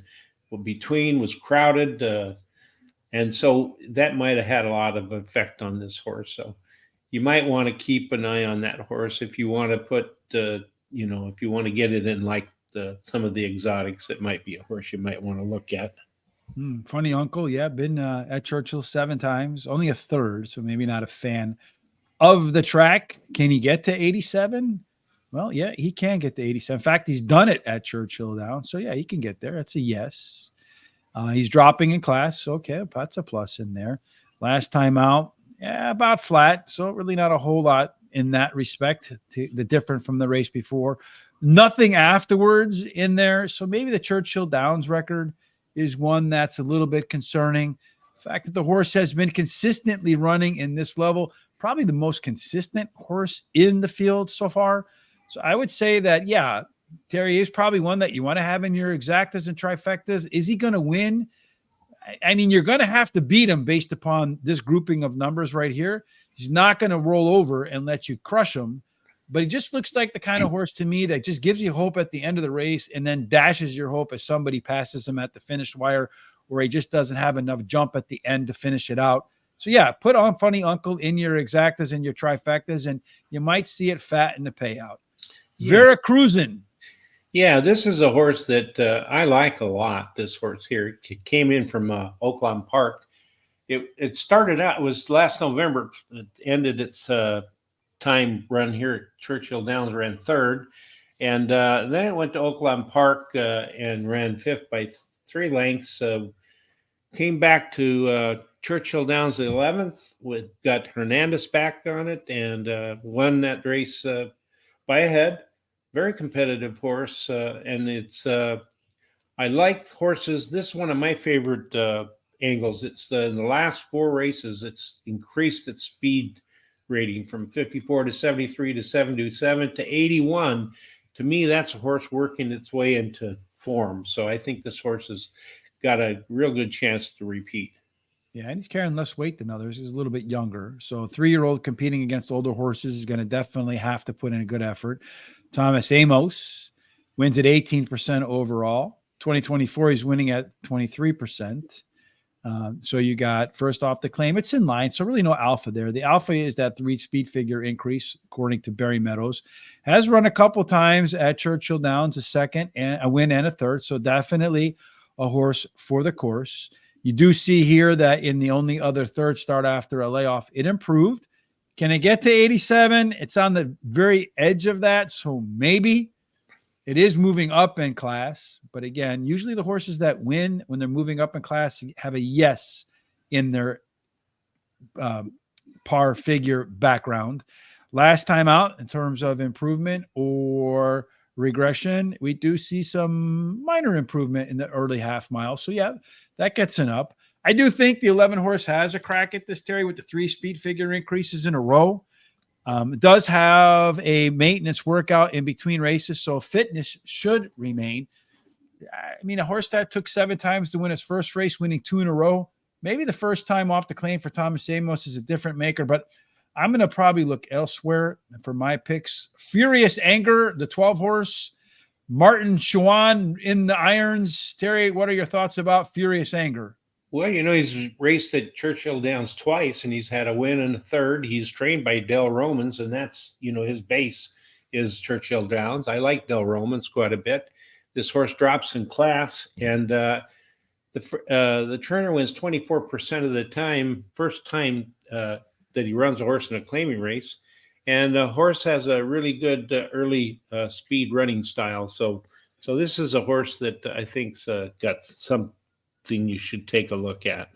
between was crowded. And so that might have had a lot of effect on this horse. So you might want to keep an eye on that horse if you want to put, if you want to get it in like some of the exotics, it might be a horse you might want to look at. Funny Uncle. Yeah. Been at Churchill 7 times, only a third. So maybe not a fan of the track. Can he get to 87? Well, yeah, he can get to 87. In fact, he's done it at Churchill Downs. So yeah, he can get there. That's a yes. He's dropping in class. Okay. That's a plus in there. Last time out, yeah, about flat. So really not a whole lot in that respect, the different from the race before. Nothing afterwards in there. So maybe the Churchill Downs record is one that's a little bit concerning. The fact that the horse has been consistently running in this level, probably the most consistent horse in the field so far. So I would say that, yeah, Terry is probably one that you want to have in your exactas and trifectas. Is he going to win? I mean, you're going to have to beat him based upon this grouping of numbers right here. He's not going to roll over and let you crush him. but he just looks like the kind of horse to me that just gives you hope at the end of the race and then dashes your hope as somebody passes him at the finish wire, where he just doesn't have enough jump at the end to finish it out. So yeah, put on Funny Uncle in your exactas and your trifectas, and you might see it fat in the payout. Yeah. Vera Cruzin. Yeah, this is a horse that I like a lot. This horse here, it came in from Oakland Park. It started out, it was last November. It ended its time run here at Churchill Downs, ran third. And then it went to Oakland Park and ran fifth by 3 lengths. Came back to Churchill Downs the 11th, got Hernandez back on it, and won that race by a head. Very competitive horse, and it's I like horses. This is one of my favorite angles. It's in the last 4 races, it's increased its speed rating from 54 to 73 to 77 to 81. To me, that's a horse working its way into form. So I think this horse has got a real good chance to repeat. Yeah, and he's carrying less weight than others. He's a little bit younger. So a 3-year-old competing against older horses is going to definitely have to put in a good effort. Thomas Amos wins at 18% overall. 2024, he's winning at 23%. So you got first off the claim. It's in line. So really no alpha there. The alpha is that 3 speed figure increase, according to Barry Meadows. Has run a couple times at Churchill Downs, a second, and a win and a third. So definitely a horse for the course. You do see here that in the only other third start after a layoff, it improved. Can it get to 87? It's on the very edge of that. So maybe it is moving up in class. But again, usually the horses that win when they're moving up in class have a yes in their par figure background. Last time out, in terms of improvement or regression, we do see some minor improvement in the early half mile. So yeah, that gets an up. I do think the 11 horse has a crack at this, Terry, with the 3 speed figure increases in a row. It does have a maintenance workout in between races, so fitness should remain. I mean, a horse that took 7 times to win its first race, winning 2 in a row, maybe the first time off the claim for Thomas Amos is a different maker, but I'm going to probably look elsewhere for my picks. Furious Anger, the 12 horse, Martin Chuan in the irons. Terry, what are your thoughts about Furious Anger? Well, he's raced at Churchill Downs twice, and he's had a win and a third. He's trained by Del Romans, and that's, his base is Churchill Downs. I like Del Romans quite a bit. This horse drops in class, and the trainer wins 24% of the time, first time that he runs a horse in a claiming race. And the horse has a really good early speed running style. So this is a horse that I think's got something you should take a look at.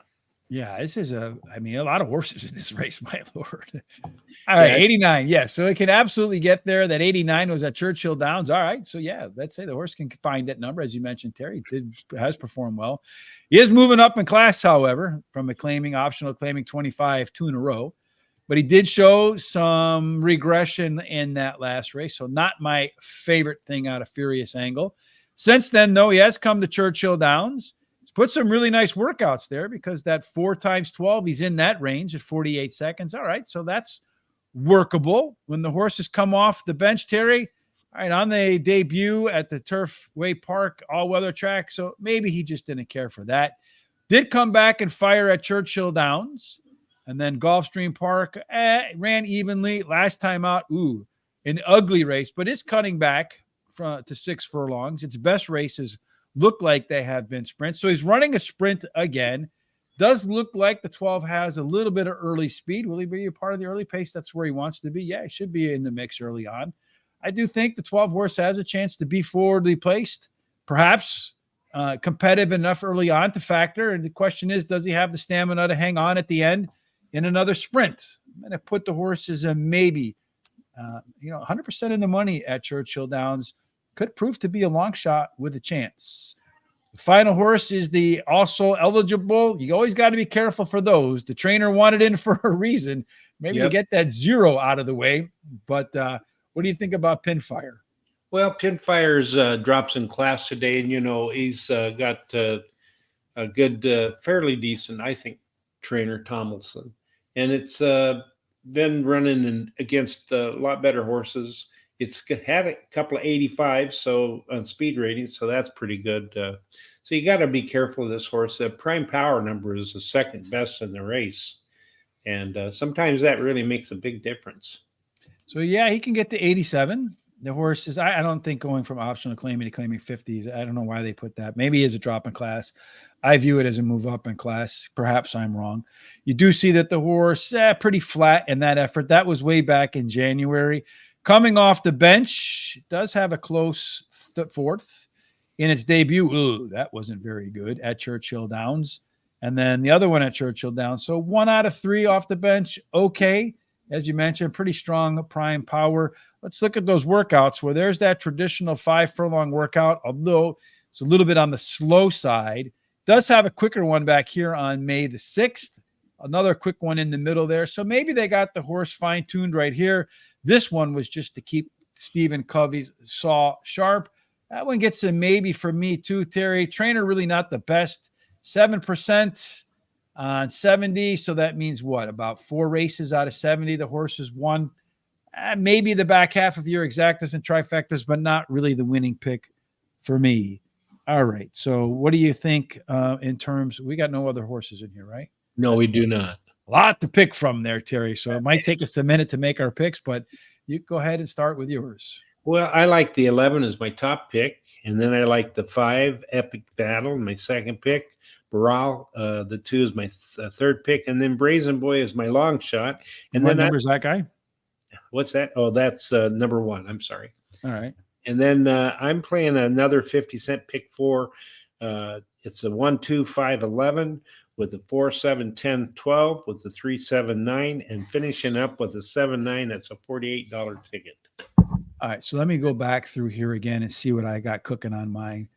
Yeah, this is a lot of horses in this race, my Lord. All right, 89. Yeah, so it can absolutely get there. That 89 was at Churchill Downs. All right, so yeah, let's say the horse can find that number, as you mentioned, Terry. Has performed well. He is moving up in class, however, from optional claiming 25, 2 in a row. But he did show some regression in that last race, so not my favorite thing out of Furious Angle. Since then, though, he has come to Churchill Downs. Put some really nice workouts there, because that 4 times 12, he's in that range at 48 seconds. All right, so that's workable. When the horses come off the bench, Terry, all right, on the debut at the Turfway Park all-weather track, so maybe he just didn't care for that. Did come back and fire at Churchill Downs, and then Gulfstream Park ran evenly. Last time out, an ugly race, but is cutting back to 6 furlongs. Its best races look like they have been sprints. So he's running a sprint again. Does look like the 12 has a little bit of early speed. Will he be a part of the early pace? That's where he wants to be. Yeah, he should be in the mix early on. I do think the 12 horse has a chance to be forwardly placed, perhaps competitive enough early on to factor. And the question is, does he have the stamina to hang on at the end in another sprint? I'm going to put the horses maybe, 100% in the money at Churchill Downs. Could prove to be a long shot with a chance. The final horse is the also eligible. You always got to be careful for those. The trainer wanted in for a reason, maybe to get that 0 out of the way. But what do you think about Pinfire? Well, Pinfire's drops in class today, and he's got a good, fairly decent, I think, trainer, Tomlinson. And it's been running against a lot better horses. It's had a couple of 85s, so on speed ratings, so that's pretty good. So you got to be careful of this horse. The prime power number is the second best in the race, and sometimes that really makes a big difference. So yeah, he can get to 87. The horse is, I don't think going from optional claiming to claiming 50s. I don't know why they put that. Maybe as a drop in class. I view it as a move up in class. Perhaps I'm wrong. You do see that the horse pretty flat in that effort. That was way back in January. Coming off the bench, it does have a close fourth in its debut. Ooh, that wasn't very good at Churchill Downs. And then the other one at Churchill Downs. So 1 out of 3 off the bench. Okay. As you mentioned, pretty strong prime power. Let's look at those workouts where there's that traditional 5 furlong workout, although it's a little bit on the slow side. Does have a quicker one back here on May the 6th. Another quick one in the middle there. So maybe they got the horse fine-tuned right here. This one was just to keep Stephen Covey's saw sharp. That one gets a maybe for me too, Terry. Trainer really not the best. 7% on 70. So that means what? About 4 races out of 70. The horse has won. Maybe the back half of your exactas and trifectas, but not really the winning pick for me. All right. So what do you think in terms? We got no other horses in here, right? No, we do not. A lot to pick from there, Terry. So it might take us a minute to make our picks, but you go ahead and start with yours. Well, I like the 11 as my top pick, and then I like the 5 Epic Battle, my second pick. Baral, the 2 is my third pick, and then Brazen Boy is my long shot. And what then number is that guy? What's that? Oh, that's number 1. I'm sorry. All right. And then I'm playing another 50-cent pick 4. It's a 1, 2, 5, 11 with a 4, 7, 10, 12 with a 3, 7, 9, and finishing up with a 7, 9. That's a $48 ticket. All right. So let me go back through here again and see what I got cooking on mine.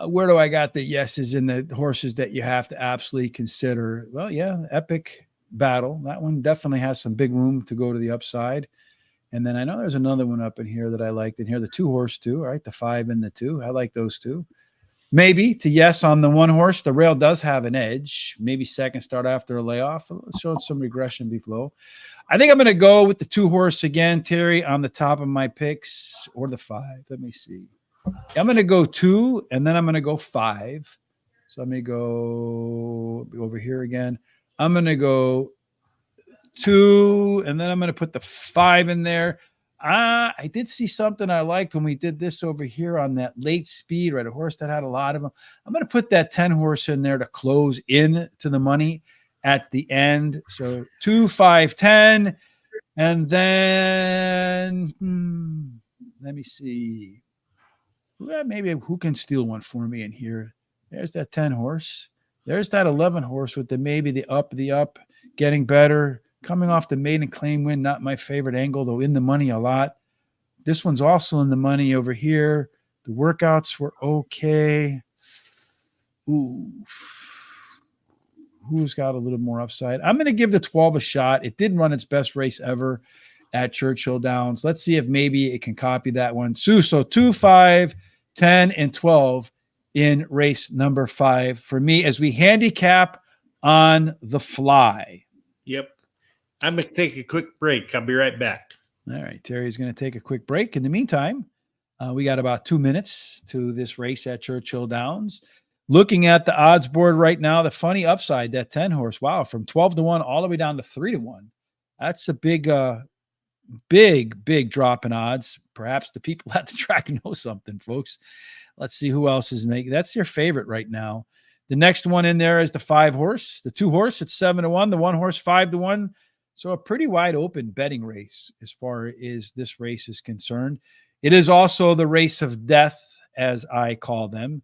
Where do I got the yeses and the horses that you have to absolutely consider? Well, yeah, Epic Battle. That one definitely has some big room to go to the upside. And then I know there's another one up in here that I liked in here, the 2 horse 2, right? The 5 and the 2. I like those 2. Maybe to yes on the 1 horse. The rail does have an edge. Maybe second start after a layoff. Showing some regression below. I think I'm going to go with the 2 horse again, Terry, on the top of my picks, or the 5. Let me see. I'm going to go 2, and then I'm going to go 5. So let me go over here again. I'm going to go 2, and then I'm going to put the 5 in there. I did see something I liked when we did this over here on that late speed, right? A horse that had a lot of them. I'm going to put that 10 horse in there to close in to the money at the end. So 2, 5, 10. And then let me see. Well, maybe who can steal one for me in here? There's that 10 horse. There's that 11 horse with maybe the up, getting better. Coming off the maiden claim win, not my favorite angle, though in the money a lot. This one's also in the money over here. The workouts were okay. Ooh. Who's got a little more upside? I'm going to give the 12 a shot. It didn't run its best race ever at Churchill Downs. Let's see if maybe it can copy that one. So 2, 5, 10, and 12 in race number 5 for me as we handicap on the fly. Yep. I'm going to take a quick break. I'll be right back. All right. Terry's going to take a quick break. In the meantime, we got about 2 minutes to this race at Churchill Downs. Looking at the odds board right now, the funny upside, that 10 horse, wow, from 12 to 1 all the way down to 3 to 1. That's a big drop in odds. Perhaps the people at the track know something, folks. Let's see who else is making. That's your favorite right now. The next one in there is the 5 horse. The 2 horse, it's 7 to 1. The 1 horse, 5 to 1. So a pretty wide open betting race as far as this race is concerned. It is also the race of death, as I call them,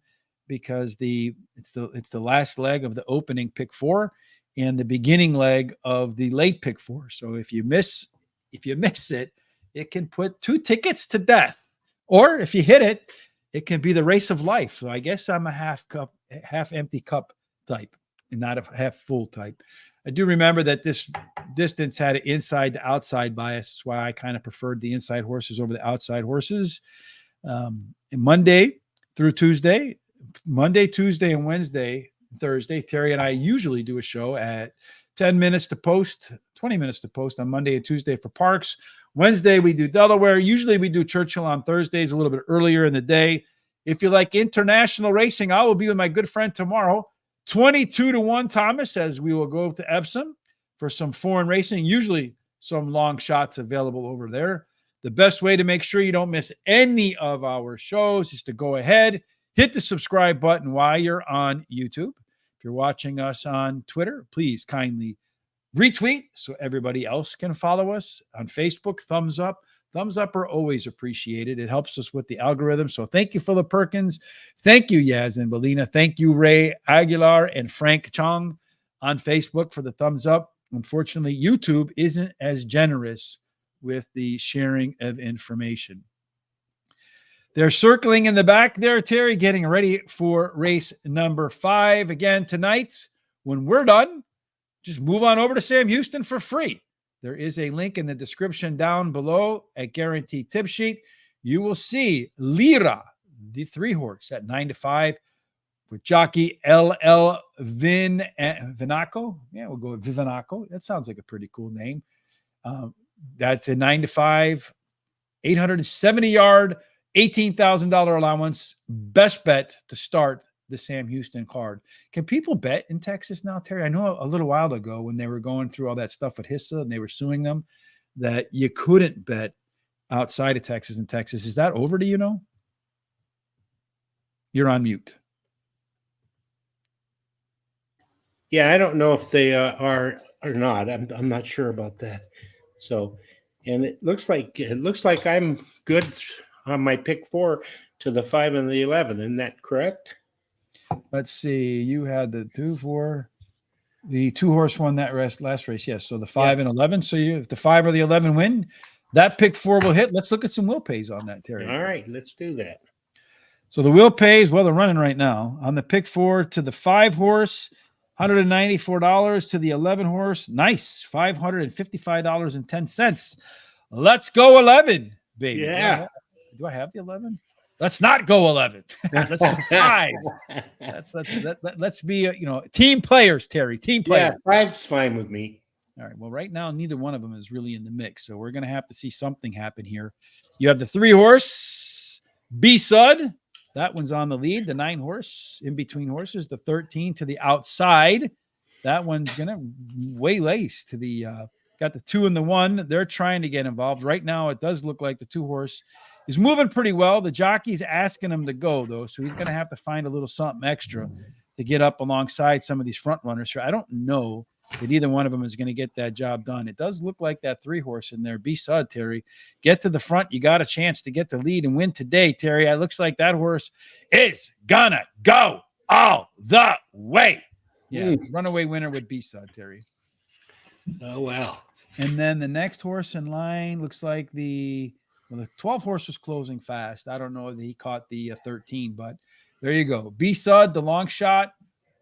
because it's the last leg of the opening pick 4 and the beginning leg of the late pick 4. So if you miss it, it can put 2 tickets to death. Or if you hit it, it can be the race of life. So I guess I'm a half empty cup type and not a half full type. I do remember that this distance had an inside to outside bias. That's why I kind of preferred the inside horses over the outside horses. Monday through Tuesday, Monday, Tuesday, and Wednesday, Thursday, Terry and I usually do a show at 10 minutes to post, 20 minutes to post on Monday and Tuesday for Parks. Wednesday, we do Delaware. Usually we do Churchill on Thursdays a little bit earlier in the day. If you like international racing, I will be with my good friend tomorrow, 22-1 Thomas, as we will go to Epsom for some foreign racing, usually some long shots available over there. The best way to make sure you don't miss any of our shows is to go ahead, hit the subscribe button while you're on YouTube. If you're watching us on Twitter, please kindly retweet so everybody else can follow us. On Facebook, thumbs up. Thumbs up are always appreciated. It helps us with the algorithm. So thank you, Philip Perkins. Thank you, Yaz and Belina. Thank you, Ray Aguilar and Frank Chong on Facebook for the thumbs up. Unfortunately, YouTube isn't as generous with the sharing of information. They're circling in the back there, Terry, getting ready for race number 5. Again, tonight, when we're done, just move on over to Sam Houston for free. There is a link in the description down below at Guaranteed Tip Sheet. You will see Lira, the 3-horse at 9-5 with jockey LL Vinaco. Yeah, we'll go with Vivinaco. That sounds like a pretty cool name. That's a 9-5, 870-yard, $18,000 allowance. Best bet to start the Sam Houston card. Can people bet in Texas now, Terry? I know a little while ago when they were going through all that stuff with HISA and they were suing them that you couldn't bet outside of Texas in Texas. Is that over, do you know? You're on mute. Yeah, I don't know if they are or not. I'm not sure about that. So, and it looks like I'm good on my pick 4 to the 5 and the 11. Isn't that correct? Let's see. You had the 2-4. The 2-horse won that last race. Yes. So the 5 and 11. So if the 5 or the 11 win, that pick 4 will hit. Let's look at some will pays on that, Terry. All right, let's do that. So the will pays, well, they're running right now on the pick 4 to the 5-horse, $194 to the 11-horse. Nice. $555.10. Let's go 11, baby. Yeah. Do I have the 11? Let's not go 11. Let's go 5. Let's be team players, Terry. Team players. Yeah, 5's fine with me. All right. Well, right now neither one of them is really in the mix, so we're going to have to see something happen here. You have the 3-horse B-Sud. That one's on the lead. The 9-horse in between horses. The 13 to the outside. That one's going to waylace to the got the 2 and the 1. They're trying to get involved. Right now, it does look like the 2-horse is moving pretty well. The jockey's asking him to go, though, so he's going to have to find a little something extra to get up alongside some of these front runners here. I don't know that either one of them is going to get that job done. It does look like that 3-horse in there, B-Sud, Terry. Get to the front. You got a chance to get the lead and win today, Terry. It looks like that horse is going to go all the way. Yeah, runaway winner with B-Sud, Terry. Oh, wow. And then the next horse in line looks like the 12 horse was closing fast. I don't know if he caught the 13, but there you go. B-Sud, the long shot.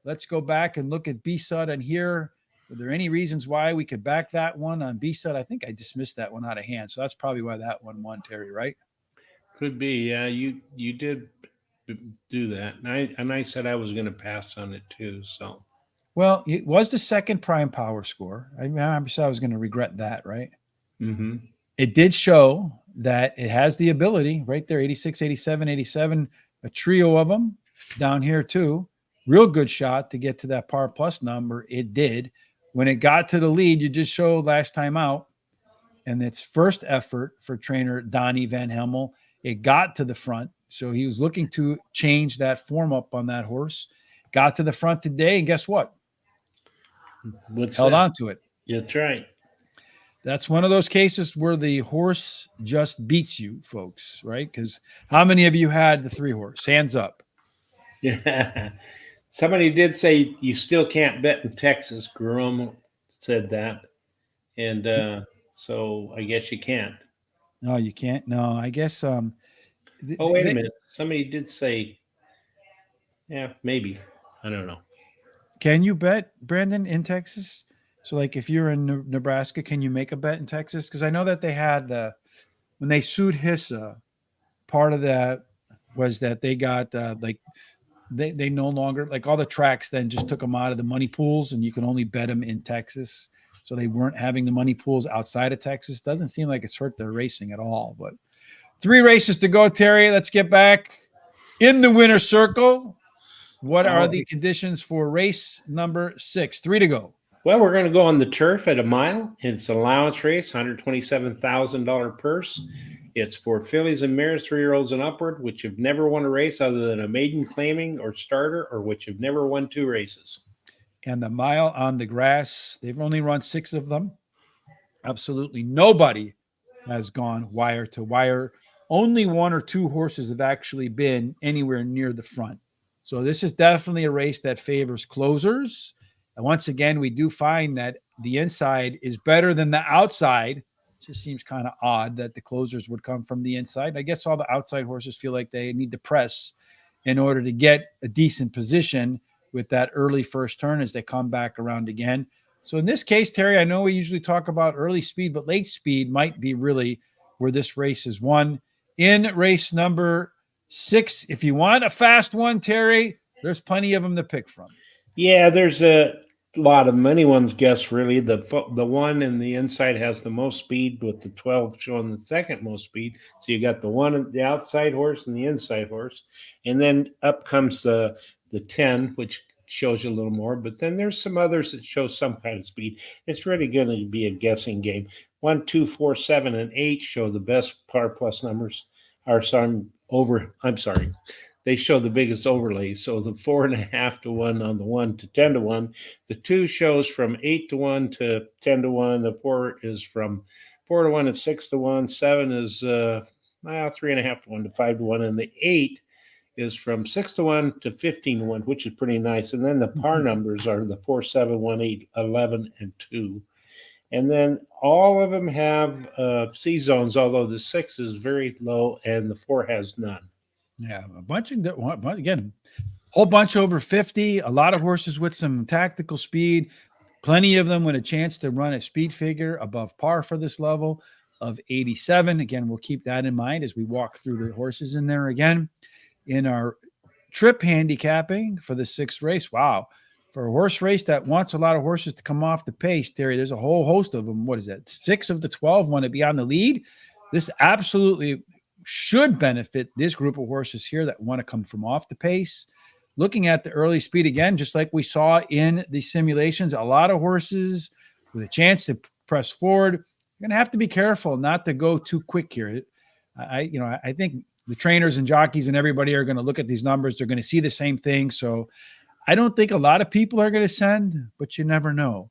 Let's go back and look at B-Sud and here. Were there any reasons why we could back that one on B-Sud? I think I dismissed that one out of hand. So that's probably why that one won, Terry, right? Could be. Yeah, you did do that. And I said I was going to pass on it too. So, well, it was the second prime power score. I said I was going to regret that, right? Mm-hmm. It did show that it has the ability right there, 86, 87, 87, a trio of them down here too. Real good shot to get to that par plus number. It did. When it got to the lead, you just showed last time out, and its first effort for trainer Donnie Van Hemel, it got to the front. So he was looking to change that form up on that horse. Got to the front today, and guess what? Held on to it. That's right. That's one of those cases where the horse just beats you, folks, right? Because how many of you had the 3-horse? Hands up. Yeah. Somebody did say you still can't bet in Texas. Jerome said that. And so I guess you can't. No, you can't. No, I guess. Oh, wait a minute. Somebody did say, yeah, maybe. I don't know. Can you bet, Brandon, in Texas? So, like, if you're in Nebraska, can you make a bet in Texas? Because I know that they had when they sued HISA, part of that was that they got they no longer, like, all the tracks then just took them out of the money pools, and you can only bet them in Texas. so they weren't having the money pools outside of Texas. Doesn't seem like it's hurt their racing at all. But 3 races to go, Terry. Let's get back in the winner's circle. What are the conditions for race number 6? 3 to go. Well, we're going to go on the turf at a mile. It's an allowance race, $127,000 purse. It's for fillies and mares, 3-year-olds and upward, which have never won a race other than a maiden claiming or starter, or which have never won 2 races. And the mile on the grass, they've only run 6 of them. Absolutely nobody has gone wire to wire. Only 1 or 2 horses have actually been anywhere near the front. So this is definitely a race that favors closers. And once again, we do find that the inside is better than the outside. It just seems kind of odd that the closers would come from the inside. I guess all the outside horses feel like they need to press in order to get a decent position with that early first turn as they come back around again. So in this case, Terry, I know we usually talk about early speed, but late speed might be really where this race is won. In race number 6, if you want a fast one, Terry, there's plenty of them to pick from. Yeah, there's a lot of many ones guess really. The one in the inside has the most speed, with the 12 showing the second most speed. So you got the one, the outside horse and the inside horse. And then up comes the 10, which shows you a little more, but then there's some others that show some kind of speed. It's really going to be a guessing game. 1, 2, 4, 7, and 8 show the best par plus numbers. They show the biggest overlays. So the 4.5 to 1 on the 1 to 10 to 1. The 2 shows from 8 to 1 to 10 to 1. The 4 is from 4 to 1 to 6 to 1. 7 is 3.5 to 1 to 5 to 1, and the 8 is from 6 to 1 to 15 to 1, which is pretty nice. And then the par numbers are the 4, 7, 1, 8, 11, and 2. And then all of them have C zones, although the 6 is very low and the 4 has none. Yeah, a bunch of, again, whole bunch over 50, a lot of horses with some tactical speed, plenty of them with a chance to run a speed figure above par for this level of 87. Again, we'll keep that in mind as we walk through the horses in there again. In our trip handicapping for the 6th race, wow. For a horse race that wants a lot of horses to come off the pace, Terry, there's a whole host of them. What is that? 6 of the 12 want to be on the lead. This absolutely should benefit this group of horses here that want to come from off the pace. Looking at the early speed again, just like we saw in the simulations, a lot of horses with a chance to press forward. You're going to have to be careful not to go too quick here. I think the trainers and jockeys and everybody are going to look at these numbers. They're going to see the same thing. So I don't think a lot of people are going to send, but you never know.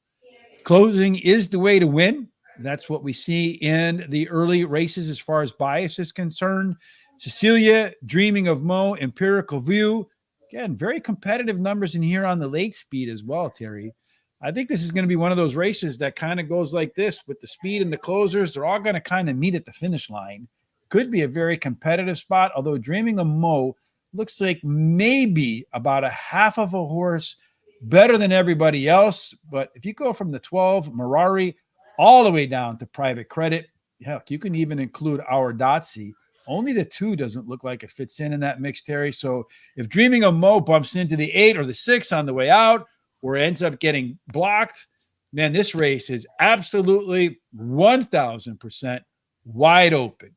Closing is the way to win. That's what we see in the early races as far as bias is concerned. Cecilia, Dreaming of Mo, Empirical View. Again, very competitive numbers in here on the late speed as well, Terry. I think this is going to be one of those races that kind of goes like this with the speed and the closers. They're all going to kind of meet at the finish line. Could be a very competitive spot, although Dreaming of Mo looks like maybe about a half of a horse better than everybody else. But if you go from the 12, Mirari, all the way down to Private Credit, heck, you can even include our Dotsy. Only the 2 doesn't look like it fits in that mix, Terry. So if Dreaming of Mo bumps into the 8 or the 6 on the way out, or ends up getting blocked, man, this race is absolutely 1,000% wide open.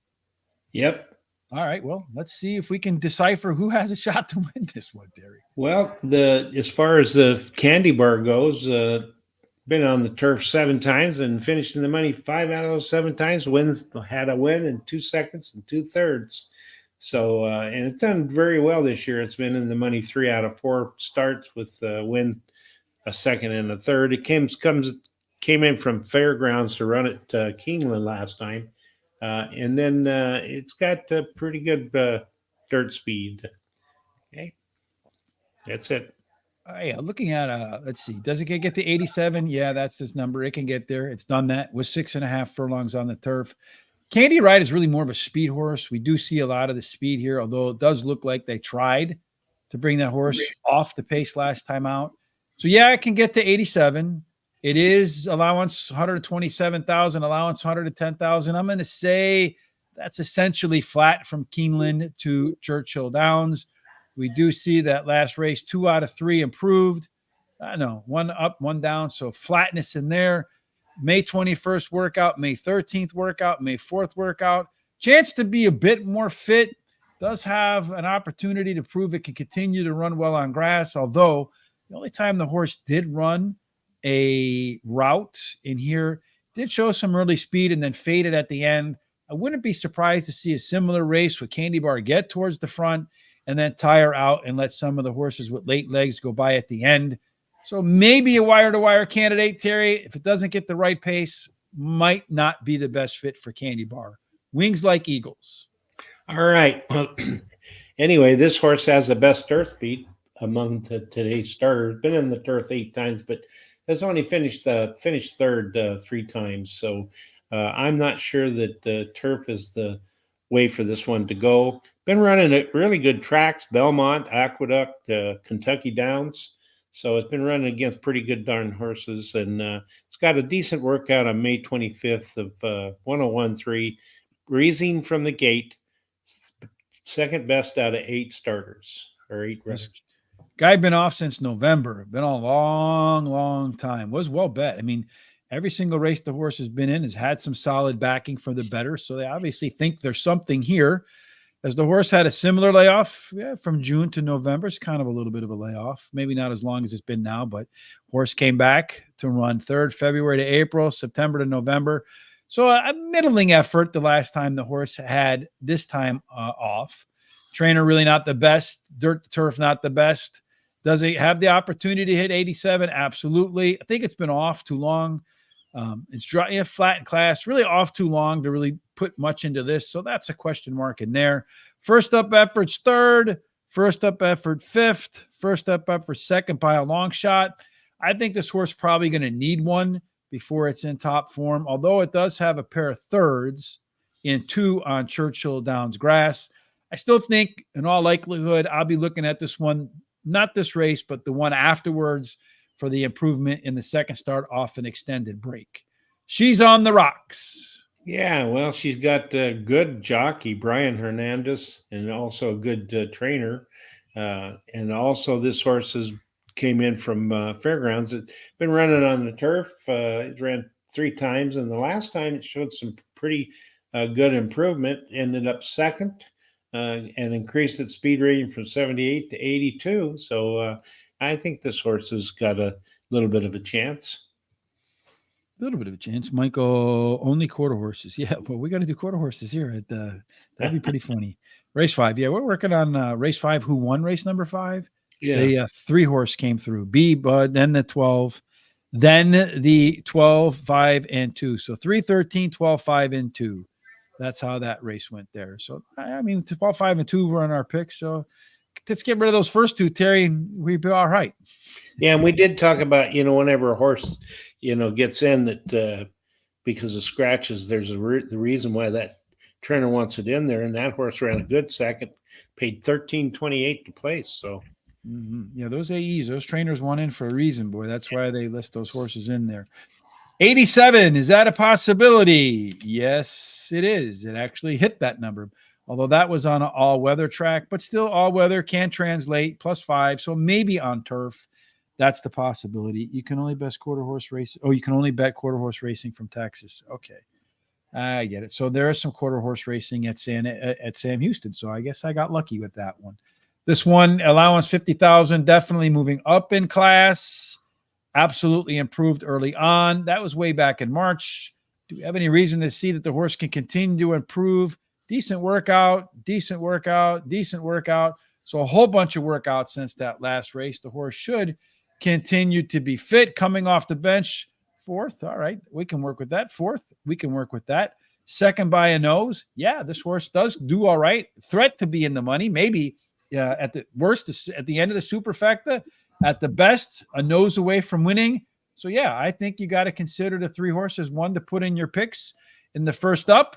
Yep. All right, well, let's see if we can decipher who has a shot to win this one, Terry. Well, as far as the candy bar goes, been on the turf 7 times and finished in the money 5 out of those 7 times. Had a win in 2 seconds and 2/3. So, and it's done very well this year. It's been in the money 3 out of 4 starts with win a second and a third. It came in from Fairgrounds to run at Keeneland last time. And then it's got pretty good dirt speed. Okay. That's it. Yeah, looking at let's see, does it get to 87? Yeah, that's his number. It can get there. It's done that with 6.5 furlongs on the turf. Candy Ride is really more of a speed horse. We do see a lot of the speed here, although it does look like they tried to bring that horse off the pace last time out. So yeah, it can get to 87. It is allowance 127,000, allowance 110,000. I'm going to say that's essentially flat from Keeneland to Churchill Downs. We do see that last race, 2 out of 3 improved. No, 1 up, 1 down. So flatness in there. May 21st workout, May 13th workout, May 4th workout. Chance to be a bit more fit. Does have an opportunity to prove it can continue to run well on grass, although the only time the horse did run a route in here did show some early speed and then faded at the end. I wouldn't be surprised to see a similar race with Candy Bar get towards the front and then tire out and let some of the horses with late legs go by at the end. So maybe a wire-to-wire candidate, Terry. If it doesn't get the right pace, might not be the best fit for Candy Bar. Wings like eagles. All right. Well, anyway, this horse has the best turf speed among today's starters. Been in the turf 8 times, but has only finished third 3 times. So I'm not sure that turf is the way for this one to go. Been running at really good tracks: Belmont, Aqueduct, Kentucky Downs. So it's been running against pretty good darn horses, and it's got a decent workout on May 25th of 101.3, breezing from the gate, second best out of 8 starters or 8 runners. Guy been off since November. Been a long, long time. Was well bet. I mean, every single race the horse has been in has had some solid backing for the better, so they obviously think there's something here. As the horse had a similar layoff from June to November. It's kind of a little bit of a layoff. Maybe not as long as it's been now, but horse came back to run third February to April, September to November. So a middling effort the last time the horse had this time off. Trainer really not the best. Dirt to turf not the best. Does he have the opportunity to hit 87? Absolutely. I think it's been off too long. It's dry, flat in class, really off too long to really put much into this. So that's a question mark in there. First up effort's third, first up effort fifth, first up effort second by a long shot. I think this horse probably going to need one before it's in top form, although it does have a pair of thirds in 2 on Churchill Downs grass. I still think in all likelihood, I'll be looking at this one, not this race, but the one afterwards, for the improvement in the second start off an extended break. She's on the rocks. Yeah, well, she's got a good jockey, Brian Hernandez, and also a good trainer. And also this horse came in from Fairgrounds. It's been running on the turf. It ran 3 times, and the last time it showed some pretty good improvement. Ended up second and increased its speed rating from 78 to 82. So I think this horse has got a little bit of a chance. A little bit of a chance. Michael, only quarter horses. Yeah, but we got to do quarter horses here. That'd be pretty funny. Race 5. Yeah, we're working on race 5. Who won race number 5? Yeah. The 3 horse came through. B, Bud, then the 12, then the 12, 5, and 2. So 3, 13, 12, 5, and 2. That's how that race went there. So, I mean, 12, 5, and 2 were on our picks. So let's get rid of those first 2, Terry, and we'd be all right. Yeah, and we did talk about, whenever a horse, gets in that because of scratches, there's the reason why that trainer wants it in there. And that horse ran a good second, paid $13.28 to place. So, yeah, those AEs, those trainers want in for a reason, boy. That's why they list those horses in there. 87, is that a possibility? Yes, it is. It actually hit that number, although that was on an all-weather track, but still all-weather can translate, +5, so maybe on turf. That's the possibility. You can only bet quarter horse racing. Oh, you can only bet quarter horse racing from Texas. Okay, I get it. So there is some quarter horse racing at Sam Houston. So I guess I got lucky with that one. This one, allowance 50,000, definitely moving up in class. Absolutely improved early on. That was way back in March. Do we have any reason to see that the horse can continue to improve? Decent workout, decent workout, decent workout. So a whole bunch of workouts since that last race. The horse should continue to be fit coming off the bench. 4th. All right. We can work with that. 4th. We can work with that. Second by a nose. Yeah, this horse does do all right. Threat to be in the money. Maybe at the worst, at the end of the superfecta. At the best, a nose away from winning. So, yeah, I think you got to consider the 3 horses, one to put in your picks in the first up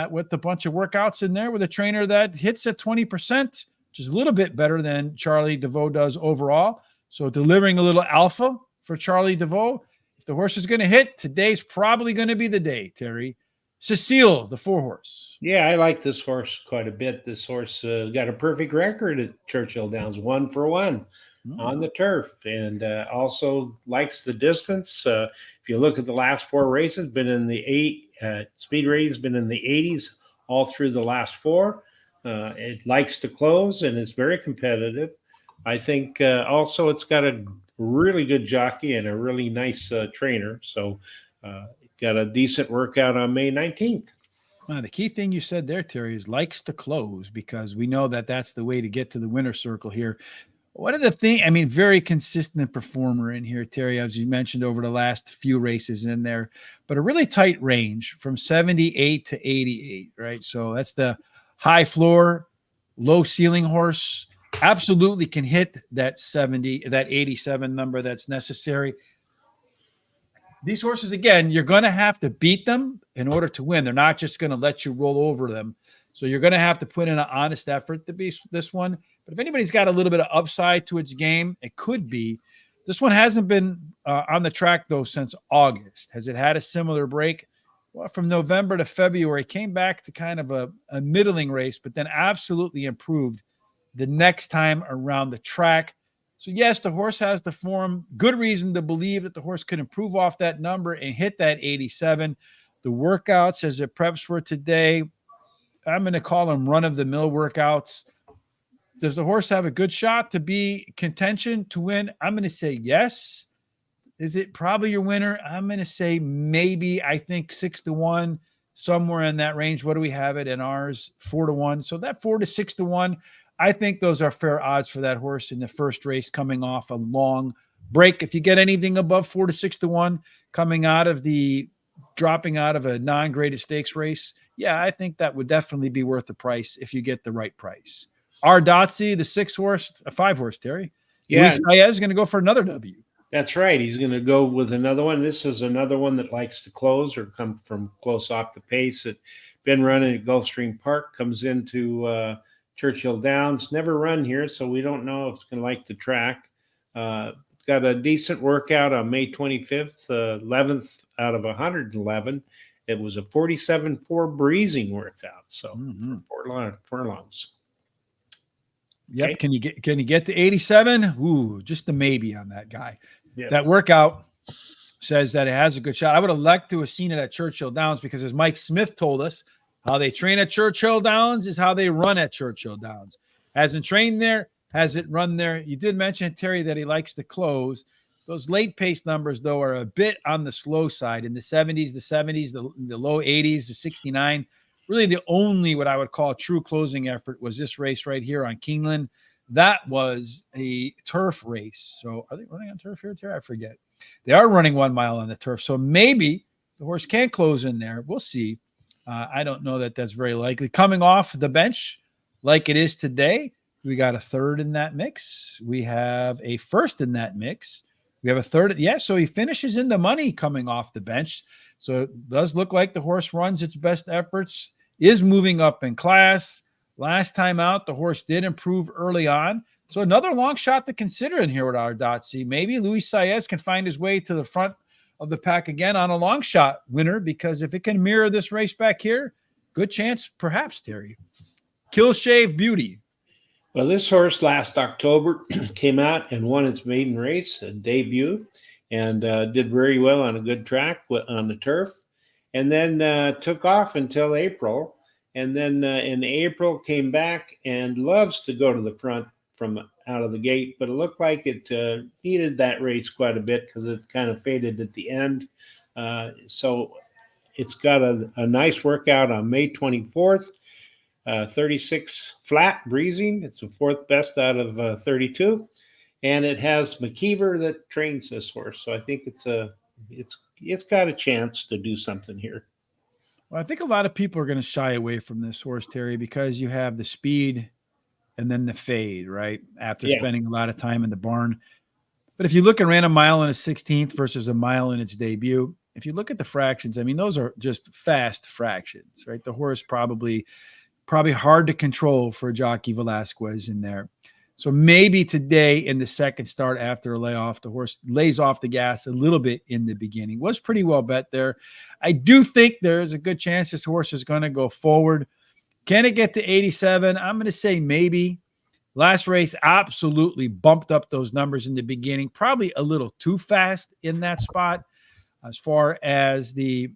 with a bunch of workouts in there with a trainer that hits at 20%, which is a little bit better than Charlie DeVoe does overall. So delivering a little alpha for Charlie DeVoe. If the horse is going to hit, today's probably going to be the day, Terry. Cecile, the 4 horse. Yeah, I like this horse quite a bit. This horse got a perfect record at Churchill Downs, 1 for 1. on the turf, and also likes the distance. If you look at the last 4 races, been in the speed rating's been in the 80s all through the last 4. It likes to close, and it's very competitive. I think also it's got a really good jockey and a really nice trainer. So got a decent workout on May 19th. The key thing you said there, Terry, is likes to close, because we know that that's the way to get to the winner's circle here. One of the things, I mean, very consistent performer in here, Terry, as you mentioned, over the last few races in there, but a really tight range from 78 to 88, right? So that's the high floor, low ceiling horse. Absolutely can hit that 70, that 87 number that's necessary. These horses, again, you're going to have to beat them in order to win. They're not just going to let you roll over them. So you're going to have to put in an honest effort to be this one. But if anybody's got a little bit of upside to its game, it could be. This one hasn't been on the track, though, since August. Has it had a similar break? Well, from November to February, came back to kind of a middling race, but then absolutely improved the next time around the track. So, yes, the horse has the form. Good reason to believe that the horse could improve off that number and hit that 87. The workouts as it preps for today, I'm going to call them run-of-the-mill workouts. Does the horse have a good shot to be contention to win? I'm going to say yes. Is it probably your winner? I'm going to say maybe. I think 6-1, somewhere in that range. What do we have it in ours? 4-1. So that 4 to 6-1, I think those are fair odds for that horse in the first race, coming off a long break. If you get anything above 4 to 6-1 coming out of dropping out of a non-graded stakes race, yeah, I think that would definitely be worth the price if you get the right price. Our Dotsie, the 6-horse, a 5-horse, Terry. Yeah, Luis Saez is going to go for another W. That's right. He's going to go with another one. This is another one that likes to close or come from close off the pace. It's been running at Gulfstream Park, comes into Churchill Downs. Never run here, so we don't know if it's going to like the track. Got a decent workout on May 25th, 11th out of 111. It was a 47.4 breezing workout, so for furlongs. Yep. Okay. Can you get to 87? Ooh, just a maybe on that guy. Yep. That workout says that it has a good shot. I would have liked to have seen it at Churchill Downs, because as Mike Smith told us, how they train at Churchill Downs is how they run at Churchill Downs. Hasn't trained there, hasn't run there. You did mention, Terry, that he likes to close. Those late pace numbers, though, are a bit on the slow side. In the 70s, the low 80s, the 69. Really, the only what I would call true closing effort was this race right here on Keeneland. That was a turf race. So are they running on turf here, Terry? I forget. They are running 1 mile on the turf. So maybe the horse can close in there. We'll see. I don't know that that's very likely. Coming off the bench like it is today, we got a third in that mix. We have a first in that mix. We have a third. Yeah, so he finishes in the money coming off the bench. So it does look like the horse runs its best efforts, is moving up in class. Last time out, the horse did improve early on. So another long shot to consider in here with our Dotsie. Maybe Luis Saez can find his way to the front of the pack again on a long shot winner, because if it can mirror this race back here, good chance perhaps, Terry. Kill Shave Beauty. Well, this horse last October came out and won its maiden race, a debut, and did very well on a good track on the turf. And then took off until April. And then in April came back and loves to go to the front from out of the gate. But it looked like it needed that race quite a bit, because it kind of faded at the end. So it's got a nice workout on May 24th, 36 flat breezing. It's the 4th best out of 32. And it has McKeever that trains this horse. So I think it's got a chance to do something here. Well, I think a lot of people are going to shy away from this horse, Terry, because you have the speed and then the fade, right? After spending a lot of time in the barn. But if you look at ran a mile in a 16th versus a mile in its debut, if you look at the fractions, I mean, those are just fast fractions, right? The horse probably hard to control for Jockey Velasquez in there. So maybe today in the second start after a layoff, the horse lays off the gas a little bit in the beginning. Was pretty well bet there. I do think there's a good chance this horse is going to go forward. Can it get to 87? I'm going to say maybe. Last race absolutely bumped up those numbers in the beginning, probably a little too fast in that spot. As far as the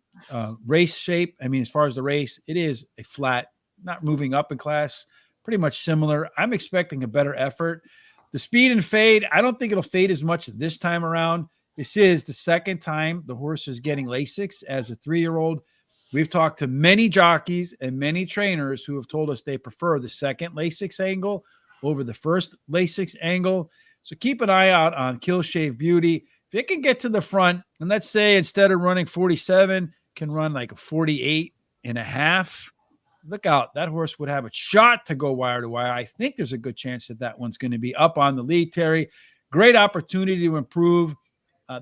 race shape, I mean, as far as the race, it is a flat, not moving up in class, pretty much similar. I'm expecting a better effort. The speed and fade, I don't think it'll fade as much this time around. This is the second time the horse is getting Lasix as a 3-year-old. We've talked to many jockeys and many trainers who have told us they prefer the second Lasix angle over the first Lasix angle. So keep an eye out on Kill Shave Beauty. If it can get to the front, and let's say instead of running 47, can run like a 48.5, look out. That horse would have a shot to go wire to wire. I think there's a good chance that that one's going to be up on the lead, Terry. Great opportunity to improve.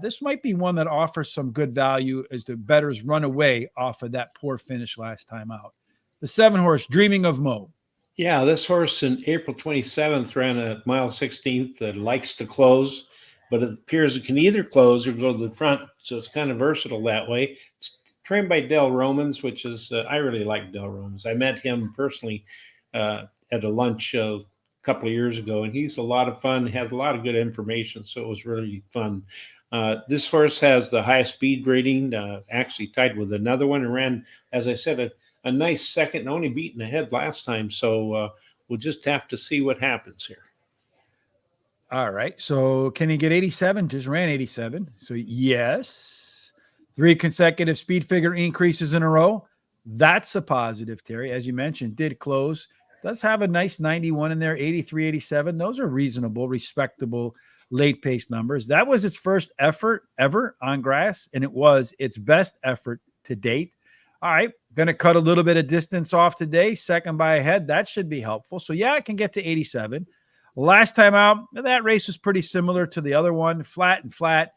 This might be one that offers some good value as the bettors run away off of that poor finish last time out. The 7-horse, Dreaming of Mo. Yeah, this horse in April 27th ran a mile 16th that likes to close, but it appears it can either close or go to the front, so it's kind of versatile that way. It's trained by Del Romans, which is, I really like Del Romans. I met him personally at a lunch a couple of years ago, and he's a lot of fun, has a lot of good information, so it was really fun. This horse has the highest speed rating, actually tied with another one, and ran, as I said, a nice second, only beaten ahead last time. So we'll just have to see what happens here. All right. So can he get 87? Just ran 87. So yes. 3 consecutive speed figure increases in a row. That's a positive, Terry. As you mentioned, did close. Does have a nice 91 in there, 83, 87. Those are reasonable, respectable late pace numbers. That was its first effort ever on grass, and it was its best effort to date. All right, going to cut a little bit of distance off today, second by a head. That should be helpful. So, yeah, I can get to 87. Last time out, that race was pretty similar to the other one, flat and flat.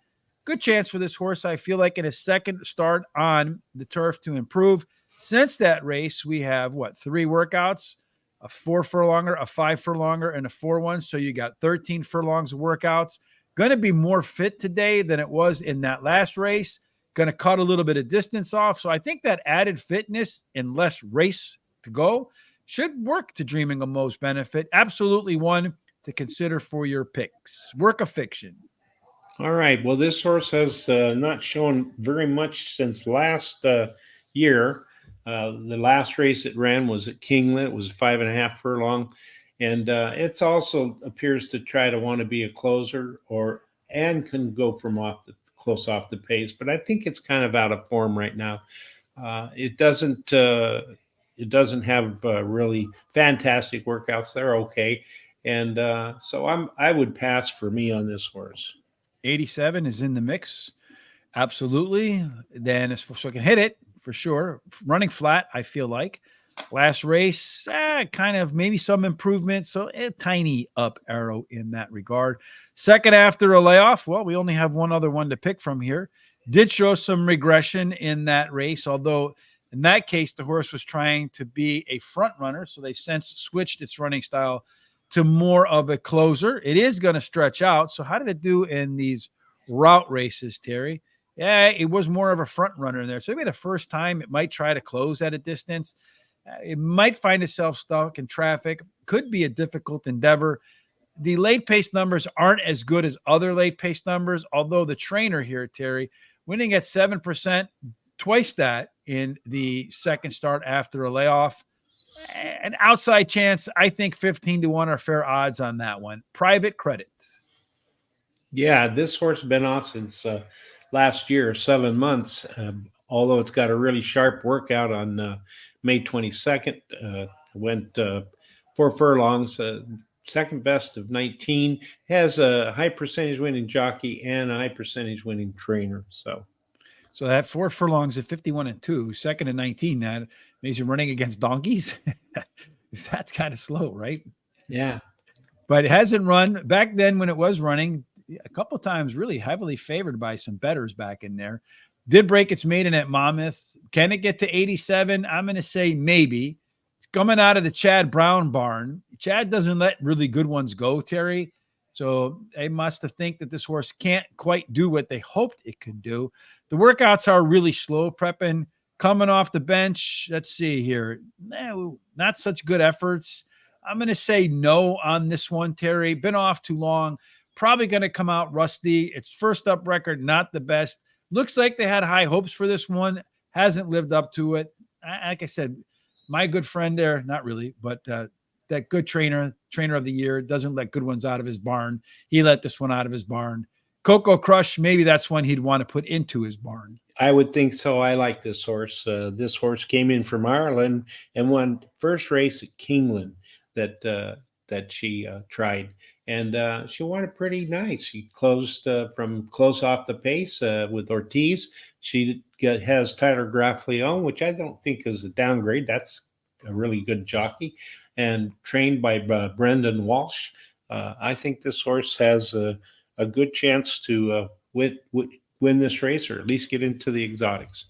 Good chance for this horse, I feel like, in a second start on the turf to improve. Since that race, we have, 3 workouts, a 4 furlonger, a 5 furlonger, and a 4-1. So you got 13 furlongs of workouts. Going to be more fit today than it was in that last race. Going to cut a little bit of distance off. So I think that added fitness and less race to go should work to Dreaming of Mo's benefit. Absolutely one to consider for your picks. Work of fiction. All right. Well, this horse has not shown very much since last year. The last race it ran was at Kinglet. It was 5.5 furlong. And it's also appears to try to want to be a closer and can go from close off the pace. But I think it's kind of out of form right now. It doesn't have really fantastic workouts. They're okay. And so I would pass for me on this horse. 87 is in the mix. Absolutely. Then so I can hit it for sure. Running flat, I feel like. Last race, kind of maybe some improvement. So a tiny up arrow in that regard. Second after a layoff, well, we only have one other one to pick from here. Did show some regression in that race, although in that case, the horse was trying to be a front runner. So they since switched its running style to more of a closer. It is going to stretch out. So how did it do in these route races, Terry? Yeah, it was more of a front runner in there. So maybe the first time it might try to close at a distance. It might find itself stuck in traffic. Could be a difficult endeavor. The late pace numbers aren't as good as other late pace numbers, although the trainer here, Terry, winning at 7%, twice that in the second start after a layoff. An outside chance, I think 15-1 are fair odds on that one. Private credits. Yeah, this horse has been off since last year, 7 months, although it's got a really sharp workout on May 22nd. Went 4 furlongs, second best of 19. Has a high percentage winning jockey and a high percentage winning trainer. So that 4 furlongs at 51-2, second and 19. That means you're running against donkeys. That's kind of slow, right? Yeah. But it hasn't run back then when it was running a couple of times, really heavily favored by some bettors back in there. Did break its maiden at Monmouth. Can it get to 87? I'm going to say maybe. It's coming out of the Chad Brown barn. Chad doesn't let really good ones go, Terry. So they must have think that this horse can't quite do what they hoped it could do. The workouts are really slow, prepping, coming off the bench. Let's see here. Not such good efforts. I'm going to say no on this one, Terry. Been off too long. Probably going to come out rusty. Its first up record, not the best. Looks like they had high hopes for this one. Hasn't lived up to it. Like I said, my good friend there, not really, but that good trainer of the year, doesn't let good ones out of his barn. He let this one out of his barn. Cocoa Crush, maybe that's one he'd want to put into his barn. I would think so. I like this horse. This horse came in from Ireland and won first race at Kingland that she tried, and she won it pretty nice. She closed from close off the pace with Ortiz. She has Tyler Graffleon, which I don't think is a downgrade. That's a really good jockey, and trained by Brendan Walsh. I think this horse has a good chance to win this race, or at least get into the exotics.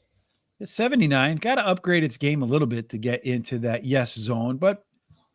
It's 79. Got to upgrade its game a little bit to get into that yes zone, but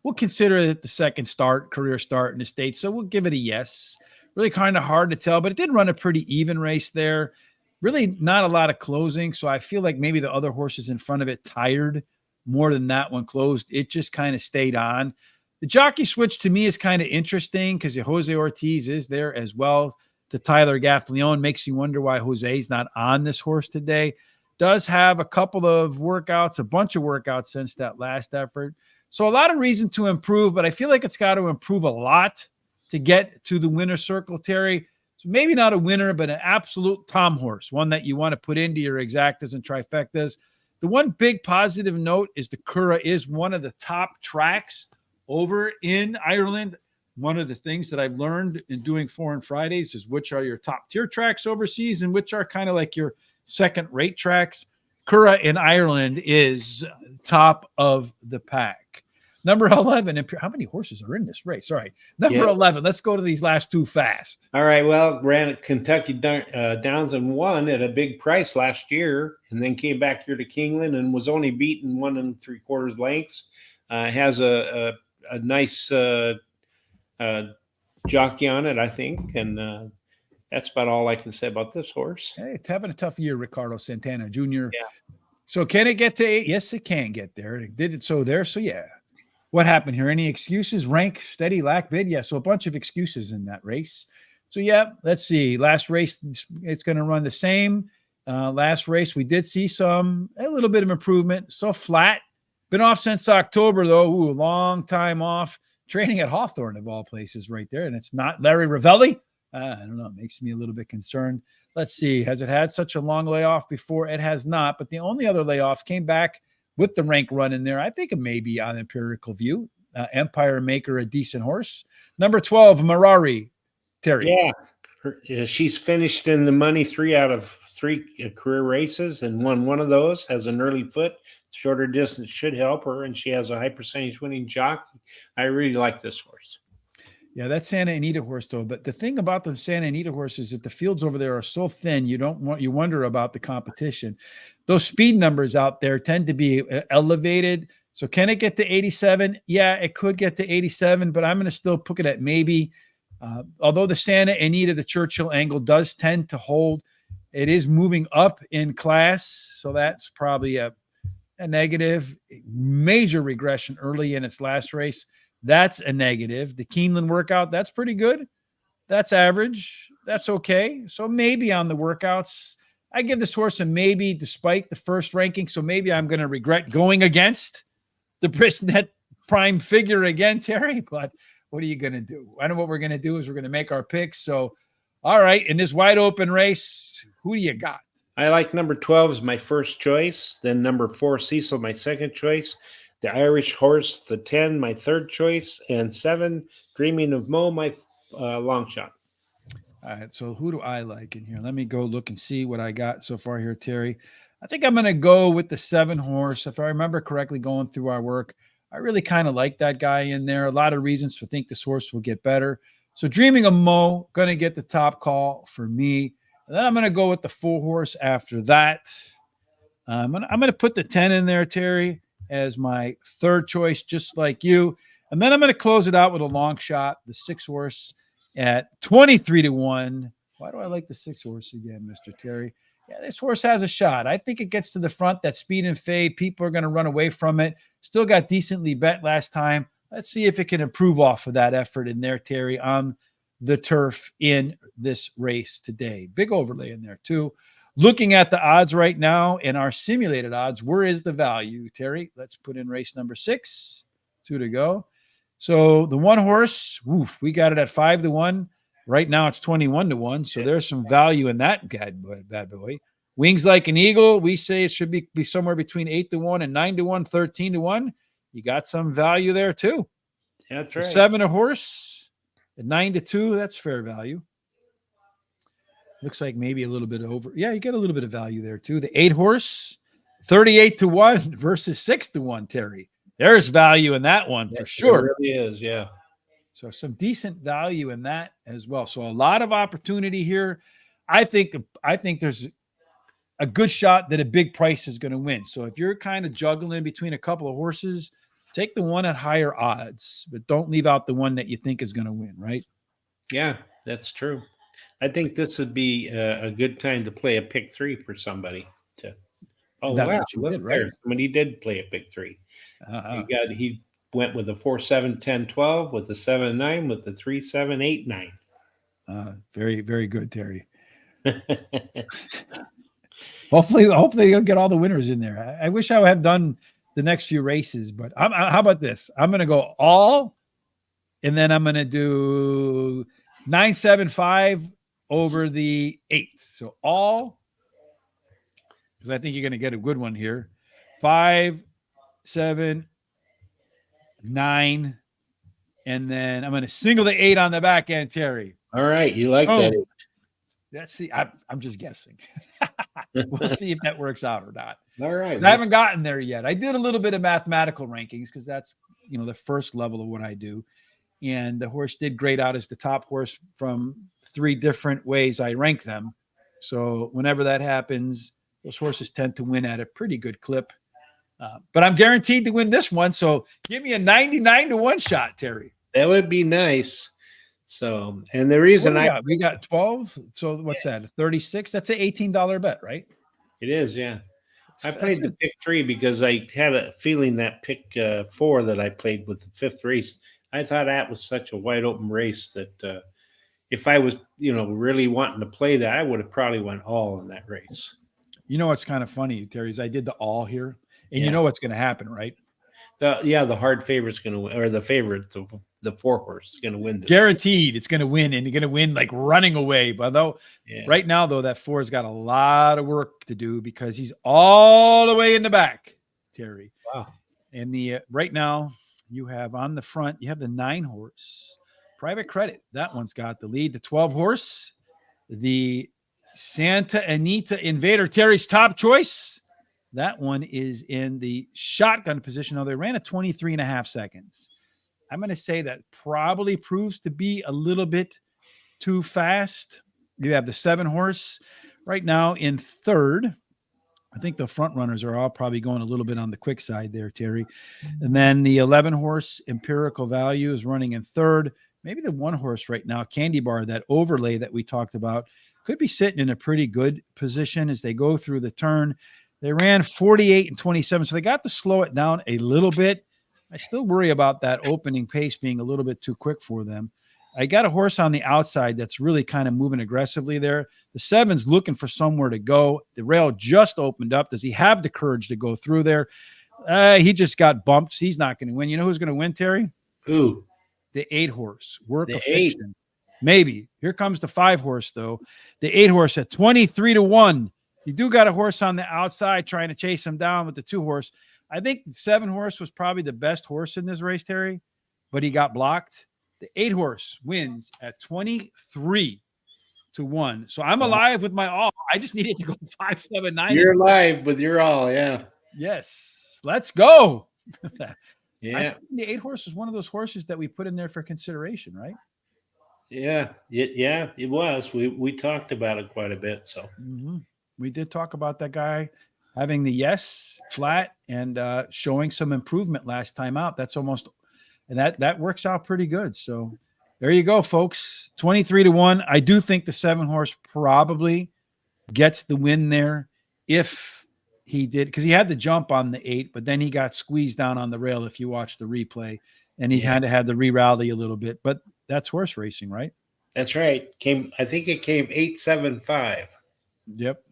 we'll consider it the second career start in the States. So we'll give it a yes. Really kind of hard to tell, but it did run a pretty even race there. Really not a lot of closing. So I feel like maybe the other horses in front of it tired more than that one closed. It just kind of stayed on. The jockey switch to me is kind of interesting because Jose Ortiz is there as well to Tyler Gaffleon. Makes you wonder why Jose's not on this horse today. Does have a couple of workouts, a bunch of workouts since that last effort. So a lot of reason to improve, but I feel like it's got to improve a lot to get to the winner's circle, Terry. So maybe not a winner, but an absolute Tom horse, one that you want to put into your exactas and trifectas. The one big positive note is the Curragh is one of the top tracks over in Ireland. One of the things that I've learned in doing Foreign Fridays is which are your top tier tracks overseas and which are kind of like your second rate tracks. Curragh in Ireland is top of the pack. Number 11. And how many horses are in this race? All right. Number 11. Let's go to these last two fast. All right. Well, ran at Kentucky Downs and won at a big price last year, and then came back here to Kingland and was only beaten 1 3/4 lengths. Has a nice jockey on it, I think. And that's about all I can say about this horse. Hey, it's having a tough year, Ricardo Santana Jr. Yeah. So can it get to 8? Yes, it can get there. It did it so there. So yeah. What happened here? Any excuses? Rank, steady, lack, bid? Yeah, so a bunch of excuses in that race. So yeah, let's see. Last race, it's going to run the same. Last race, we did see a little bit of improvement. So flat. Been off since October, though. Ooh, long time off. Training at Hawthorne, of all places, right there. And it's not Larry Ravelli. I don't know. It makes me a little bit concerned. Let's see. Has it had such a long layoff before? It has not. But the only other layoff came back with the rank run in there. I think it may be on empirical view. Empire Maker, a decent horse. Number 12, Marari. Terry. Yeah. She's finished in the money 3 out of 3 career races and won one of those. Has an early foot. Shorter distance should help her, and she has a high percentage winning jockey. I really like this horse. Yeah, that's Santa Anita horse, though. But the thing about the Santa Anita horse is that the fields over there are so thin, you wonder about the competition. Those speed numbers out there tend to be elevated. So can it get to 87? Yeah, it could get to 87, but I'm going to still put it at maybe. Although the Santa Anita, the Churchill angle does tend to hold, it is moving up in class. So that's probably a negative. Major regression early in its last race. That's a negative. The Keeneland workout, that's pretty good. That's average. That's okay. So maybe on the workouts, I give this horse a maybe despite the first ranking. So maybe I'm going to regret going against the Brisnet prime figure again, Terry. But what are you going to do? I know what we're going to do is we're going to make our picks. So, all right, in this wide open race, who do you got? I like number 12 as my first choice. Then number 4, Cecil, my second choice. The Irish horse, the 10, my third choice. And 7, Dreaming of Mo, my long shot. All right, so who do I like in here? Let me go look and see what I got so far here, Terry. I think I'm going to go with the 7 horse. If I remember correctly, going through our work, I really kind of like that guy in there. A lot of reasons to think this horse will get better. So Dreaming of Mo, going to get the top call for me. And then I'm going to go with the 4 horse after that. I'm going to put the 10 in there, Terry, as my third choice, just like you. And then I'm going to close it out with a long shot, the 6 horse at 23-1. Why do I like the 6 horse again, Mr. Terry? Yeah, this horse has a shot. I think it gets to the front, that speed and fade. People are going to run away from it. Still got decently bet last time. Let's see if it can improve off of that effort in there, Terry, on the turf in this race today. Big overlay in there too. Looking at the odds right now and our simulated odds, where is the value, Terry? Let's put in race number 6, 2 to go. So the one horse, we got it at 5-1. Right now it's 21-1. So there's some value in that bad boy. Wings Like an Eagle, we say it should be somewhere between 8-1 and 9-1, 13-1. You got some value there too. That's right. 7 a horse at 9-2. That's fair value. Looks like maybe a little bit over. Yeah, you get a little bit of value there too. The 8 horse, 38-1 versus 6-1, Terry. There's value in that one for sure. It really is, yeah. So some decent value in that as well. So a lot of opportunity here. I think there's a good shot that a big price is going to win. So if you're kind of juggling between a couple of horses, take the one at higher odds, but don't leave out the one that you think is going to win, right? Yeah, that's true. I think this would be a good time to play a pick 3 for somebody. That's what you did, right? Somebody did play a pick 3. He went with a 4-7-10-12, with the 7-9, with the 3-7-8-9. Very, very good, Terry. Hopefully you'll get all the winners in there. I wish I had done the next few races, but how about this? I'm going to go all, and then I'm going to do 9-7-5 over the 8. So all, because I think you're going to get a good one here. 5, 7, 9, and then I'm going to single the 8 on the back end, Terry. All right, you like that? Let's see. I'm just guessing. We'll see if that works out or not. All right. I haven't gotten there yet. I did a little bit of mathematical rankings because that's, the first level of what I do. And the horse did great out as the top horse from 3 different ways I rank them. So whenever that happens, those horses tend to win at a pretty good clip. But I'm guaranteed to win this one. So give me a 99-1 shot, Terry. That would be nice. So, and the reason we got 12. So what's that? 36. That's an $18 bet, right? It is. Yeah. I played the pick 3 because I had a feeling that pick 4 that I played with the 5th race, I thought that was such a wide open race that if I was, really wanting to play that, I would have probably went all in that race. You know what's kind of funny, Terry, is I did the all here, and you know what's going to happen, right? The hard favorite's going to win, or the favorite, the 4 horse is going to win this. Guaranteed it's going to win, and you're going to win like running away. But right now, though, that 4's got a lot of work to do because he's all the way in the back, Terry. Wow. And right now, you have on the front, you have the 9 horse. Private Credit, that one's got the lead. The 12 horse, the Santa Anita Invader, Terry's top choice. That one is in the shotgun position. Now, they ran at 23.5 seconds. I'm going to say that probably proves to be a little bit too fast. You have the 7 horse right now in 3rd. I think the front runners are all probably going a little bit on the quick side there, Terry. And then the 11 horse Empirical Value is running in 3rd. Maybe the 1 horse right now, Candy Bar, that overlay that we talked about, could be sitting in a pretty good position as they go through the turn. They ran 48 and 27, so they got to slow it down a little bit. I still worry about that opening pace being a little bit too quick for them. I got a horse on the outside that's really kind of moving aggressively there. The 7's looking for somewhere to go. The rail just opened up. Does he have the courage to go through there? He just got bumped. He's not going to win. You know who's going to win, Terry? Who? The 8 horse. Work of Fiction. Maybe. Here comes the 5 horse, though. The 8 horse at 23-1. You do got a horse on the outside trying to chase him down with the 2 horse. I think the 7 horse was probably the best horse in this race, Terry, but he got blocked. The 8 horse wins at 23-1. So I'm alive with my all. I just needed to go 5, 7, 9. You're alive with your all, yeah. Yes. Let's go. Yeah. The 8 horse is one of those horses that we put in there for consideration, right? Yeah. It was. We talked about it quite a bit. So we did talk about that guy having the flat and showing some improvement last time out. That's almost, and that works out pretty good. So there you go, folks. 23-1. I do think the 7 horse probably gets the win there if he did, because he had the jump on the 8, but then he got squeezed down on the rail if you watch the replay. and he kind of had to re-rally a little bit. But that's horse racing, right? That's right. I think it came 875. Yep.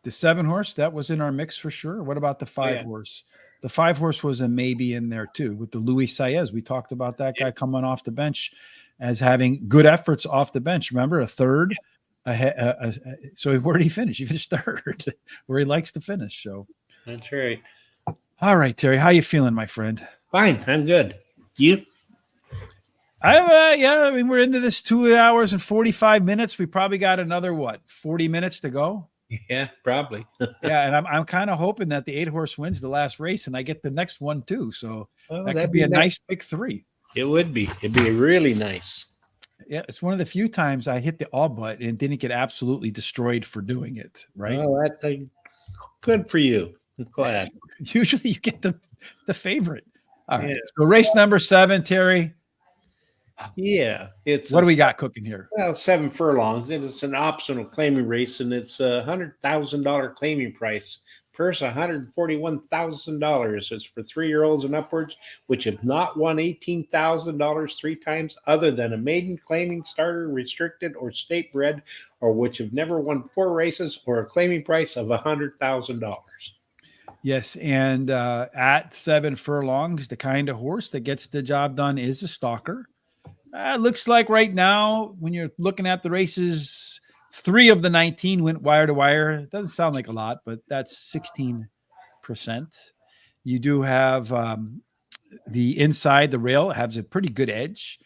The 7 horse, that was in our mix for sure. What about the 5 horse? The 5 horse was a maybe in there too with the Luis Saez. We talked about that guy coming off the bench as having good efforts off the bench. Remember, a third. So where did he finish? He finished third, where he likes to finish. So that's right. All right, Terry, how you feeling, my friend? Fine, I'm good. You? I mean, we're into this 2 hours and 45 minutes. We probably got another 40 minutes to go. Yeah, probably. Yeah, and I'm kind of hoping that the 8 horse wins the last race, and I get the next one too. So that could be a nice big 3. It would be. It'd be really nice. Yeah, it's one of the few times I hit the all but and didn't get absolutely destroyed for doing it. Right? Oh, that's good for you. I'm glad. Usually you get the favorite. All right. So race number 7, Terry. Yeah, what do we got cooking here? Well, 7 furlongs. It's an optional claiming race, and it's $100,000 claiming price. First, $141,000. It's for 3-year-olds and upwards, which have not won $18,000 3 times, other than a maiden, claiming, starter, restricted, or state bred, or which have never won 4 races, or a claiming price of $100,000. Yes, and at 7 furlongs, the kind of horse that gets the job done is a stalker. Looks like right now, when you're looking at the races, 3 of the 19 went wire to wire. It doesn't sound like a lot, but that's 16%. You do have the inside, the rail has a pretty good edge.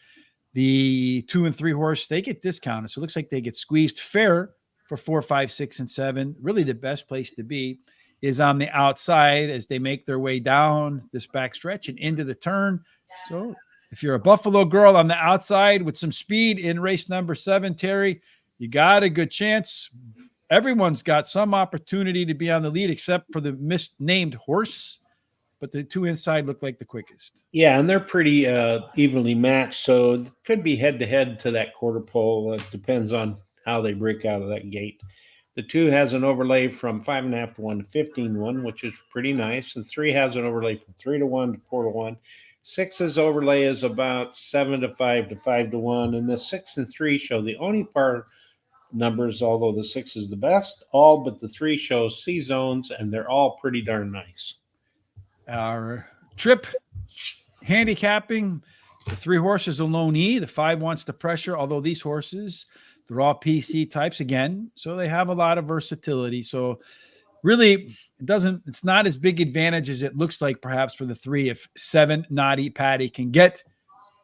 The 2 and 3 horse, they get discounted. So it looks like they get squeezed. Fair for 4, 5, 6, and 7. Really the best place to be is on the outside as they make their way down this back stretch and into the turn. So if you're a Buffalo girl on the outside with some speed in race number 7, Terry, you got a good chance. Everyone's got some opportunity to be on the lead except for the misnamed horse, but the 2 inside look like the quickest. Yeah, and they're pretty evenly matched, so it could be head-to-head to that quarter pole. It depends on how they break out of that gate. The 2 has an overlay from 5.5 to 1 to 15 to 1, which is pretty nice, and 3 has an overlay from 3 to 1 to 4 to 1. 6's overlay is about 7 to 5 to 5 to 1, and the 6 and 3 show the only par numbers, although the 6 is the best. All but the 3 show C zones, and they're all pretty darn nice. Our trip handicapping, the 3 horses alone E, the 5 wants the pressure, although these horses, they're all PC types again, so they have a lot of versatility. So really, it's not as big advantage as it looks like perhaps for the 3 if 7 Naughty Patty can get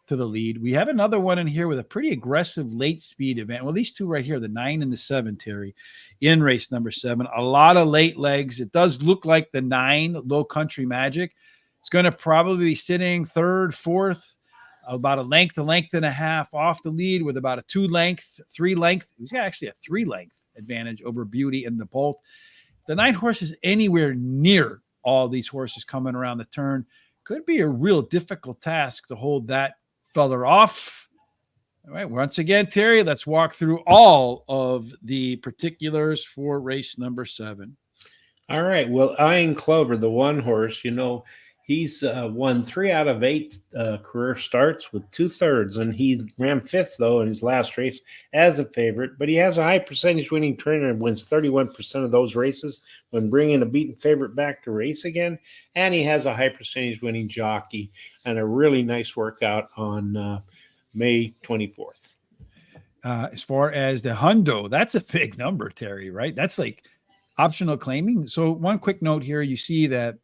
to the lead. We have another one in here with a pretty aggressive late speed event. Well, these 2 right here, the 9 and the 7, Terry, in race number 7. A lot of late legs. It does look like the 9, Low Country Magic. It's going to probably be sitting 3rd, 4th, about a length and a half off the lead with about a 2 length, 3 length. He's got actually a 3 length advantage over Beauty and the Bolt. The 9 horses anywhere near all these horses coming around the turn could be a real difficult task to hold that feller off. All right. Once again, Terry, let's walk through all of the particulars for race number 7. All right. Well, Iron Clover, the 1 horse, he's won 3 out of 8 career starts with 2/3, and he ran 5th though in his last race as a favorite. But he has a high percentage winning trainer and wins 31% of those races when bringing a beaten favorite back to race again. And he has a high percentage winning jockey and a really nice workout on May 24th. As far as the hundo, that's a big number, Terry. Right? That's like optional claiming. So one quick note here: you see that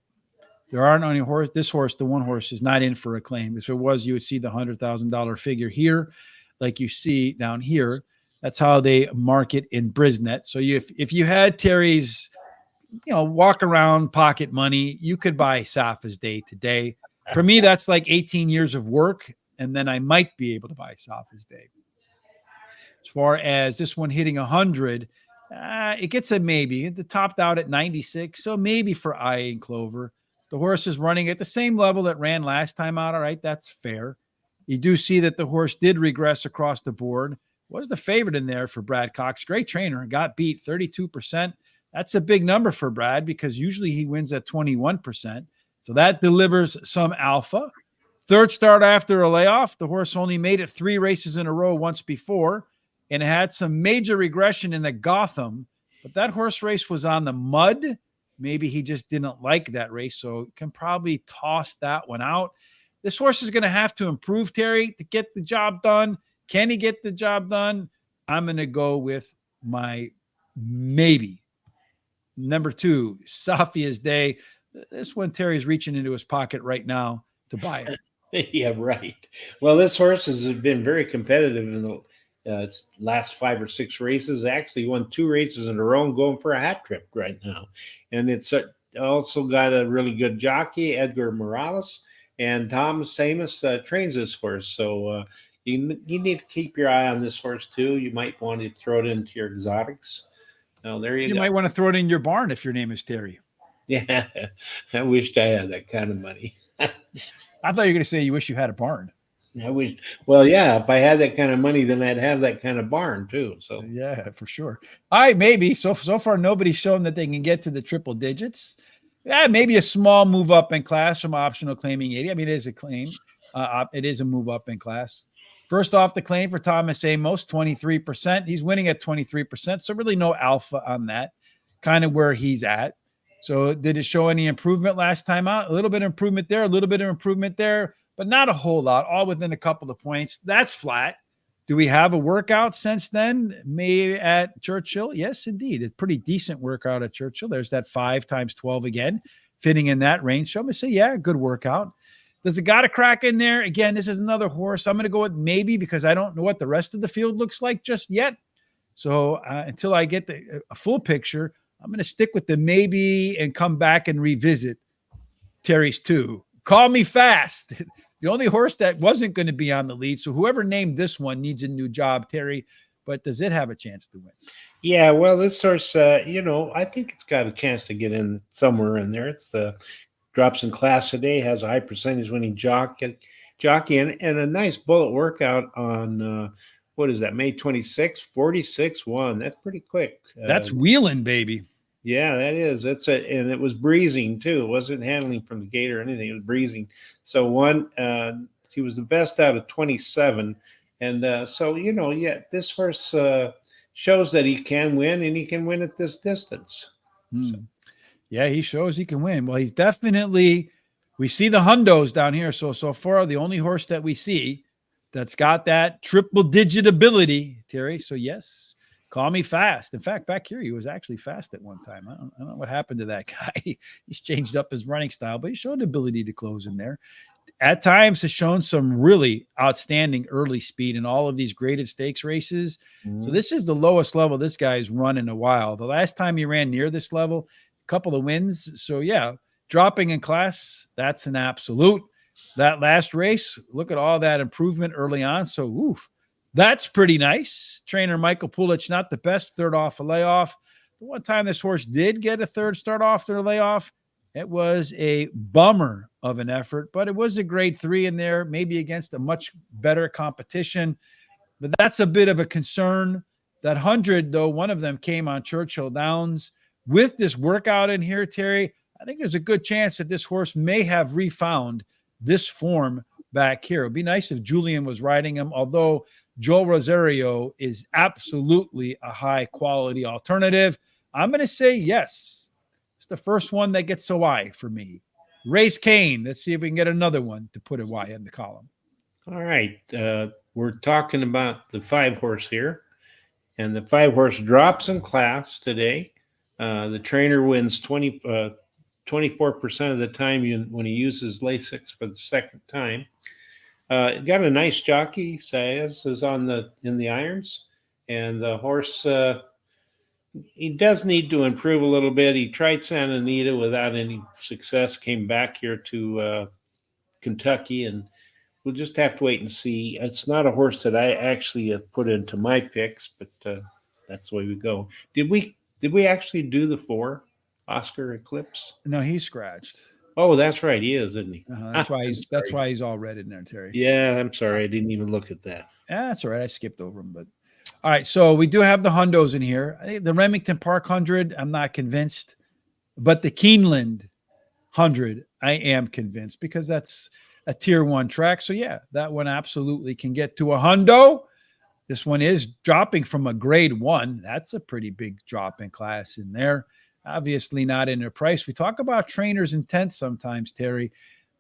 there aren't any horse. This horse, the 1 horse, is not in for a claim. If it was, you would see the $100,000 figure here, like you see down here. That's how they mark it in Brisnet. So if you had Terry's, walk around pocket money, you could buy Safa's Day today. For me, that's like 18 years of work, and then I might be able to buy Safa's Day. As far as this one hitting 100, it gets a maybe. It topped out at 96, so maybe for Iron Clover. The horse is running at the same level that ran last time out. All right, that's fair. You do see that the horse did regress across the board. Was the favorite in there for Brad Cox. Great trainer. Got beat 32%. That's a big number for Brad because usually he wins at 21%. So that delivers some alpha. Third start after a layoff. The horse only made it 3 races in a row once before, and it had some major regression in the Gotham, but that horse race was on the mud. Maybe he just didn't like that race, so can probably toss that one out. This horse is going to have to improve, Terry, to get the job done. Can he get the job done? I'm going to go with my maybe. Number 2, Sophia's Day. This one, Terry's reaching into his pocket right now to buy it. Yeah, right. Well, this horse has been very competitive in the its last 5 or 6 races. Actually won 2 races in a row and going for a hat trick right now. And it's also got a really good jockey, Edgar Morales, and Tom Samus trains this horse. So you need to keep your eye on this horse too. You might want to throw it into your exotics. Oh, there you go. You might want to throw it in your barn if your name is Terry. Yeah, I wished I had that kind of money. I thought you were going to say you wish you had a barn. I wish. Well, yeah, if I had that kind of money, then I'd have that kind of barn too. So yeah, for sure. All right, maybe. So far, nobody's shown that they can get to the triple digits. Yeah, maybe a small move up in class from optional claiming 80. I mean, it is a claim. It is a move up in class. First off the claim for Thomas Amos, 23%. He's winning at 23%. So really no alpha on that, kind of where he's at. So did it show any improvement last time out? A little bit of improvement there, a little bit of improvement there, but not a whole lot, all within a couple of points. That's flat. Do we have a workout since then? Maybe at Churchill? Yes, indeed. A pretty decent workout at Churchill. There's that 5 times 12 again, fitting in that range. So I'm going to say, yeah, good workout. Does it got a crack in there? Again, this is another horse. I'm going to go with maybe because I don't know what the rest of the field looks like just yet. So until I get a full picture, I'm going to stick with the maybe and come back and revisit Terry's 2. Call me fast. The only horse that wasn't going to be on the lead. So whoever named this one needs a new job, Terry. But does it have a chance to win? Yeah, well, this horse, I think it's got a chance to get in somewhere in there. It's drops in class today, has a high percentage winning jockey and a nice bullet workout on what is that, May 26th, 46-1. That's pretty quick. That's wheeling, baby. Yeah, that is. And it was breezing too. It wasn't handling from the gate or anything. It was breezing. So he was the best out of 27. And this horse shows that he can win, and he can win at this distance. So. Yeah, he shows he can win. Well, he's definitely, we see the hundos down here. So far, the only horse that we see that's got that triple digit ability, Terry. So yes, call me fast. In fact, back here, he was actually fast at one time. I don't know what happened to that guy. He's changed up his running style, but he showed the ability to close in there. At times has shown some really outstanding early speed in all of these graded stakes races. So this is the lowest level this guy's run in a while. The last time he ran near this level, couple of wins. So yeah, dropping in class, that's an absolute. That last race, look at all that improvement early on. So that's pretty nice. Trainer Michael Pulich, not the best, third off a layoff. The one time this horse did get a third start off their layoff, it was a bummer of an effort, but it was a grade 3 in there, maybe against a much better competition. But that's a bit of a concern. That 100, though, one of them came on Churchill Downs. With this workout in here, Terry, I think there's a good chance that this horse may have refound this form back here. It'd be nice if Julian was riding him, although Joel Rosario is absolutely a high quality alternative. I'm going to say yes. It's the first one that gets a Y for me. Race Kane. Let's see if we can get another one to put a Y in the column. All right. We're talking about the 5 horse here, and the 5 horse drops in class today. The trainer wins 24% of the time when he uses Lasix for the second time. Got a nice jockey. Saez is in the irons, and the horse he does need to improve a little bit. He tried Santa Anita without any success. Came back here to Kentucky, and we'll just have to wait and see. It's not a horse that I actually have put into my picks, but that's the way we go. Did we actually do the 4 Oscar Eclipse? No, he's scratched. Oh, that's right. He is, isn't he? That's why he's all red in there, Terry. Yeah, I'm sorry. I didn't even look at that. That's all right. I skipped over him, but all right. So we do have the hundos in here. I think the Remington Park 100, I'm not convinced, but the Keeneland 100, I am convinced because that's a tier 1 track. So yeah, that one absolutely can get to $100. This one is dropping from a grade 1. That's a pretty big drop in class in there. Obviously not in their price. We talk about trainers' intent sometimes, Terry.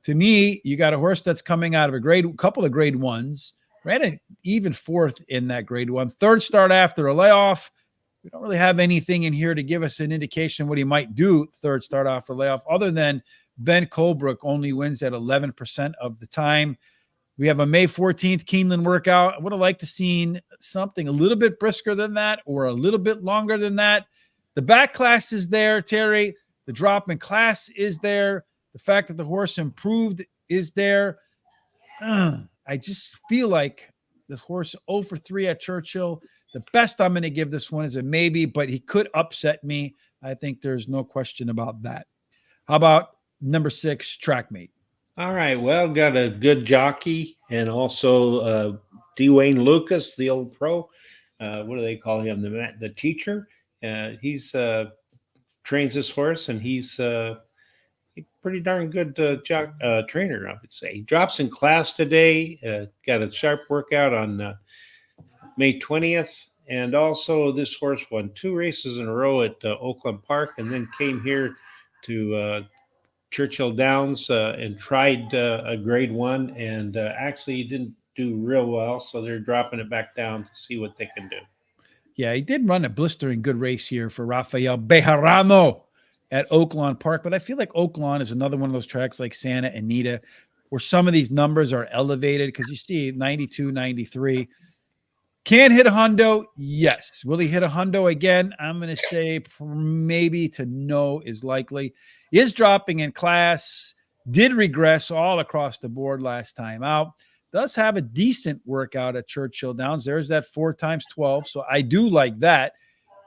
To me, you got a horse that's coming out of a couple of grade 1s, ran an even 4th in that grade 1, 3rd start after a layoff. We don't really have anything in here to give us an indication what he might do 3rd start after layoff, other than Ben Colebrook only wins at 11% of the time. We have a May 14th Keeneland workout. I would have liked to seen something a little bit brisker than that or a little bit longer than that. The back class is there, Terry. The drop in class is there. The fact that the horse improved is there. I just feel like the horse 0 for 3 at Churchill. The best I'm going to give this one is a maybe, but he could upset me. I think there's no question about that. How about number 6, Trackmate? All right. Well, got a good jockey and also Dwayne Lucas, the old pro. What do they call him? The teacher. He's trains this horse, and he's a pretty darn good trainer, I would say. He drops in class today. Got a sharp workout on May 20th. And also this horse won 2 races in a row at Oakland Park and then came here to Churchill Downs and tried a grade 1 and actually didn't do real well. So they're dropping it back down to see what they can do. Yeah, he did run a blistering good race here for Rafael Bejarano at Oaklawn Park. But I feel like Oaklawn is another one of those tracks like Santa Anita where some of these numbers are elevated because you see 92, 93. Can hit a hundo? Yes. Will he hit a hundo again? I'm going to say maybe to no is likely. Is dropping in class, did regress all across the board last time out. Does have a decent workout at Churchill Downs. There's that 4 times 12. So I do like that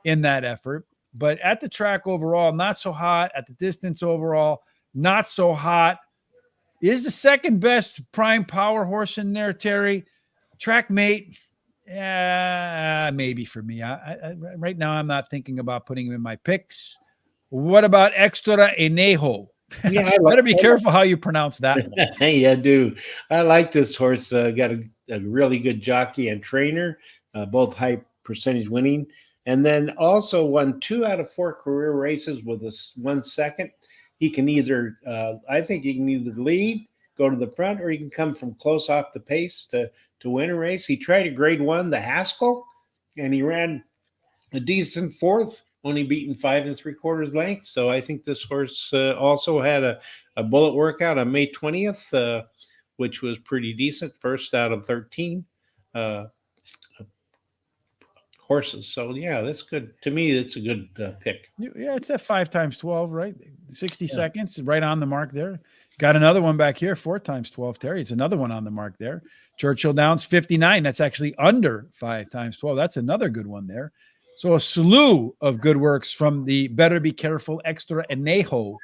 in that effort. But at the track overall, not so hot. At the distance overall, not so hot. Is the second best prime power horse in there, Terry? Trackmate, maybe for me. I right now, I'm not thinking about putting him in my picks. What about Extra Enejo? Yeah, better be careful how you pronounce that one. Hey, I do. I like this horse. Got a really good jockey and trainer, both high percentage winning. And then also won 2 out of 4 career races with a 1 second. He can either, I think he can either lead, go to the front, or he can come from close off the pace to win a race. He tried a grade 1, the Haskell, and he ran a decent 4th, only beaten 5 3/4 lengths. So I think this horse also had a bullet workout on May 20th, which was pretty decent, first out of 13 horses. So yeah, that's good. To me, that's a good pick. Yeah, it's at 5 times 12, right? 60 seconds, right on the mark there. Got another one back here, 4 times 12, Terry. It's another one on the mark there. Churchill Downs 59. That's actually under 5 times 12. That's another good one there. So a slew of good works from the Better Be Careful Extra Enejo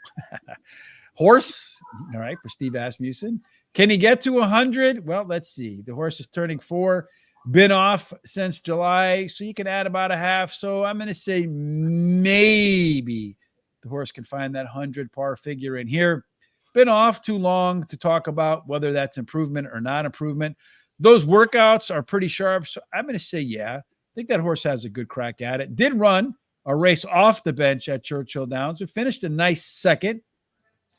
horse. All right, for Steve Asmussen. Can he get to 100? Well, let's see. The horse is turning 4. Been off since July, so you can add about a half. So I'm going to say maybe the horse can find that 100 par figure in here. Been off too long to talk about whether that's improvement or not improvement. Those workouts are pretty sharp, so I'm going to say yeah. I think that horse has a good crack at it. Did run a race off the bench at Churchill Downs. It finished a nice second.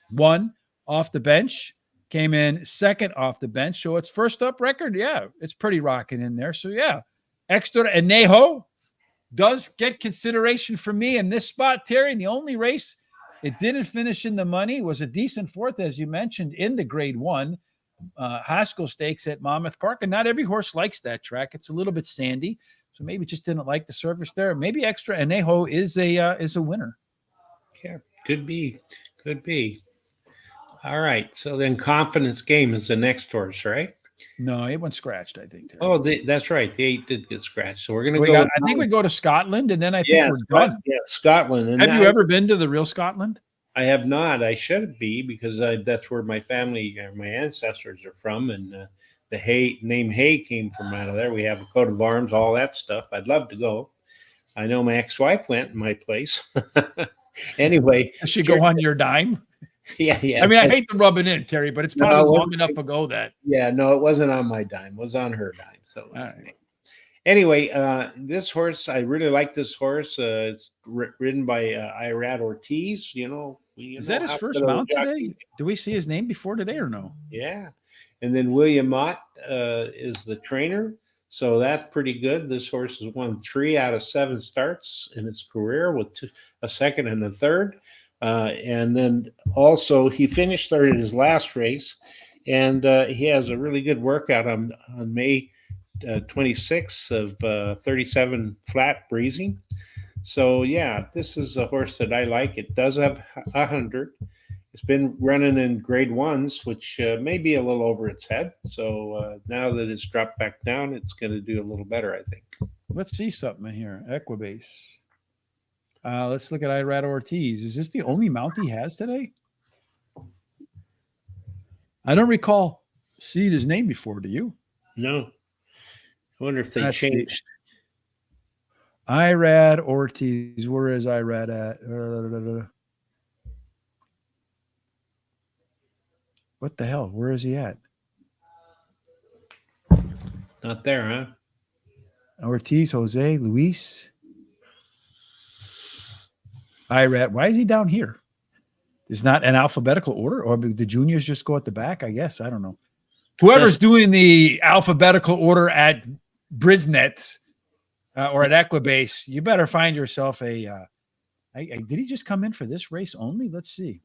1 off the bench. Came in second off the bench. So its first up record, yeah, it's pretty rocking in there. So yeah, Extra Enejo does get consideration for me in this spot, Terry. The only race it didn't finish in the money was a decent 4th, as you mentioned, in the grade 1 Haskell Stakes at Monmouth Park. And not every horse likes that track. It's a little bit sandy. So maybe just didn't like the surface there. Maybe Extra Enejo is a winner. Yeah, could be. All right. So then Confidence Game is the next horse, right? No, it went scratched, I think. Terry. Oh, that's right. The 8 did get scratched. So we're going to go. I think we go to Scotland, and then I think we're done. Yeah, Scotland. And have you ever been to the real Scotland? I have not. I should be, because that's where my family, my ancestors are from, and the name Hay came from out of there. We have a coat of arms, all that stuff. I'd love to go. I know my ex-wife went in my place. Anyway. Does she go on your dime? Yeah, yeah. I mean, I hate to rub it in, Terry, but it's No, probably it long wasn't- enough ago that. yeah, no, it wasn't on my dime. It was on her dime. So All right. anyway, this horse, I really like this horse. It's ridden by Irad Ortiz. You Is know that his how first good of a mount jockey. today? Do we see his name before today or no? Yeah, and then William Mott is the trainer. So that's pretty good. This horse has won 3 out of 7 starts in his career with a second and a third. And then also he finished third in his last race. And he has a really good workout on May 26th of 37 flat breezing. So yeah, this is a horse that I like. It does have 100. It's been running in grade ones, which may be a little over its head. So now that it's dropped back down, it's going to do a little better, I think. Let's see something in here. Equibase. Let's look at Irad Ortiz. Is this the only mount he has today? I don't recall seeing his name before. Do you? No. I wonder if they Let's see. changed. Irad Ortiz. Where is Irad at? What the hell? Where is he at? Not there, huh? Ortiz, Jose, Luis. Irad. Why is he down here? It's not an alphabetical order, or the juniors just go at the back, I guess. I don't know. Whoever's doing the alphabetical order at Brisnet or at Equibase, you better find yourself a. Did he just come in for this race only? Let's see.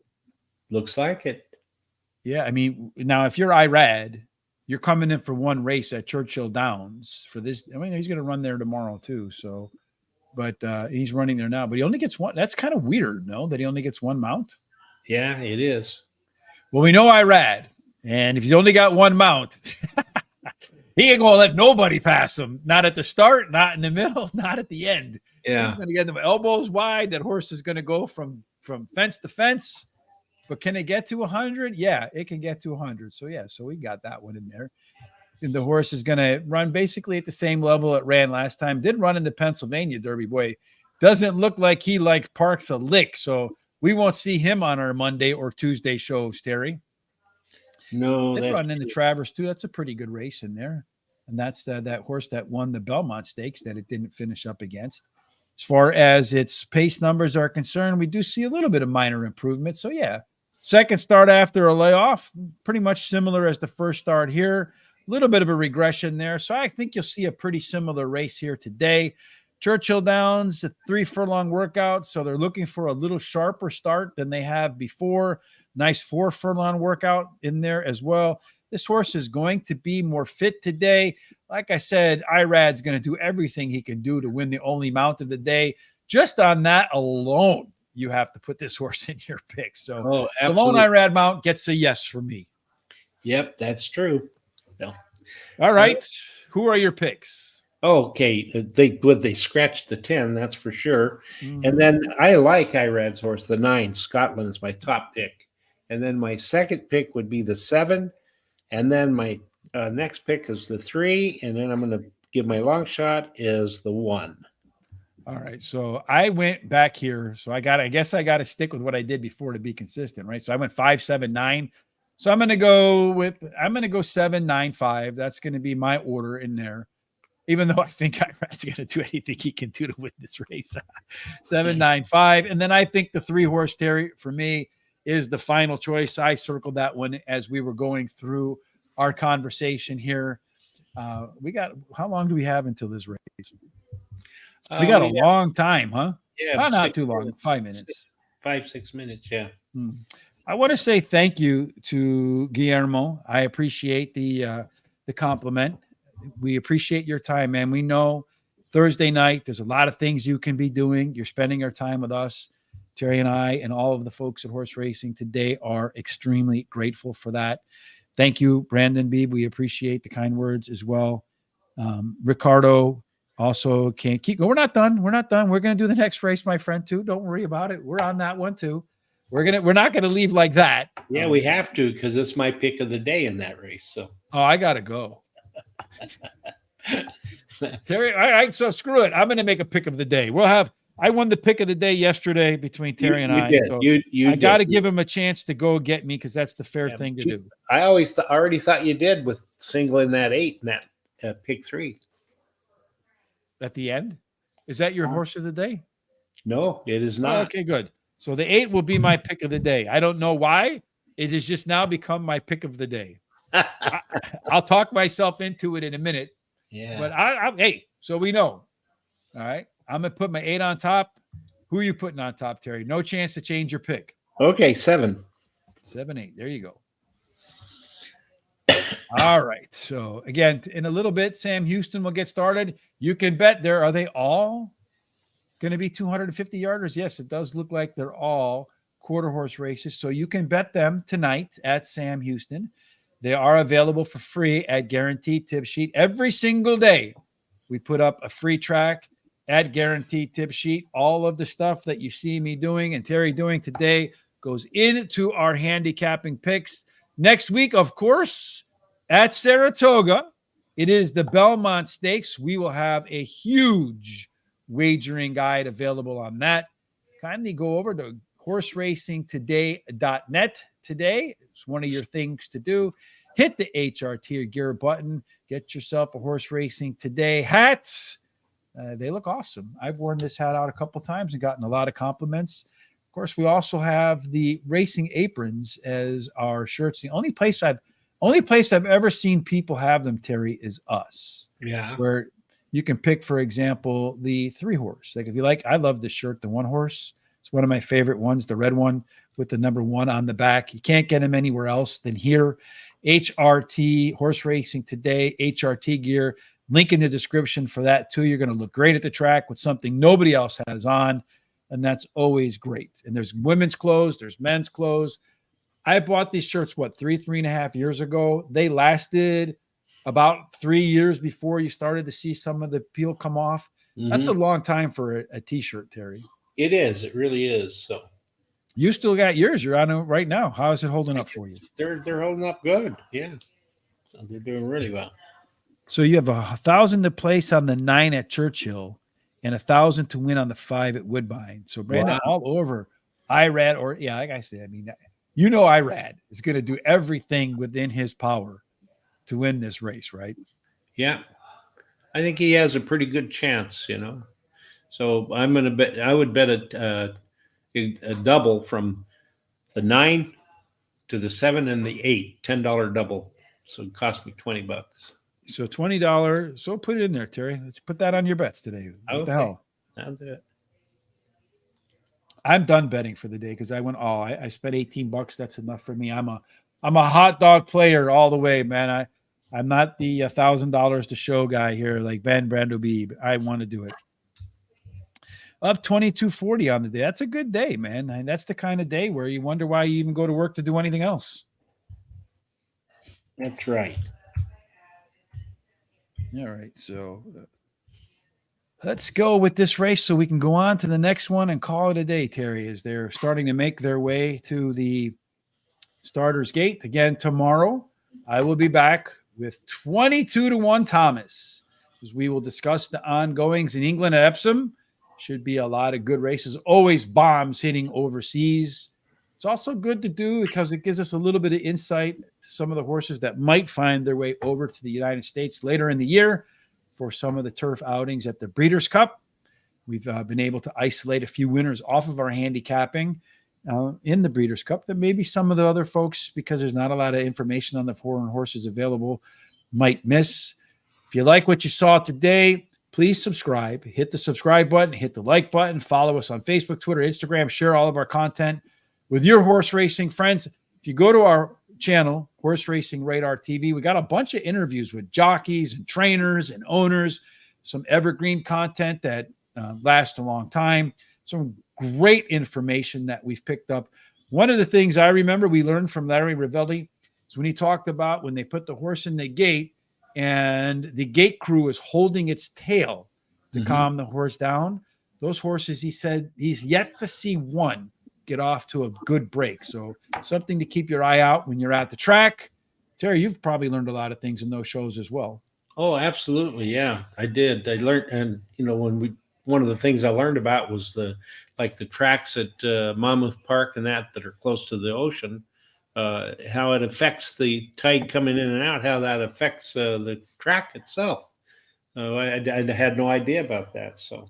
Looks like it. Yeah, I mean, now if you're Irad, you're coming in for one race at Churchill Downs for this. I mean, he's going to run there tomorrow too. So, but he's running there now. But he only gets one. That's kind of weird, no? That he only gets one mount. Yeah, it is. Well, we know Irad, and if he's only got one mount, he ain't gonna let nobody pass him. Not at the start, not in the middle, not at the end. Yeah. He's gonna get them elbows wide. That horse is gonna go from fence to fence. But can it get to 100? Yeah, it can get to 100. So yeah, so we got that one in there. And the horse is gonna run basically at the same level it ran last time. Did run in the Pennsylvania Derby. Boy, doesn't look like he parks a lick. So we won't see him on our Monday or Tuesday shows, Terry. No, They that's run in the true. Travers too. That's a pretty good race in there. And that's that horse that won the Belmont Stakes that it didn't finish up against. As far as its pace numbers are concerned, we do see a little bit of minor improvement. So yeah, second start after a layoff, pretty much similar as the first start here. A little bit of a regression there. So I think you'll see a pretty similar race here today. Churchill Downs, a 3 furlong workout. So they're looking for a little sharper start than they have before. Nice 4 furlong workout in there as well. This horse is going to be more fit today. Like I said, Irad's going to do everything he can do to win the only mount of the day. Just on that alone, you have to put this horse in your pick. So the lone Irad mount gets a yes from me. Yep, that's true. No. All right. Who are your picks? Okay, they scratched the 10, that's for sure. And then I like Irad's horse, the 9. Scotland is my top pick. And then my second pick would be the 7. And then my next pick is the 3. And then I'm going to give my long shot is the 1. All right. So I went back here. So I guess I got to stick with what I did before to be consistent, right? So I went 5, 7, 9. So I'm going to go 7, 9, 5. That's going to be my order in there. Even though I think Irad's going to do anything he can do to win this race. 7, 9, 5. And then I think the 3 horse, Terry, for me, is the final choice. I circled that one as we were going through our conversation here. How long do we have until this race? We got a long time, huh? Yeah. Not too long. 5 minutes. 5, 6 minutes, yeah. I want to say thank you to Guillermo. I appreciate the compliment. We appreciate your time, man. We know Thursday night, there's a lot of things you can be doing. You're spending your time with us. Terry and I and all of the folks at Horse Racing today are extremely grateful for that. Thank you, Brandon Beebe. We appreciate the kind words as well. Ricardo also can't keep going. We're not done. We're going to do the next race, my friend, too. Don't worry about it. We're on that one, too. We're not going to leave like that. Yeah, we have to because it's my pick of the day in that race. So, I got to go. Terry, all right, so screw it. I'm going to make a pick of the day. We'll have I won the pick of the day yesterday between Terry and You I. did. So You I got to did. give him a chance to go get me because that's the fair Yeah, thing to but do. I always already thought you did with singling that 8 and that pick 3. At the end, is that your horse of the day? No, it is Oh, not. okay, good. So the 8 will be my pick of the day. I don't know why. It has just now become my pick of the day. I'll talk myself into it in a minute. Yeah. But hey, so we know. All right. I'm going to put my 8 on top. Who are you putting on top, Terry? No chance to change your pick. Okay, 7. 7, 8. There you go. All right. So again, in a little bit, Sam Houston will get started. You can bet there. Are they all going to be 250 yarders? Yes, it does look like they're all quarter horse races. So you can bet them tonight at Sam Houston. They are available for free at Guaranteed Tip Sheet. Every single day, we put up a free track at Guaranteed Tip Sheet. All of the stuff that you see me doing and Terry doing today goes into our handicapping picks. Next week, of course, at Saratoga, it is the Belmont Stakes. We will have a huge wagering guide available on that. Kindly go over to horseracingtoday.net today. It's one of your things to do. Hit the HRT or gear button. Get yourself a Horse Racing Today hats. They look awesome. I've worn this hat out a couple times and gotten a lot of compliments. Of course, we also have the racing aprons as our shirts. The only place I've ever seen people have them, Terry, is us. Yeah. Where you can pick, for example, the 3 horse. Like if you like, I love this shirt, the 1 horse. It's one of my favorite ones, the red one with the number 1 on the back. You can't get them anywhere else than here. HRT, Horse Racing Today, HRT gear. Link in the description for that too. You're going to look great at the track with something nobody else has on, and that's always great. And there's women's clothes, there's men's clothes. I bought these shirts, 3.5 years ago. They lasted about 3 years before you started to see some of the peel come off. Mm-hmm. That's a long time for a t-shirt, Terry. It is. It really is. So you still got yours. You're on it right now. How is it holding up for you? They're holding up good. Yeah. So they're doing really well. So you have 1,000 to place on the 9 at Churchill and 1,000 to win on the 5 at Woodbine. So Brandon, all over Irad, or like I said, I mean, Irad is going to do everything within his power to win this race, right? Yeah. I think he has a pretty good chance, So I'm going to bet. I would bet a double from the 9 to the 7 and the 8, $10 double. So it cost me $20. So $20. So put it in there, Terry. Let's put that on your bets today. What the hell? I'll do it. I'm done betting for the day because I went all. I spent $18. That's enough for me. I'm a hot dog player all the way, man. I'm not the $1,000 to show guy here like Ben Brando Beebe. I want to do it. Up 22.40 on the day. That's a good day, man. And that's the kind of day where you wonder why you even go to work to do anything else. That's right. All right. So let's go with this race so we can go on to the next one and call it a day, Terry, as they're starting to make their way to the starter's gate. Again, tomorrow I will be back with 22-1 Thomas, as we will discuss the ongoings in England at Epsom. Should be a lot of good races. Always bombs hitting overseas. It's also good to do because it gives us a little bit of insight to some of the horses that might find their way over to the United States later in the year for some of the turf outings at the Breeders' Cup. We've been able to isolate a few winners off of our handicapping in the Breeders' Cup that maybe some of the other folks, because there's not a lot of information on the foreign horses available, might miss. If you like what you saw today, please subscribe. Hit the subscribe button, hit the like button, follow us on Facebook, Twitter, Instagram, share all of our content with your horse racing friends. If you go to our channel, Horse Racing Radar TV, we got a bunch of interviews with jockeys and trainers and owners, some evergreen content that lasts a long time, some great information that we've picked up. One of the things I remember we learned from Larry Rivelli is when he talked about when they put the horse in the gate and the gate crew is holding its tail to calm the horse down. Those horses, he said, he's yet to see one get off to a good break. So something to keep your eye out when you're at the track. Terry, you've probably learned a lot of things in those shows as well. Oh, absolutely. Yeah, I did. I learned, and when we one of the things I learned about was the tracks at Monmouth Park and that are close to the ocean, how it affects the tide coming in and out, how that affects the track itself. I had no idea about that. So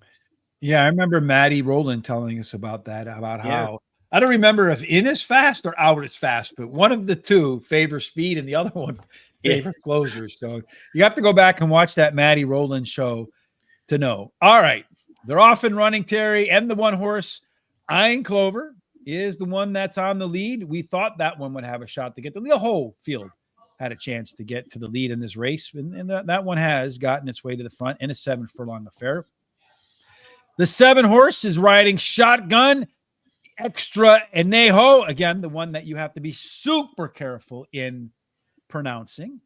Yeah, I remember Maddie Rowland telling us about that, about yeah, how I don't remember if in is fast or out is fast, but one of the two favors speed and the other one yeah, favors closers. So you have to go back and watch that Maddie Rowland show to know. All right. They're off and running, Terry, and the one horse, Iron Clover, is the one that's on the lead. We thought that one would have a shot to get the whole field had a chance to get to the lead in this race, and that one has gotten its way to the front in a 7 furlong affair. The 7 horse is riding Shotgun Extra Enejo. Again, the one that you have to be super careful in pronouncing.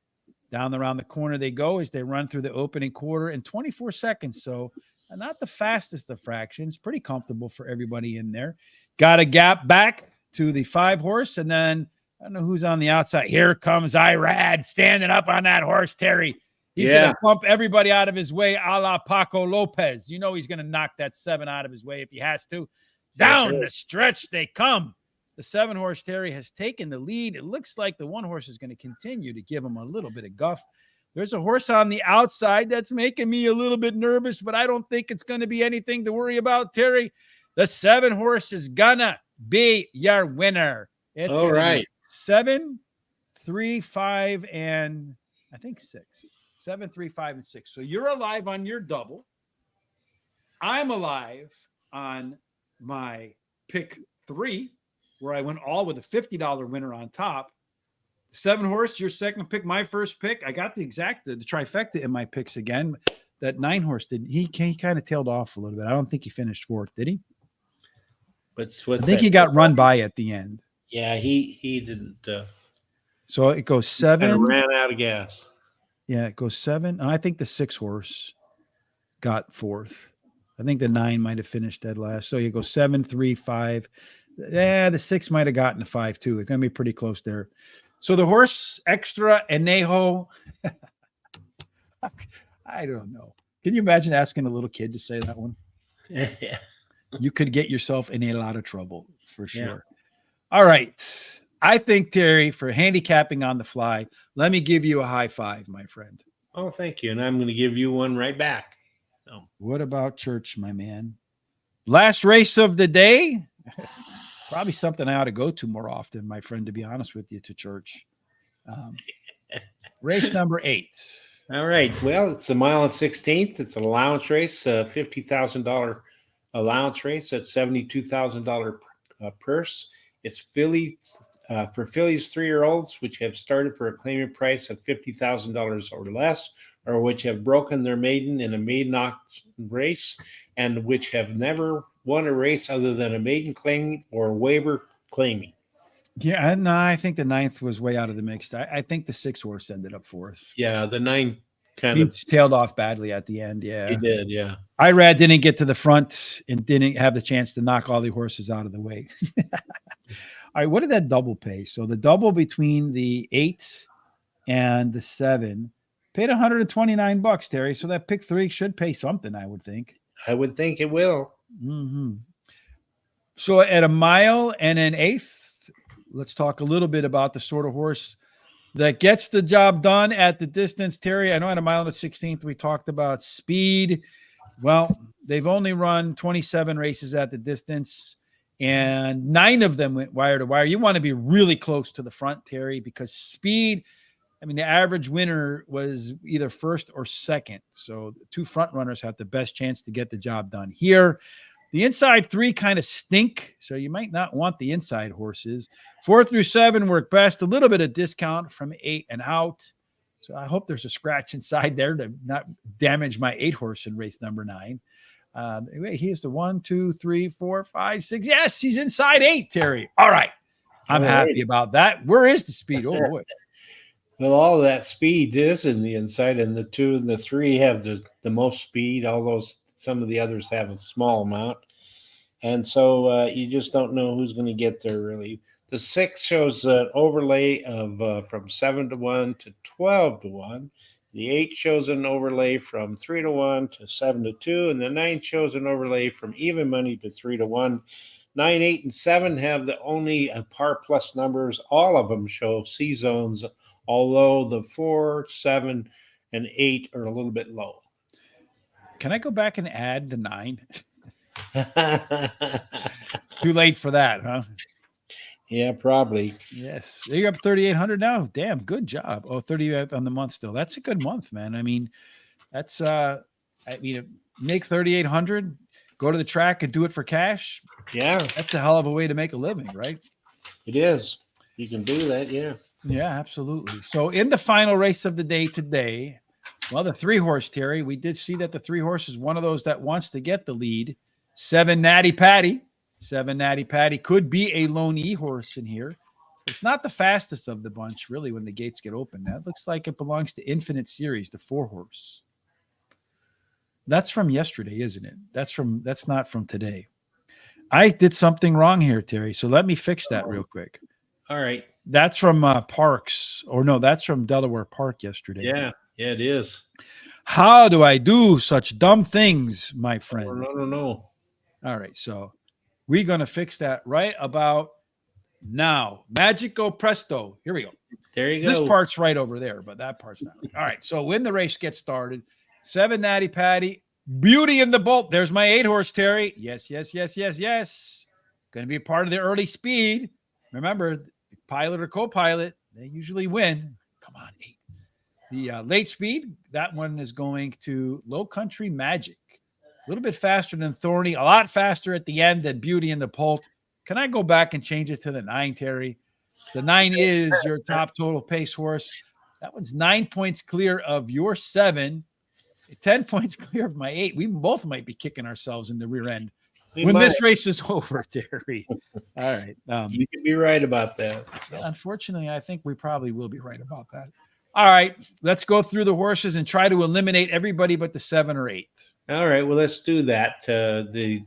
Down around the corner they go as they run through the opening quarter in 24 seconds. So not the fastest of fractions. Pretty comfortable for everybody in there. Got a gap back to the 5 horse. And then I don't know who's on the outside. Here comes Irad standing up on that horse, Terry. He's going to bump everybody out of his way a la Paco Lopez. You know he's going to knock that 7 out of his way if he has to. Down the stretch they come. The 7 horse, Terry, has taken the lead. It looks like the 1 horse is going to continue to give him a little bit of guff. There's a horse on the outside that's making me a little bit nervous, but I don't think it's going to be anything to worry about, Terry. The 7 horse is gonna be your winner. It's all right. 7, 3, 5, and I think 6. 7, 3, 5, and 6. So you're alive on your double. I'm alive on my pick 3, where I went all with a $50 winner on top. 7 horse, your second pick, my first pick. I got the trifecta in my picks again. That 9 horse he kind of tailed off a little bit. I don't think he finished 4th, did he? I think he got run by at the end. Yeah, he didn't. So it goes 7. Kind of ran out of gas. Yeah, it goes 7. I think the 6 horse got 4th. I think the 9 might have finished dead last. So you go 7, 3, 5. Yeah, the 6 might have gotten the 5 too. It's going to be pretty close there. So the horse Extra Enejo. I don't know. Can you imagine asking a little kid to say that one? Yeah. You could get yourself in a lot of trouble for sure. Yeah. All right. I think, Terry, for handicapping on the fly, let me give you a high five, my friend. Oh, thank you. And I'm going to give you one right back. So. What about Church, my man? Last race of the day. Probably something I ought to go to more often, my friend, to be honest with you, to Church. Race number 8. All right. Well, it's a 1/16. It's an allowance race, $50,000 allowance race at $72,000 purse. It's fillies for fillies 3-year-olds, which have started for a claimant price of $50,000 or less, or which have broken their maiden in a maiden auction race, and which have never won a race other than a maiden claiming or waiver claiming. Yeah, no, I think the 9th was way out of the mix. I think the 6 horse ended up 4th. Yeah, the 9 he tailed off badly at the end. Yeah, he did. Yeah, Irad didn't get to the front and didn't have the chance to knock all the horses out of the way. All right, what did that double pay? So the double between the 8 and the 7 paid $129, Terry. So that pick 3 should pay something, I would think. I would think it will. Mm-hmm. So at a mile and an 1/8, let's talk a little bit about the sort of horse that gets the job done at the distance, Terry. I know at a mile and a 16th, we talked about speed. Well, they've only run 27 races at the distance, and 9 of them went wire to wire. You want to be really close to the front, Terry, because speed, I mean, the average winner was either first or second. So the 2 front runners have the best chance to get the job done here. The inside 3 kind of stink, so you might not want the inside horses. 4 through 7 work best. A little bit of discount from 8 and out. So I hope there's a scratch inside there to not damage my 8 horse in race number 9. Here's the 1, 2, 3, 4, 5, 6. Yes, he's inside 8, Terry. All right. I'm happy about that. Where is the speed? Oh, boy. Well, all of that speed is in the inside, and the 2 and the 3 have the most speed. Some of the others have a small amount. And so you just don't know who's going to get there, really. The 6 shows an overlay of from 7-1 to 12-1. The 8 shows an overlay from 3-1 to 7-2, and the 9 shows an overlay from even money to 3-1. 9, 8, and 7 have the only par plus numbers. All of them show C zones, although the 4, 7, and 8 are a little bit low. Can I go back and add the 9? Too late for that, huh? Yeah, probably. Yes. You're up 3,800 now. Damn, good job. Oh, 30 on the month still. That's a good month, man. I mean, that's make 3,800, go to the track and do it for cash. Yeah. That's a hell of a way to make a living, right? It is. You can do that, yeah. Yeah, absolutely. So in the final race of the day today, well, the 3-horse, Terry, we did see that the 3-horse is one of those that wants to get the lead. 7 Natty Patty. 7 Natty Patty could be a lone E-horse in here. It's not the fastest of the bunch, really, when the gates get open. That looks like it belongs to Infinite Series, the 4-horse. That's from yesterday, isn't it? That's not from today. I did something wrong here, Terry. So let me fix that real quick. All right. That's from Parks. Or no, that's from Delaware Park yesterday. Yeah, it is. How do I do such dumb things, my friend? No. All right, so we're going to fix that right about now. Magico presto. Here we go. There you go. This part's right over there, but that part's not. All right, so when the race gets started, 7 Natty Patty, Beauty in the Bolt. There's my 8-horse, Terry. Yes. Going to be a part of the early speed. Remember, pilot or co-pilot, they usually win. Come on, 8. The late speed, that one is going to Low Country Magic. A little bit faster than Thorny, a lot faster at the end than Beauty in the Bolt. Can I go back and change it to the 9, Terry? So 9 is your top total pace horse. That one's 9 points clear of your 7, 10 points clear of my 8. We both might be kicking ourselves in the rear end this race is over, Terry. All right. You can be right about that. So. Unfortunately, I think we probably will be right about that. All right. Let's go through the horses and try to eliminate everybody but the 7 or 8. All right. Well, let's do that. The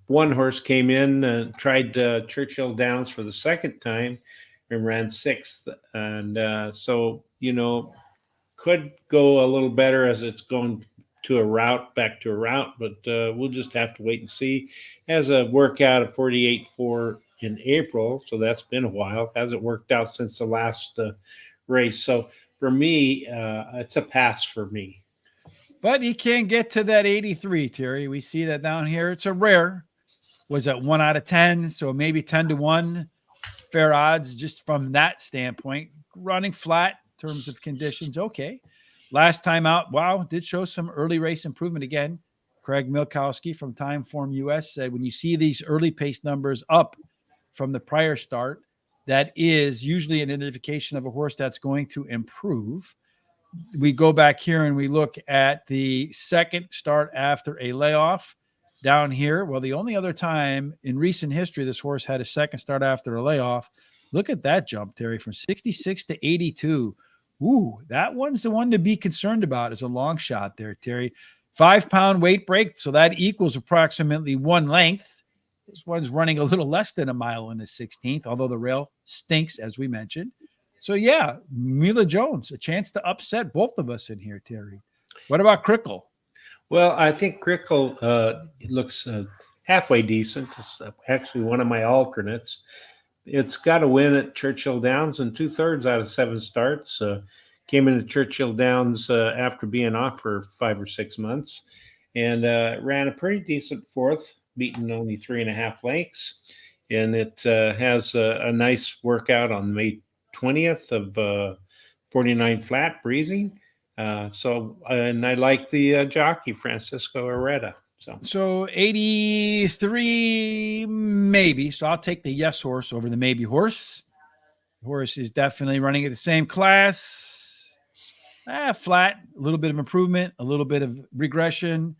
1 horse came in, tried Churchill Downs for the second time and ran 6th. And so, could go a little better as it's going back to a route, but we'll just have to wait and see. Has a workout of 48.4 in April, so that's been a while. Hasn't worked out since the last race. So for me, it's a pass for me. But he can't get to that 83, Terry. We see that down here. It's a rare. Was that 1 out of 10? So maybe 10-1. Fair odds just from that standpoint. Running flat in terms of conditions. Okay. Last time out, wow, did show some early race improvement again. Craig Milkowski from Timeform US said when you see these early pace numbers up from the prior start, that is usually an indication of a horse that's going to improve. We go back here and we look at the second start after a layoff down here. Well, the only other time in recent history this horse had a second start after a layoff. Look at that jump, Terry, from 66 to 82. Ooh, that one's the one to be concerned about as a long shot there, Terry. 5-pound weight break, so that equals approximately 1 length. This one's running a little less than a mile in the 16th, although the rail stinks, as we mentioned. So, yeah, Mila Jones, a chance to upset both of us in here, Terry. What about Crickle? Well, I think Crickle looks halfway decent. It's actually one of my alternates. It's got a win at Churchill Downs in 2/3 out of 7 starts. Came into Churchill Downs after being off for 5 or 6 months and ran a pretty decent 4th, beating only 3.5 lengths. And it has a nice workout on May 20th of 49 flat breezing. And I like the jockey, Francisco Areta. So 83, maybe. So I'll take the yes horse over the maybe horse. The horse is definitely running at the same class. Flat, a little bit of improvement, a little bit of regression.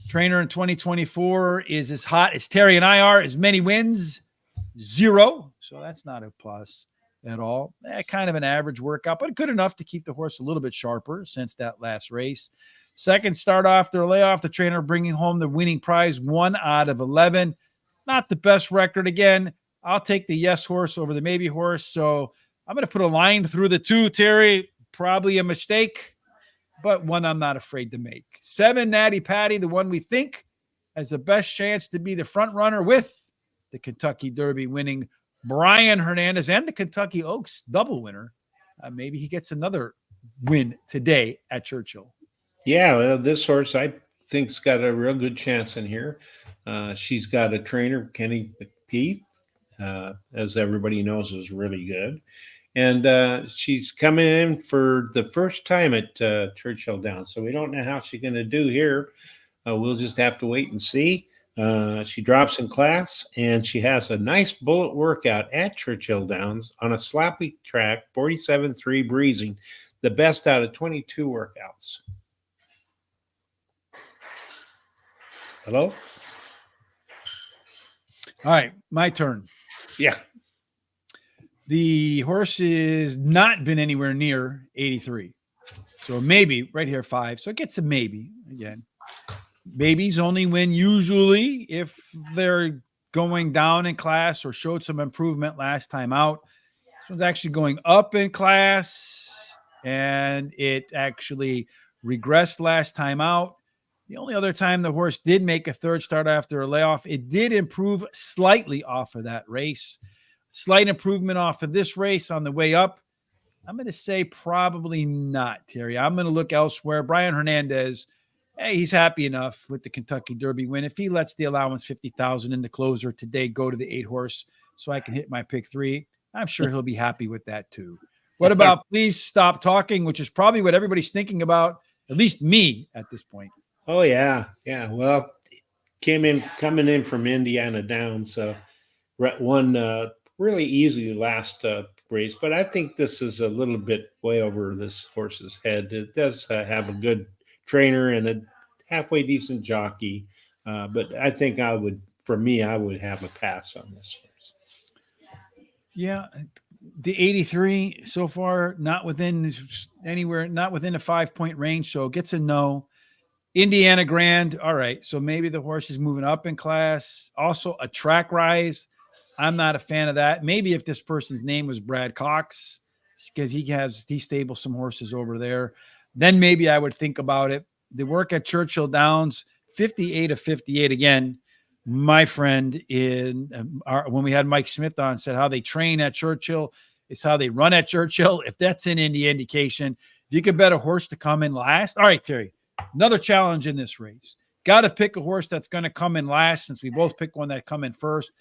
Trainer in 2024 is as hot as Terry and I are. As many wins, 0. So that's not a plus at all. Kind of an average workout, but good enough to keep the horse a little bit sharper since that last race. Second start after a layoff, the trainer bringing home the winning prize, 1 out of 11. Not the best record. Again, I'll take the yes horse over the maybe horse. So I'm going to put a line through the 2, Terry. Probably a mistake. but one I'm not afraid to make. 7, Natty Patty, the one we think has the best chance to be the front runner with the Kentucky Derby winning Brian Hernandez and the Kentucky Oaks double winner. Maybe he gets another win today at Churchill. Yeah, well, this horse I think's got a real good chance in here. She's got a trainer, Kenny McPeak, as everybody knows, is really good. And she's coming in for the first time at Churchill Downs. So we don't know how she's going to do here. We'll just have to wait and see. She drops in class, and she has a nice bullet workout at Churchill Downs on a sloppy track, 47.3 breezing, the best out of 22 workouts. Hello? All right, my turn. Yeah. The horse has not been anywhere near 83. So maybe right here, 5. So it gets a maybe again. Maybes only win usually if they're going down in class or showed some improvement last time out. This one's actually going up in class, and it actually regressed last time out. The only other time the horse did make a third start after a layoff, it did improve slightly off of that race. Slight improvement off of this race on the way up. I'm going to say probably not, Terry. I'm going to look elsewhere. Brian Hernandez, hey, he's happy enough with the Kentucky Derby win. If he lets the allowance 50,000 in the closer today go to the 8 horse so I can hit my pick 3, I'm sure he'll be happy with that too. What about Please Stop Talking, which is probably what everybody's thinking about, at least me at this point. Oh, yeah. Yeah. Well, coming in from Indiana Downs, won really easy last race, but I think this is a little bit way over this horse's head. It does have a good trainer and a halfway decent jockey, but I think I would have a pass on this horse. Yeah, the 83 so far, not within anywhere, not within a 5-point range, so it gets a no. Indiana Grand, all right, so maybe the horse is moving up in class. Also a track rise. I'm not a fan of that. Maybe if this person's name was Brad Cox, because he stables some horses over there, then maybe I would think about it. The work at Churchill Downs, 58 of 58 again. My friend when we had Mike Smith on said how they train at Churchill is how they run at Churchill. If that's in any indication, if you could bet a horse to come in last. All right, Terry, another challenge in this race. Got to pick a horse that's going to come in last since we both pick one that come in first.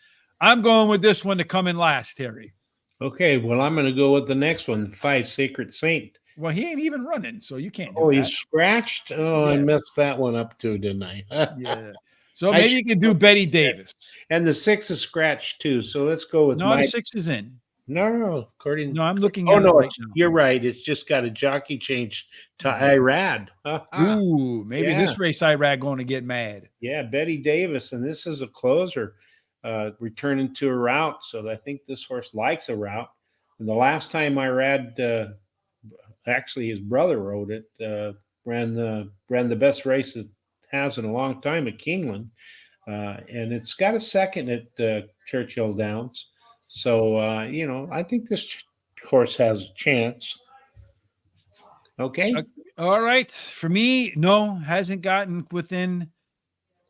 I'm going with this one to come in last, Terry. Okay, well, I'm going to go with the next one, 5 Sacred Saint. Well, he ain't even running, so you can't do Oh, that. he's scratched? Oh, yeah. I messed that one up too, didn't I? Yeah. So maybe you can do Betty Davis. And the 6 is scratched too, so let's go with the 6 is in. No, I'm looking at it right now. You're right. It's just got a jockey change to Irad. Ooh, maybe this race Irad going to get mad. Yeah, Betty Davis, and this is a closer returning to a route, so I think this horse likes a route. And the last time Irad, actually his brother rode it, ran the best race it has in a long time at Keeneland, and it's got a second at Churchill Downs. So, I think this horse has a chance. Okay. All right. For me, no, hasn't gotten within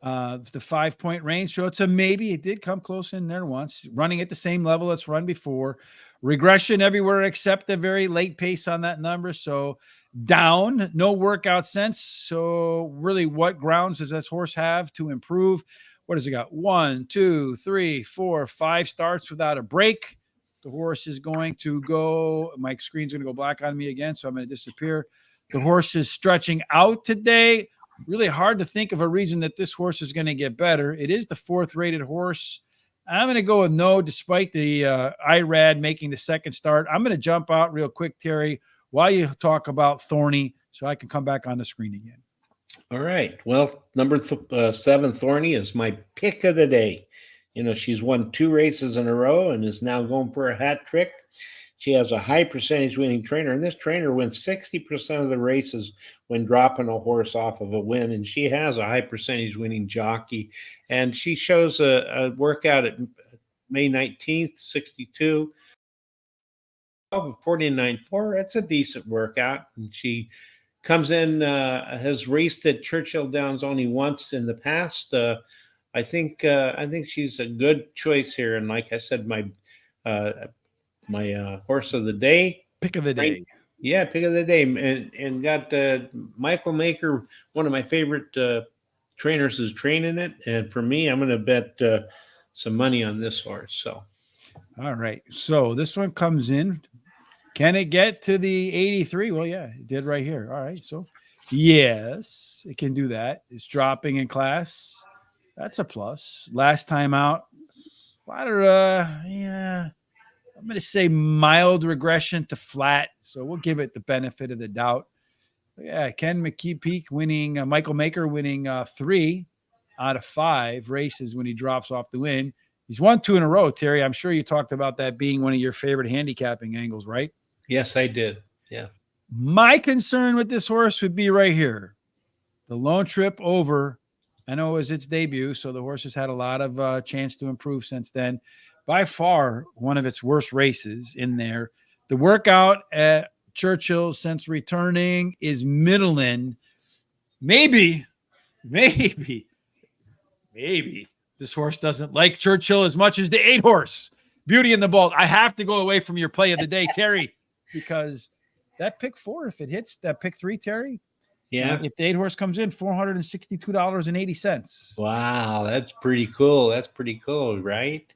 the 5-point range. So it's a maybe. It did come close in there once, running at the same level it's run before. Regression everywhere except the very late pace on that number. So down, no workout sense. So really, what grounds does this horse have to improve? What has it got? 1, 2, 3, 4, 5 starts without a break. The horse is going to go. My screen's going to go black on me again, so I'm going to disappear. The horse is stretching out today. Really hard to think of a reason that this horse is going to get better. It is the 4th rated horse. I'm going to go with no, despite the Irad making the second start. I'm going to jump out real quick, Terry, while you talk about Thorny, so I can come back on the screen again. All right. Well, number 7, Thorny, is my pick of the day. She's won 2 races in a row and is now going for a hat trick. She has a high percentage winning trainer, and this trainer wins 60% of the races when dropping a horse off of a win, and she has a high percentage winning jockey. And she shows a workout at May 19th, 62, 49.4. That's a decent workout, and she comes in, has raced at Churchill Downs only once in the past. I think she's a good choice here. And like I said, uh, my horse of the day, Pick of the right? day. Yeah, pick of the day, and got Michael Maker, one of my favorite trainers, is training it. And for me, I'm going to bet some money on this horse. So All right. So this one comes in. Can it get to the 83? Well, yeah, it did right here. All right. So, yes, it can do that. It's dropping in class. That's a plus. Last time out, a lot of, yeah, I'm going to say mild regression to flat. So we'll give it the benefit of the doubt. Yeah, Ken McKee winning, Michael Maker winning 3 out of 5 races when he drops off the win. He's won 2 in a row, Terry. I'm sure you talked about that being one of your favorite handicapping angles, right? yes, I did. Yeah. My concern with this horse would be right here. The lone trip over. I know it was its debut, so the horse has had a lot of chance to improve since then. By far, one of its worst races in there. The workout at Churchill since returning is middling. Maybe this horse doesn't like Churchill as much as the 8 horse. Beauty in the Bolt. I have to go away from your play of the day, Terry, because that pick 4, if it hits that pick 3, Terry, Yeah. if the 8 horse comes in, $462.80. Wow, that's pretty cool. That's pretty cool, right?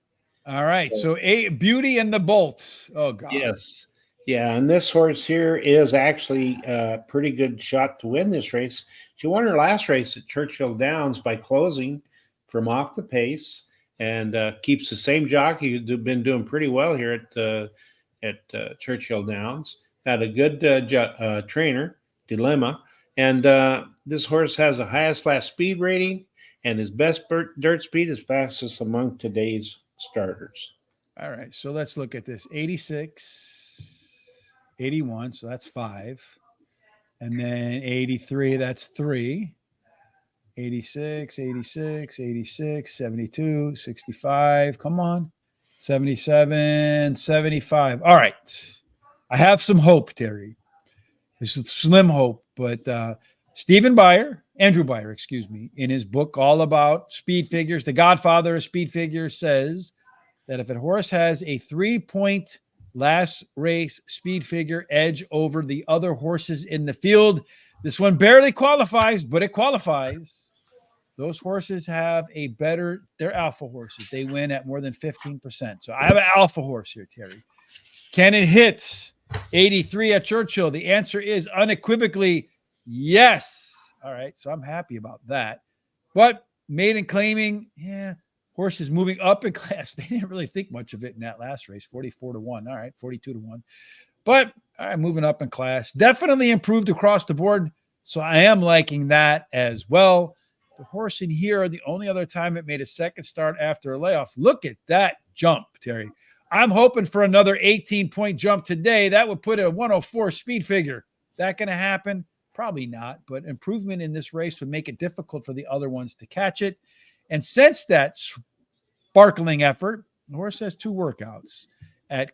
All right. So Beauty and the Bolt. Oh, God. Yes. Yeah, and this horse here is actually a pretty good shot to win this race. She won her last race at Churchill Downs by closing from off the pace, and keeps the same jockey who's been doing pretty well here at Churchill Downs. Had a good trainer, Dilemma, and this horse has the highest last speed rating, and his best dirt speed is fastest among today's starters. All right. So let's look at this 86, 81. So that's 5. And then 83, that's 3. 86, 86, 86, 72, 65. Come on. 77, 75. All right. I have some hope, Terry. This is slim hope, but Andrew Beyer, excuse me, in his book all about speed figures, the godfather of speed figures, says that if a horse has a 3-point last race speed figure edge over the other horses in the field, this one barely qualifies, but it qualifies. Those horses have they're alpha horses. They win at more than 15%. So I have an alpha horse here, Terry. Can it hit 83 at Churchill? The answer is unequivocally yes. All right. So I'm happy about that. But maiden claiming, yeah, horses moving up in class. They didn't really think much of it in that last race, 44-1. All right, 42-1. But all right, moving up in class. Definitely improved across the board. So I am liking that as well. The horse in here, the only other time it made a second start after a layoff. Look at that jump, Terry. I'm hoping for another 18-point jump today. That would put a 104 speed figure. That going to happen? Probably not. But improvement in this race would make it difficult for the other ones to catch it. And since that sparkling effort, the horse has 2 workouts at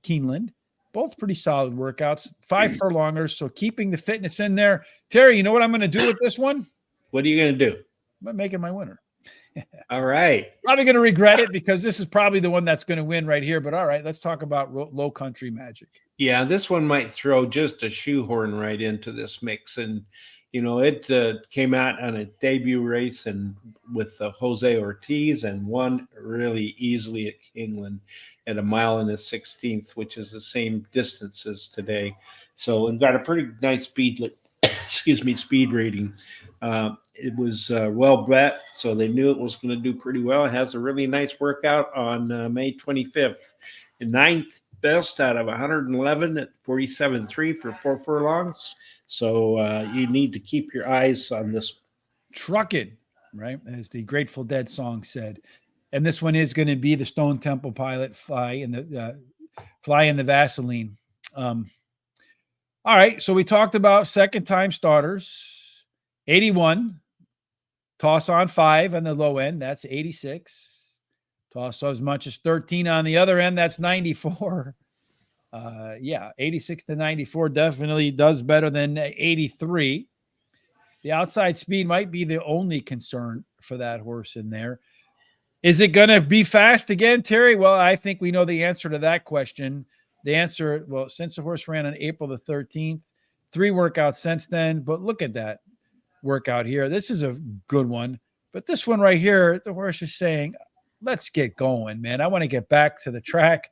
Keeneland. Both pretty solid workouts, 5 furlongers. So keeping the fitness in there. Terry, you know what I'm going to do with this one? What are you going to do? I'm making my winner. All right. Probably going to regret it because this is probably the one that's going to win right here. But all right, let's talk about Low Country Magic. Yeah, this one might throw just a shoehorn right into this mix. And, you know, it came out on a debut race and with Jose Ortiz and won really easily at Kingland at 1 1/16, which is the same distance as today. So it got a pretty nice speed rating. It was well bet, so they knew it was going to do pretty well. It has a really nice workout on May 25th. The 9th best out of 111 at 47.3 for 4 furlongs. So you need to keep your eyes on this. Truckin', right? As the Grateful Dead song said. And this one is going to be the Stone Temple Pilot Fly in the Vaseline. All right, so we talked about second-time starters. 81. Toss on 5 on the low end. That's 86. Toss as much as 13 on the other end. That's 94. Yeah, 86 to 94 definitely does better than 83. The outside speed might be the only concern for that horse in there. Is it going to be fast again, Terry? Well, I think we know the answer to that question. The answer, well, since the horse ran on April the 13th, 3 workouts since then. But look at that workout here. This is a good one. But this one right here, the horse is saying, let's get going, man. I want to get back to the track.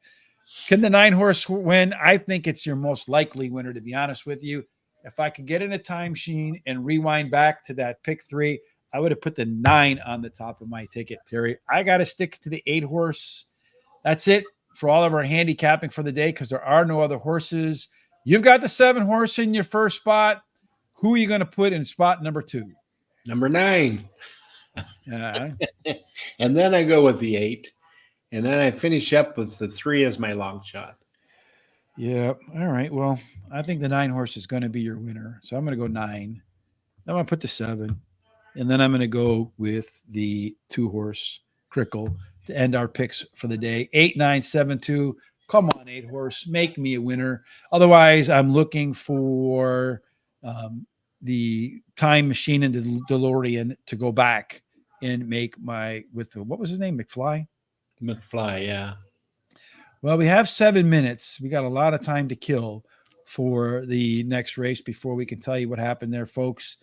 Can the 9 horse win? I think it's your most likely winner, to be honest with you. If I could get in a time machine and rewind back to that pick 3, I would have put the 9 on the top of my ticket, Terry. I got to stick to the 8 horse. That's it for all of our handicapping for the day because there are no other horses. You've got the 7 horse in your first spot. Who are you going to put in spot number 2? Number 9. Uh, And then I go with the 8. And then I finish up with the 3 as my long shot. yeah. All right. Well, I think the 9 horse is going to be your winner. So I'm going to go 9. I'm going to put the 7. And then I'm going to go with the 2 horse Crickle to end our picks for the day. 8, 9, 7, 2. Come on, 8 horse. Make me a winner. Otherwise, I'm looking for the time machine and the DeLorean to go back and make my, with the, what was his name? McFly? McFly, yeah. Well, we have 7 minutes. We got a lot of time to kill for the next race before we can tell you what happened there, folks.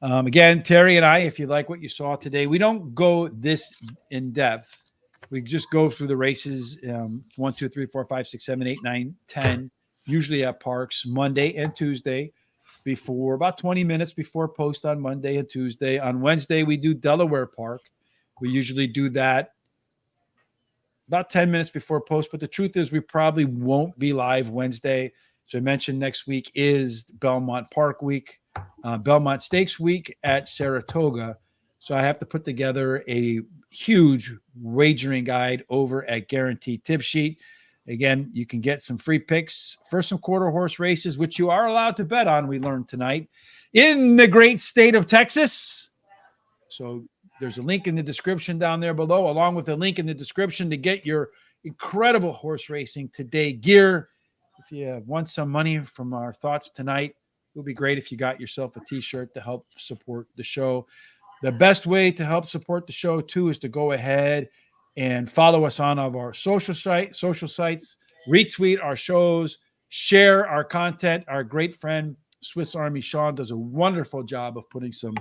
Again, Terry and I, if you like what you saw today, we don't go this in depth. We just go through the races 1, 2, 3, 4, 5, 6, 7, 8, 9, 10, usually at parks Monday and Tuesday before about 20 minutes before post on Monday and Tuesday. On Wednesday, we do Delaware Park. We usually do that about 10 minutes before post. But the truth is we probably won't be live Wednesday. So I mentioned next week is Belmont Park week. Belmont Stakes week at Saratoga. So I have to put together a huge wagering guide over at Guaranteed Tip Sheet. Again, you can get some free picks for some quarter horse races, which you are allowed to bet on, we learned tonight, in the great state of Texas. So there's a link in the description down there below, along with a link in the description to get your incredible horse racing today gear. If you want some money from our thoughts tonight, it would be great if you got yourself a t-shirt to help support the show. The best way to help support the show too is to go ahead and follow us on our social sites, retweet our shows, share our content. Our great friend Swiss Army Sean does a wonderful job of putting some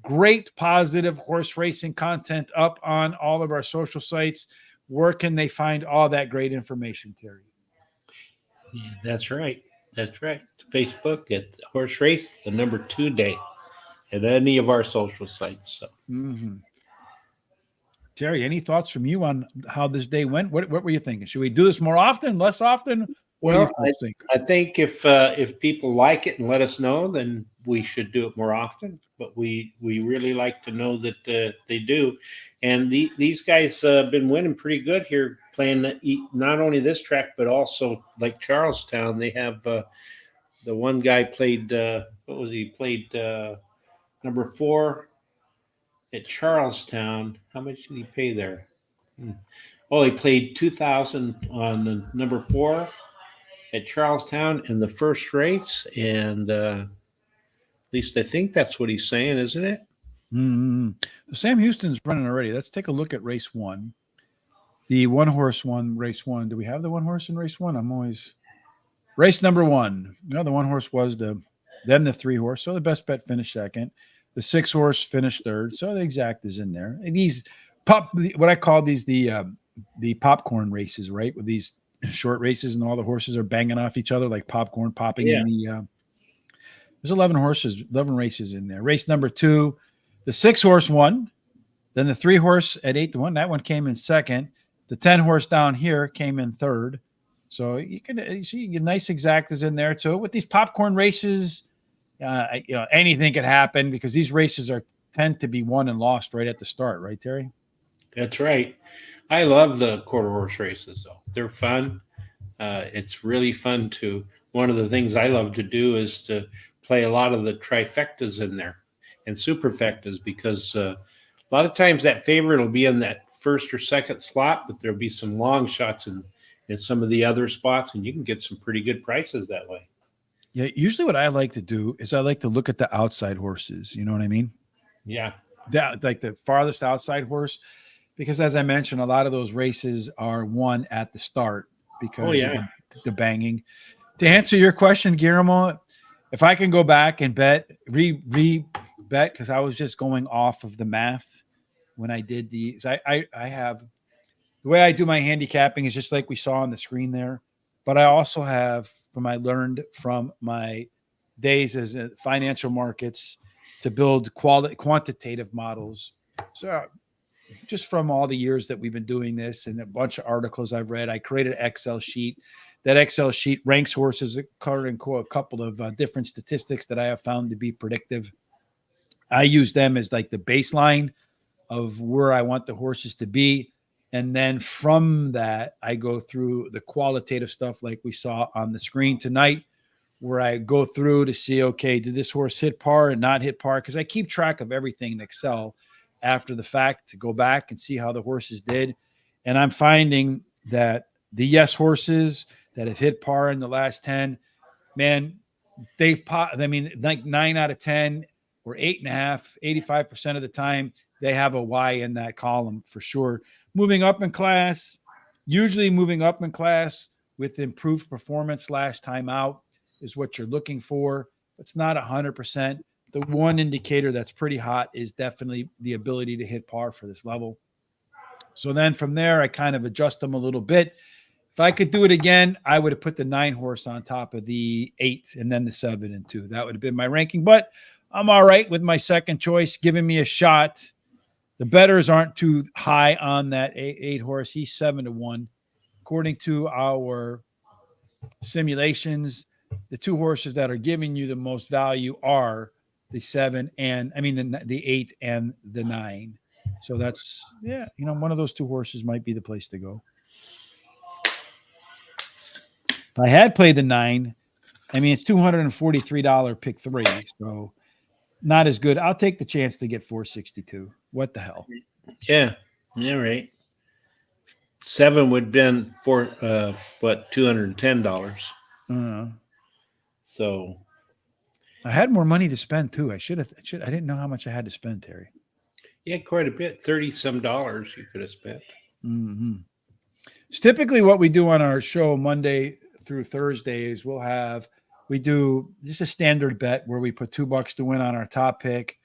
great positive horse racing content up on all of our social sites. Where can they find all that great information, Terry? Yeah, that's right. That's right. Facebook at Horse Race, the number 2 day, at any of our social sites. So. Mm-hmm. Terry, any thoughts from you on how this day went? What were you thinking? Should we do this more often, less often? Well, I think if people like it and let us know, then we should do it more often. But we really like to know that they do. And these guys have been winning pretty good here, playing not only this track, but also like Charlestown. They have the one guy played, what was he? Played number 4 at Charlestown. How much did he pay there? Oh, he played 2,000 on the number 4 at Charlestown in the first race, and at least I think that's what he's saying, isn't it? Mm-hmm. So Sam Houston's running already. Let's take a look at race 1. The 1 horse won race 1. Do we have the 1 horse in race 1? I'm always race number 1. No, the 1 horse was then the 3 horse. So the best bet finished second. The 6 horse finished third. So the exact is in there. And these what I call these the popcorn races, right? With these short races and all the horses are banging off each other like popcorn popping in the there's 11 races in there. Race number 2, the 6 horse won, then the 3 horse at 8-1, that one came in second. The 10 horse down here came in third. So you see nice exactas in there too. With these popcorn races, anything could happen because these races tend to be won and lost right at the start, right, Terry? That's right. I love the quarter horse races, though. They're fun. It's really fun to. One of the things I love to do is to play a lot of the trifectas in there and superfectas because a lot of times that favorite will be in that first or second slot, but there'll be some long shots in in some of the other spots, and you can get some pretty good prices that way. Yeah, usually what I like to do is I like to look at the outside horses. You know what I mean? Yeah. That like the farthest outside horse, because as I mentioned, a lot of those races are won at the start Oh because of yeah. the banging. To answer your question, Guillermo, if I can go back and bet, because I was just going off of the math when I did these. I have the way I do my handicapping is just like we saw on the screen there, but I also have from I learned from my days as a financial markets to build quantitative models. So just from all the years that we've been doing this and a bunch of articles I've read, I created an Excel sheet. That Excel sheet ranks horses according to a couple of different statistics that I have found to be predictive. I use them as like the baseline of where I want the horses to be. And then from that, I go through the qualitative stuff like we saw on the screen tonight, where I go through to see, okay, did this horse hit par and not hit par? Because I keep track of everything in Excel after the fact to go back and see how the horses did. And I'm finding that the yes horses that have hit par in the last 10, man, they pop. I mean, like 9 out of 10 or 8.5, 85% of the time, they have a Y in that column for sure. Moving up in class, usually moving up in class with improved performance last time out is what you're looking for. It's not 100%. The one indicator that's pretty hot is definitely the ability to hit par for this level. So then from there, I kind of adjust them a little bit. If I could do it again, I would have put the 9 horse on top of the 8 and then the 7 and 2. That would have been my ranking, but I'm all right with my second choice, giving me a shot. The bettors aren't too high on that 8 horse. He's 7-1. According to our simulations, the 2 horses that are giving you the most value are the 7 and the 8 and the 9. So that's, yeah, one of those 2 horses might be the place to go. If I had played the 9, it's $243 pick 3, so not as good. I'll take the chance to get 462. What the hell? Yeah. Yeah. Right. 7 would have been for $210. Uh, So I had more money to spend too. I didn't know how much I had to spend, Terry. yeah, quite a bit. $30-some you could have spent. Mm-hmm. It's typically what we do on our show Monday through Thursdays. We do just a standard bet where we put $2 to win on our top pick.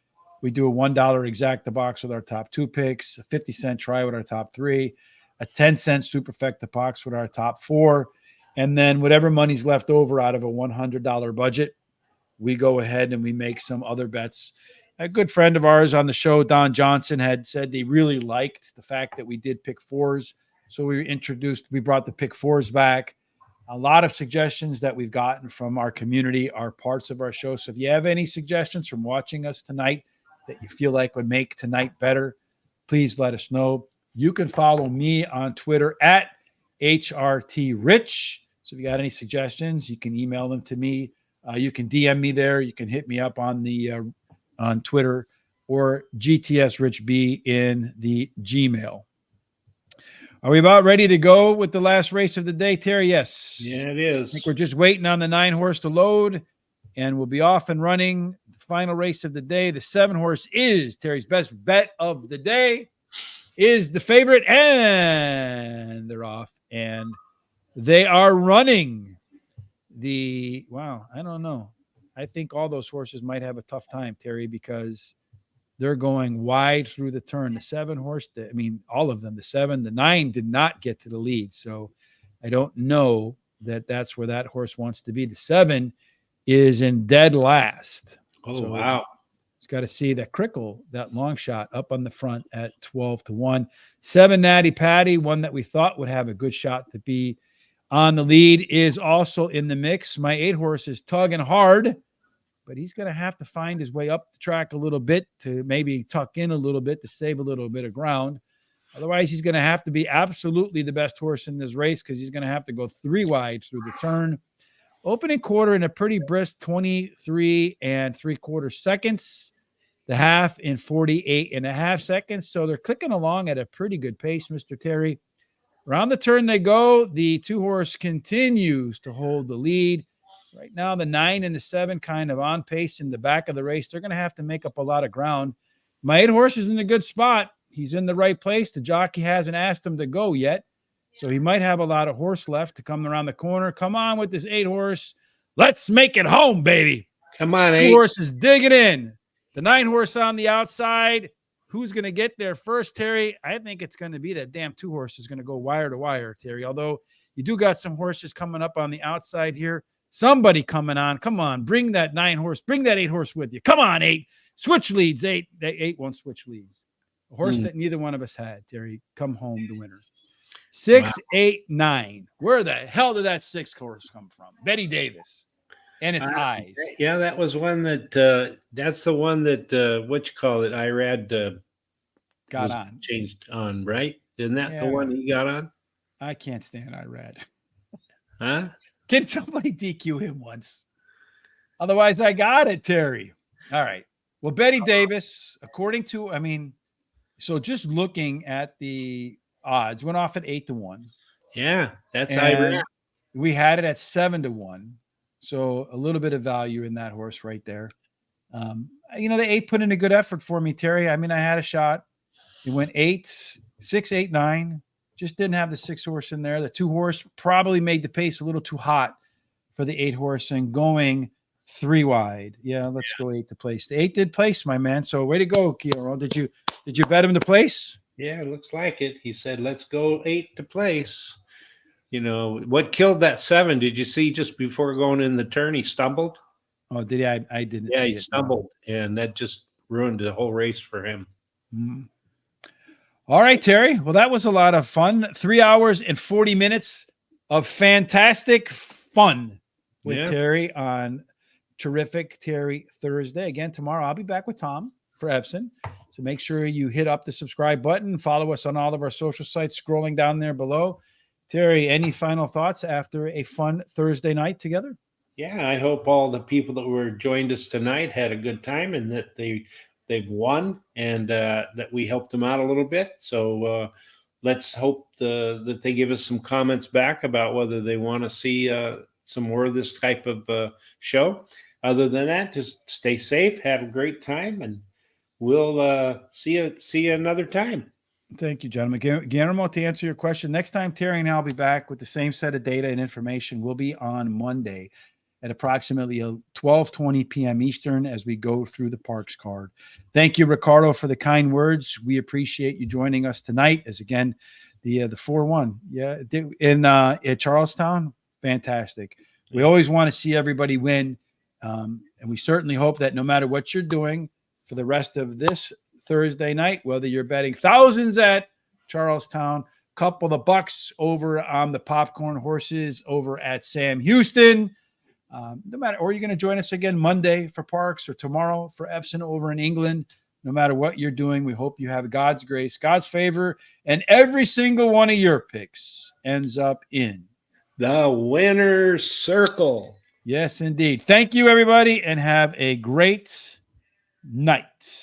We do a $1 exact the box with our top 2 picks, a 50-cent try with our top 3, a 10-cent superfecta box with our top 4, and then whatever money's left over out of a $100 budget, we go ahead and we make some other bets. A good friend of ours on the show, Don Johnson, had said he really liked the fact that we did pick 4s. So we brought the pick 4s back. A lot of suggestions that we've gotten from our community are parts of our show. So if you have any suggestions from watching us tonight that you feel like would make tonight better, please let us know. You can follow me on Twitter at HRTRich. So if you got any suggestions, you can email them to me. You can DM me there. You can hit me up on Twitter or GTSRichB in the Gmail. Are we about ready to go with the last race of the day, Terry? Yes. Yeah, it is. I think we're just waiting on the 9 horse to load, and we'll be off and running. The final race of the day, the 7 horse is Terry's best bet of the day, is the favorite, and they're off, and they are running. I don't know. I think all those horses might have a tough time, Terry, because they're going wide through the turn. The 7 horse, all of them, the 7, the 9 did not get to the lead. So I don't know that that's where that horse wants to be. The 7 is in dead last. Oh, so wow. It's got to see that Crickle, that long shot up on the front at 12-1. 7 Natty Patty, one that we thought would have a good shot to be on the lead, is also in the mix. My 8 horse is tugging hard, but he's going to have to find his way up the track a little bit to maybe tuck in a little bit to save a little bit of ground. Otherwise, he's going to have to be absolutely the best horse in this race because he's going to have to go 3 wide through the turn. Opening quarter in a pretty brisk 23 3/4 seconds. The half in 48.5 seconds. So they're clicking along at a pretty good pace, Mr. Terry. Around the turn they go. The 2-horse continues to hold the lead. Right now, the 9 and the 7 kind of on pace in the back of the race. They're going to have to make up a lot of ground. My 8-horse is in a good spot. He's in the right place. The jockey hasn't asked him to go yet, so he might have a lot of horse left to come around the corner. Come on with this 8-horse. Let's make it home, baby. Come on, 2 8. horses digging in. The 9-horse on the outside. Who's going to get there first, Terry? I think it's going to be that damn 2-horse is going to go wire to wire, Terry. Although you do got some horses coming up on the outside here. Somebody coming on. Come on. Bring that 9-horse. Bring that 8-horse with you. Come on, 8. Switch leads, 8. 8 won't switch leads. A horse that neither one of us had, Terry. Come home, the winner. 6, 8, 9. Where the hell did that 6 horse come from? Betty Davis. And its eyes. Yeah, that was one that that's the one that what you call it, Irad got on. Changed on, right? Isn't that the one he got on? I can't stand Irad. Huh? Can somebody DQ him once? Otherwise, I got it, Terry. All right. Well, Betty Davis, according to, so just looking at the odds, went off at 8-1. Yeah, that's Irad. We had it at 7-1. So a little bit of value in that horse right there. The 8 put in a good effort for me, Terry. I had a shot. It went 8, 6, 8, 9. Just didn't have the 6-horse in there. The 2-horse probably made the pace a little too hot for the 8-horse and going 3 wide. Yeah, let's go 8 to place. The 8 did place, my man. So way to go, Kioro. Did you bet him to place? Yeah, it looks like it. He said, let's go 8 to place. What killed that 7? Did you see just before going in the turn, he stumbled? Oh, did he? I didn't. Yeah, see he it, stumbled, and that just ruined the whole race for him. Mm-hmm. All right, Terry. Well, that was a lot of fun. 3 hours and 40 minutes of fantastic fun with Terry on Terrific Terry Thursday. Again, tomorrow I'll be back with Tom for Epson. So make sure you hit up the subscribe button. Follow us on all of our social sites scrolling down there below. Terry, any final thoughts after a fun Thursday night together? Yeah, I hope all the people that were joined us tonight had a good time and that they've won and that we helped them out a little bit. So let's hope that they give us some comments back about whether they want to see some more of this type of show. Other than that, just stay safe, have a great time, and we'll see you another time. Thank you, gentlemen. Guillermo, to answer your question, next time Terry and I will be back with the same set of data and information. We'll be on Monday at approximately 12:20 p.m. Eastern as we go through the Parks card. Thank you, Ricardo, for the kind words. We appreciate you joining us tonight. As again, the 4-1, at Charlestown, fantastic. We always want to see everybody win, and we certainly hope that no matter what you're doing for the rest of this Thursday night, whether you're betting thousands at Charlestown, couple the bucks over on the popcorn horses over at Sam Houston, no matter, or you're going to join us again Monday for Parks or tomorrow for Epson over in England. No matter what you're doing, we hope you have God's grace, God's favor, and every single one of your picks ends up in the winner's circle. Yes, indeed. Thank you, everybody, and have a great night.